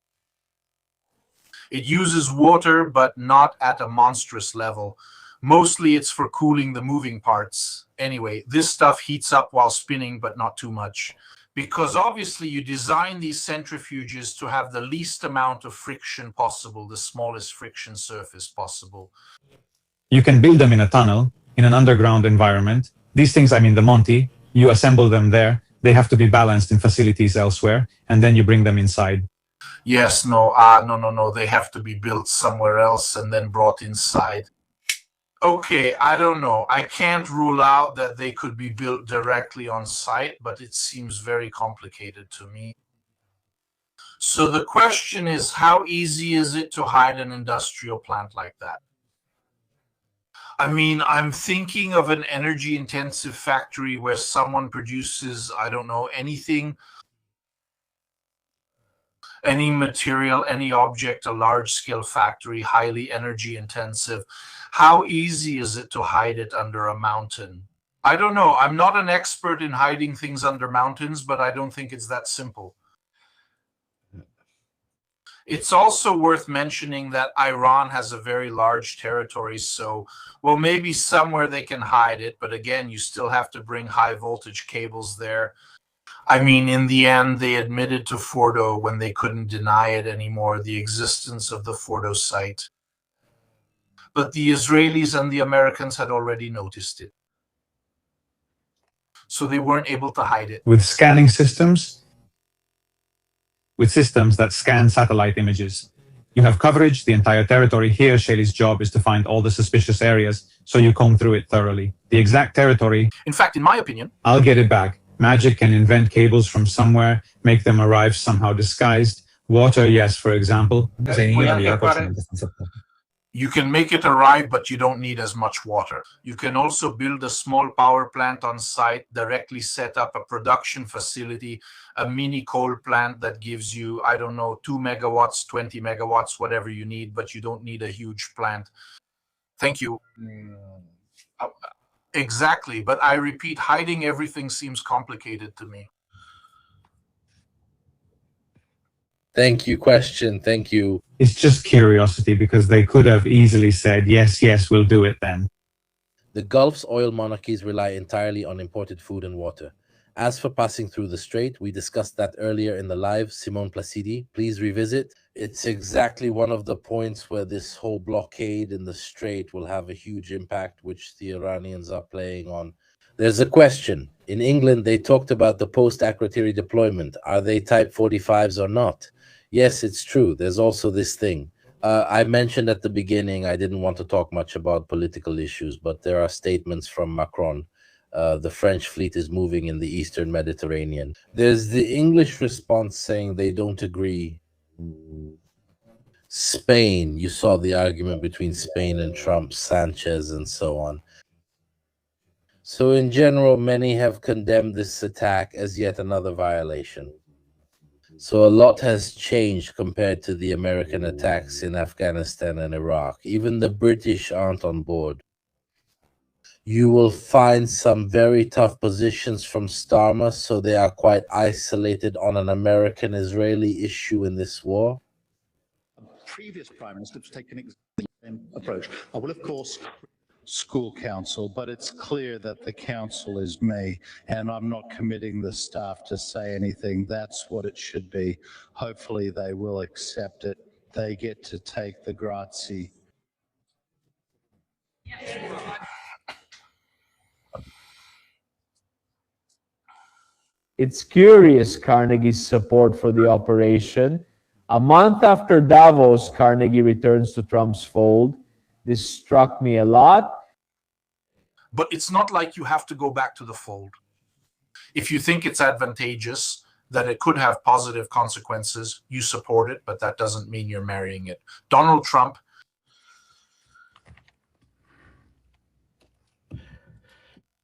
It uses water, but not at a monstrous level. Mostly it's for cooling the moving parts. Anyway, this stuff heats up while spinning, but not too much. Because obviously you design these centrifuges to have the least amount of friction possible, the smallest friction surface possible. You can build them in a tunnel, in an underground environment. These things, I mean the Monty, you assemble them there. They have to be balanced in facilities elsewhere, and then you bring them inside. Yes, no, no. They have to be built somewhere else and then brought inside. Okay, I don't know. I can't rule out that they could be built directly on site, but it seems very complicated to me. So the question is, how easy is it to hide an industrial plant like that? I mean, I'm thinking of an energy-intensive factory where someone produces, I don't know, anything, any material, any object, a large-scale factory, highly energy-intensive. How easy is it to hide it under a mountain? I don't know. I'm not an expert in hiding things under mountains, but I don't think it's that simple. It's also worth mentioning that Iran has a very large territory, so, well, maybe somewhere they can hide it, but again, you still have to bring high voltage cables there. I mean, in the end, they admitted to Fordo when they couldn't deny it anymore, the existence of the Fordo site. But the Israelis and the Americans had already noticed it. So they weren't able to hide it. With scanning systems, with systems that scan satellite images. You have coverage, the entire territory. Here, Shaley's job is to find all the suspicious areas, so you comb through it thoroughly. The exact territory... In fact, in my opinion... I'll get it back. Magic can invent cables from somewhere, make them arrive somehow disguised. Water, yes, for example. You can make it arrive, but you don't need as much water. You can also build a small power plant on site, directly set up a production facility, a mini coal plant that gives you, I don't know, 2 megawatts, 20 megawatts, whatever you need, but you don't need a huge plant. Thank you. Exactly, but I repeat, hiding everything seems complicated to me. Thank you. Question. Thank you. It's just curiosity, because they could have easily said, yes, we'll do it then. The Gulf's oil monarchies rely entirely on imported food and water. As for passing through the Strait, we discussed that earlier in the live. Simone Placidi, please revisit. It's exactly one of the points where this whole blockade in the Strait will have a huge impact, which the Iranians are playing on. There's a question. In England, they talked about the post-Akrotiri deployment. Are they Type 45s or not? Yes, it's true. There's also this thing. I mentioned at the beginning I didn't want to talk much about political issues, but there are statements from Macron. The French fleet is moving in the Eastern Mediterranean. There's the English response saying they don't agree. Spain, you saw the argument between Spain and Trump, Sanchez, and so on. So, in general, many have condemned this attack as yet another violation. So, a lot has changed compared to the American attacks in Afghanistan and Iraq. Even the British aren't on board. You will find some very tough positions from Starmer, so they are quite isolated on an American-Israeli issue in this war. Previous Prime Minister has taken exactly the same approach. I will, of course, school council, but it's clear that the council is me, and I'm not committing the staff to say anything. That's what it should be. Hopefully they will accept it. They get to take the grazie. It's curious, Carnegie's support for the operation. A month after Davos, Carnegie returns to Trump's fold. This struck me a lot. But it's not like you have to go back to the fold. If you think it's advantageous, that it could have positive consequences, you support it, but that doesn't mean you're marrying it. Donald Trump.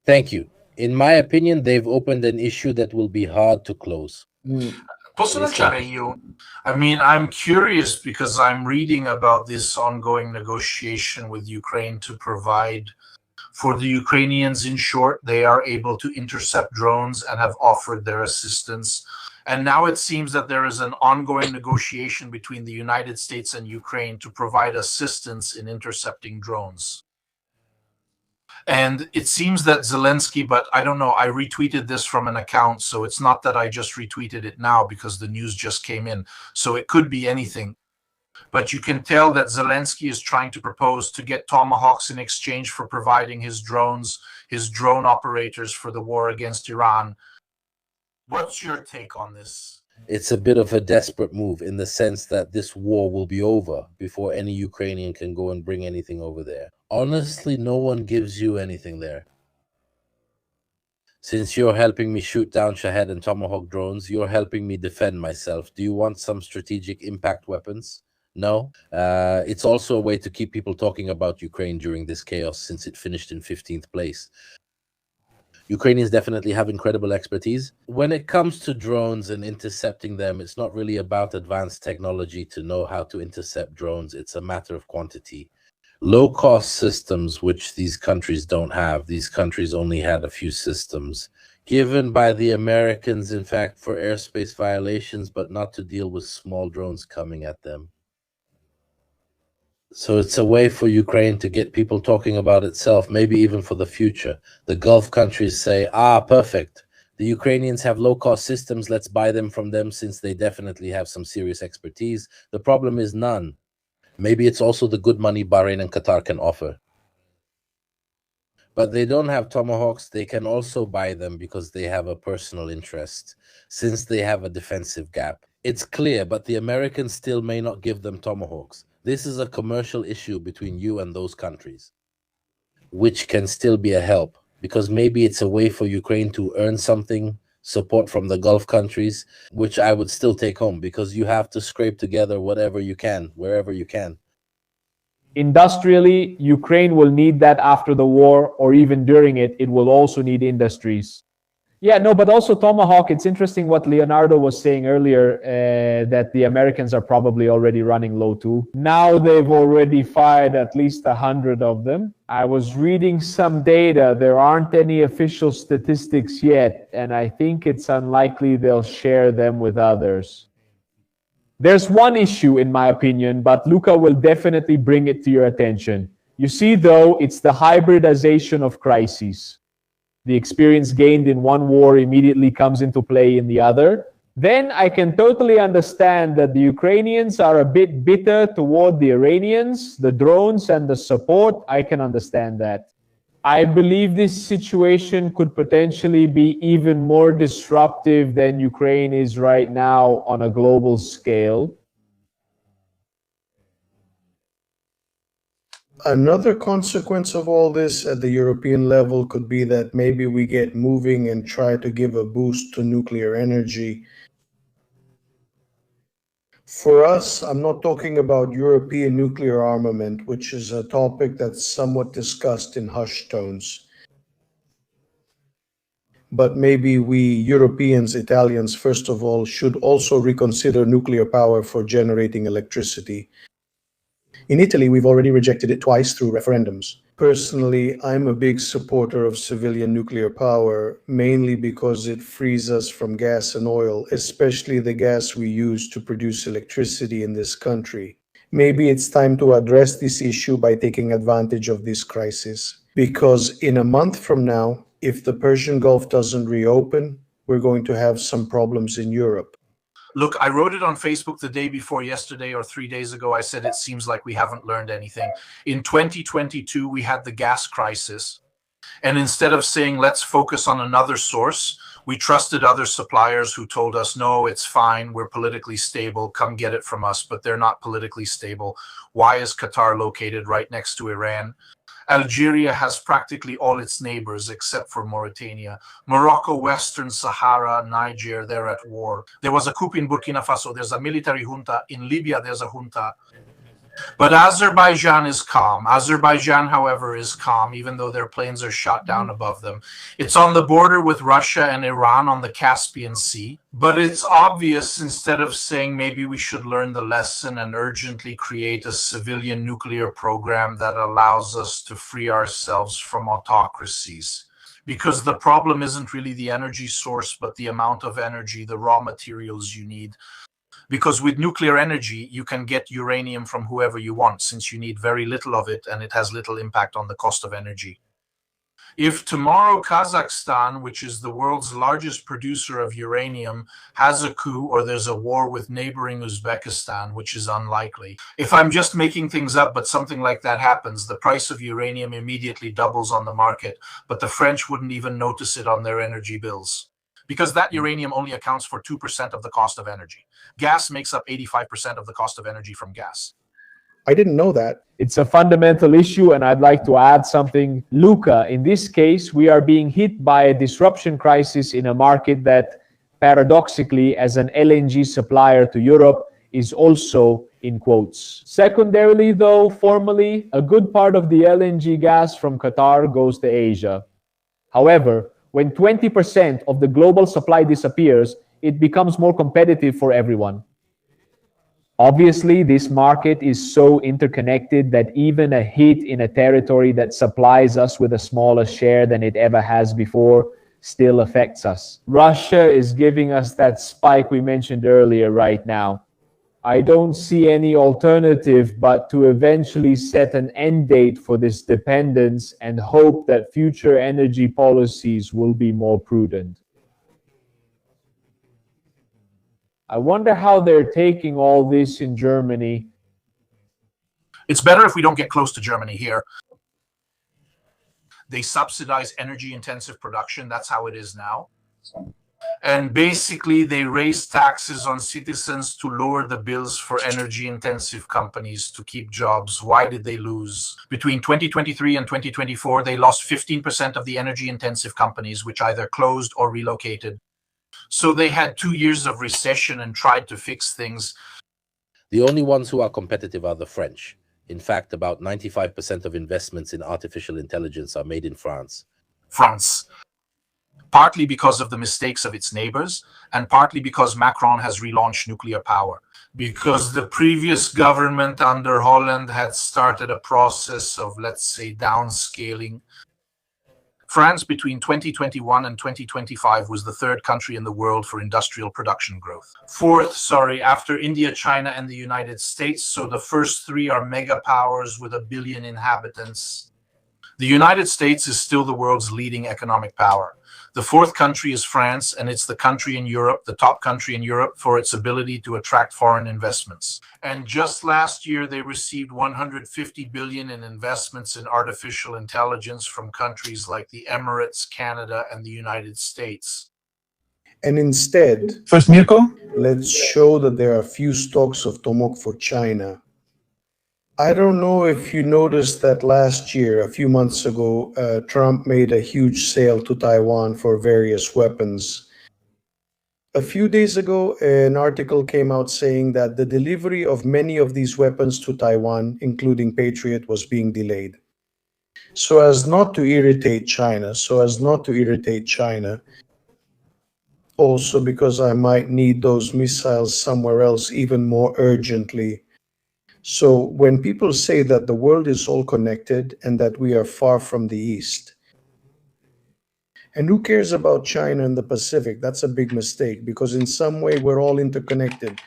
Thank you. In my opinion, they've opened an issue that will be hard to close. I mean, I'm curious because I'm reading about this ongoing negotiation with Ukraine to provide for the Ukrainians. In short, they are able to intercept drones and have offered their assistance. And now it seems that there is an ongoing negotiation between the United States and Ukraine to provide assistance in intercepting drones. And it seems that Zelensky, but I don't know, I retweeted this from an account, so it's not that I just retweeted it now because the news just came in. So it could be anything. But you can tell that Zelensky is trying to propose to get Tomahawks in exchange for providing his drones, his drone operators for the war against Iran. What's your take on this? It's a bit of a desperate move in the sense that this war will be over before any Ukrainian can go and bring anything over there. Honestly, no one gives you anything there. Since you're helping me shoot down Shahed and Tomahawk drones, you're helping me defend myself. Do you want some strategic impact weapons? No. It's also a way to keep people talking about Ukraine during this chaos since it finished in 15th place. Ukrainians definitely have incredible expertise. When it comes to drones and intercepting them, it's not really about advanced technology to know how to intercept drones. It's a matter of quantity. Low-cost systems, which these countries don't have. These countries only had a few systems given by the Americans, in fact, for airspace violations, but not to deal with small drones coming at them. So it's a way for Ukraine to get people talking about itself, maybe even for the future. The Gulf countries say, perfect. The Ukrainians have low-cost systems. Let's buy them from them since they definitely have some serious expertise. The problem is none. Maybe it's also the good money Bahrain and Qatar can offer. But they don't have Tomahawks. They can also buy them because they have a personal interest, since they have a defensive gap. It's clear, but the Americans still may not give them Tomahawks. This is a commercial issue between you and those countries, which can still be a help, because maybe it's a way for Ukraine to earn something, support from the Gulf countries, which I would still take home, because you have to scrape together whatever you can, wherever you can. Industrially, Ukraine will need that after the war, or even during it. It will also need industries. Yeah, no, but also Tomahawk, it's interesting what Leonardo was saying earlier, that the Americans are probably already running low too. Now they've already fired at least 100 of them. I was reading some data. There aren't any official statistics yet, and I think it's unlikely they'll share them with others. There's one issue, in my opinion, but Luca will definitely bring it to your attention. You see, though, it's the hybridization of crises. The experience gained in one war immediately comes into play in the other. Then I can totally understand that the Ukrainians are a bit bitter toward the Iranians, the drones, and the support. I can understand that. I believe this situation could potentially be even more disruptive than Ukraine is right now on a global scale. Another consequence of all this at the European level could be that maybe we get moving and try to give a boost to nuclear energy. For us, I'm not talking about European nuclear armament, which is a topic that's somewhat discussed in hushed tones. But maybe we Europeans, Italians, first of all, should also reconsider nuclear power for generating electricity. In Italy, we've already rejected it twice through referendums. Personally, I'm a big supporter of civilian nuclear power, mainly because it frees us from gas and oil, especially the gas we use to produce electricity in this country. Maybe it's time to address this issue by taking advantage of this crisis. Because in a month from now, if the Persian Gulf doesn't reopen, we're going to have some problems in Europe. Look, I wrote it on Facebook the day before yesterday or 3 days ago. I said it seems like we haven't learned anything. In 2022, we had the gas crisis. And instead of saying, let's focus on another source, we trusted other suppliers who told us, no, it's fine. We're politically stable. Come get it from us. But they're not politically stable. Why is Qatar located right next to Iran? Algeria has practically all its neighbors except for Mauritania. Morocco, Western Sahara, Niger, they're at war. There was a coup in Burkina Faso. There's a military junta. In Libya, there's a junta. But Azerbaijan is calm. Azerbaijan, however, is calm, even though their planes are shot down above them. It's on the border with Russia and Iran on the Caspian Sea. But it's obvious, instead of saying maybe we should learn the lesson and urgently create a civilian nuclear program that allows us to free ourselves from autocracies. Because the problem isn't really the energy source, but the amount of energy, the raw materials you need. Because with nuclear energy, you can get uranium from whoever you want, since you need very little of it and it has little impact on the cost of energy. If tomorrow Kazakhstan, which is the world's largest producer of uranium, has a coup or there's a war with neighboring Uzbekistan, which is unlikely. If I'm just making things up, but something like that happens, the price of uranium immediately doubles on the market, but the French wouldn't even notice it on their energy bills. Because that uranium only accounts for 2% of the cost of energy. Gas makes up 85% of the cost of energy from gas. I didn't know that. It's a fundamental issue, and I'd like to add something. Luca, in this case, we are being hit by a disruption crisis in a market that, paradoxically, as an LNG supplier to Europe, is also in quotes. Secondarily, though, formally, a good part of the LNG gas from Qatar goes to Asia. However, when 20% of the global supply disappears, it becomes more competitive for everyone. Obviously, this market is so interconnected that even a hit in a territory that supplies us with a smaller share than it ever has before still affects us. Russia is giving us that spike we mentioned earlier right now. I don't see any alternative but to eventually set an end date for this dependence and hope that future energy policies will be more prudent. I wonder how they're taking all this in Germany. It's better if we don't get close to Germany here. They subsidize energy-intensive production. That's how it is now. And basically, they raise taxes on citizens to lower the bills for energy-intensive companies to keep jobs. Why did they lose? Between 2023 and 2024, they lost 15% of the energy-intensive companies, which either closed or relocated. So they had 2 years of recession and tried to fix things. The only ones who are competitive are the French. In fact, about 95% of investments in artificial intelligence are made in France. Partly because of the mistakes of its neighbors, and partly because Macron has relaunched nuclear power. Because the previous government under Holland had started a process of, let's say, downscaling. France, between 2021 and 2025, was the third country in the world for industrial production growth. Fourth, after India, China, and the United States, so the first three are mega powers with 1 billion inhabitants. The United States is still the world's leading economic power. The fourth country is France, and it's the country in Europe, the top country in Europe, for its ability to attract foreign investments. And just last year, they received 150 billion in investments in artificial intelligence from countries like the Emirates, Canada, and the United States. And instead, First, Mirko? let's show that there are few stocks of Tomok for China. I don't know if you noticed that last year, a few months ago, Trump made a huge sale to Taiwan for various weapons. A few days ago, an article came out saying that the delivery of many of these weapons to Taiwan, including Patriot, was being delayed. So as not to irritate China, also because I might need those missiles somewhere else even more urgently. So when people say that the world is all connected and that we are far from the East, and who cares about China and the Pacific? That's a big mistake because in some way we're all interconnected.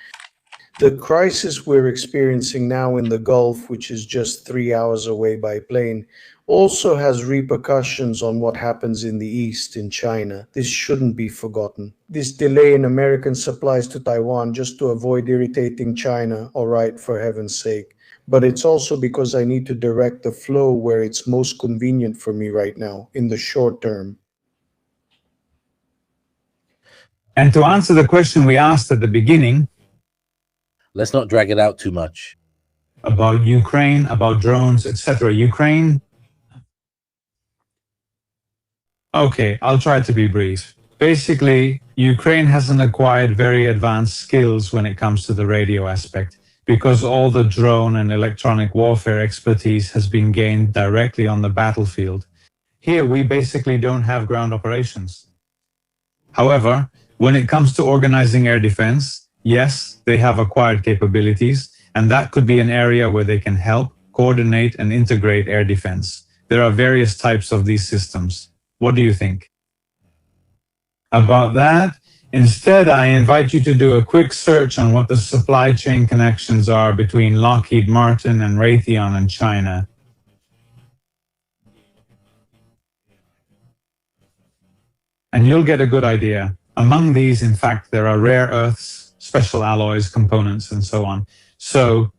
The crisis we're experiencing now in the Gulf, which is just 3 hours away by plane, also has repercussions on what happens in the East, in China. This shouldn't be forgotten. This delay in American supplies to Taiwan just to avoid irritating China, all right, for heaven's sake. But it's also because I need to direct the flow where it's most convenient for me right now, in the short term. And to answer the question we asked at the beginning, let's not drag it out too much. About Ukraine, about drones, etc. Ukraine. Okay, I'll try to be brief. Basically, Ukraine hasn't acquired very advanced skills when it comes to the radio aspect, because all the drone and electronic warfare expertise has been gained directly on the battlefield. Here, we basically don't have ground operations. However, when it comes to organizing air defense, yes, they have acquired capabilities, and that could be an area where they can help, coordinate, and integrate air defense. There are various types of these systems. What do you think? About that, instead, I invite you to do a quick search on what the supply chain connections are between Lockheed Martin and Raytheon in China. And you'll get a good idea. Among these, in fact, there are rare earths, special alloys, components, and so on. So,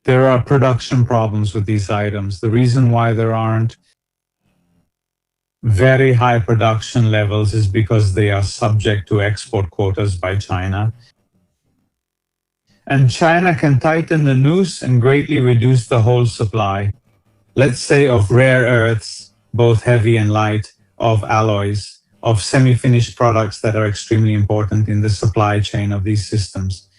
there are production problems with these items. The reason why there aren't very high production levels is because they are subject to export quotas by China. And China can tighten the noose and greatly reduce the whole supply, let's say of rare earths, both heavy and light, of alloys, of semi-finished products that are extremely important in the supply chain of these systems.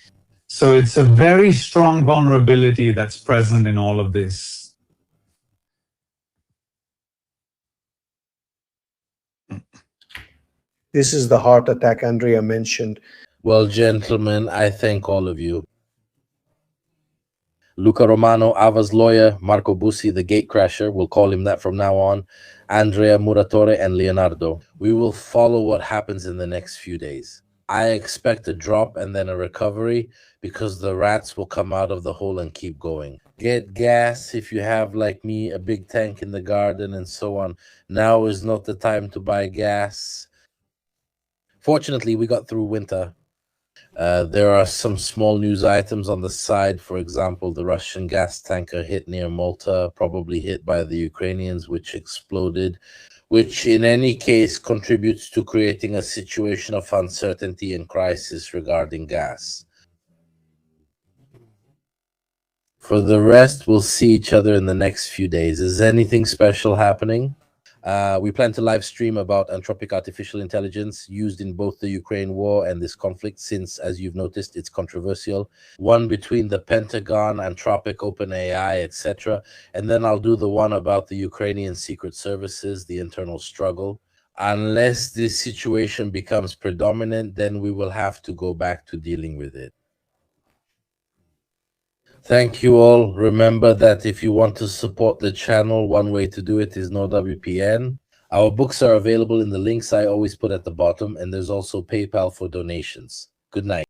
So it's a very strong vulnerability that's present in all of this. This is the heart attack Andrea mentioned. Well, gentlemen, I thank all of you. Luca Romano, Ava's lawyer, Marco Bussi, the gatecrasher, we'll call him that from now on, Andrea Muratore, and Leonardo. We will follow what happens in the next few days. I expect a drop and then a recovery because the rats will come out of the hole and keep going. Get gas if you have, like me, a big tank in the garden and so on. Now is not the time to buy gas. Fortunately, we got through winter. There are some small news items on the side. For example, the Russian gas tanker hit near Malta, probably hit by the Ukrainians, which exploded, which in any case contributes to creating a situation of uncertainty and crisis regarding gas. For the rest, we'll see each other in the next few days. Is anything special happening? We plan to live stream about anthropic artificial intelligence used in both the Ukraine war and this conflict, since, as you've noticed, it's controversial. One between the Pentagon, Anthropic, OpenAI, etc. And then I'll do the one about the Ukrainian secret services, the internal struggle. Unless this situation becomes predominant, then we will have to go back to dealing with it. Thank you all. Remember that if you want to support the channel, one way to do it is NordVPN. Our books are available in the links I always put at the bottom, and there's also PayPal for donations. Good night.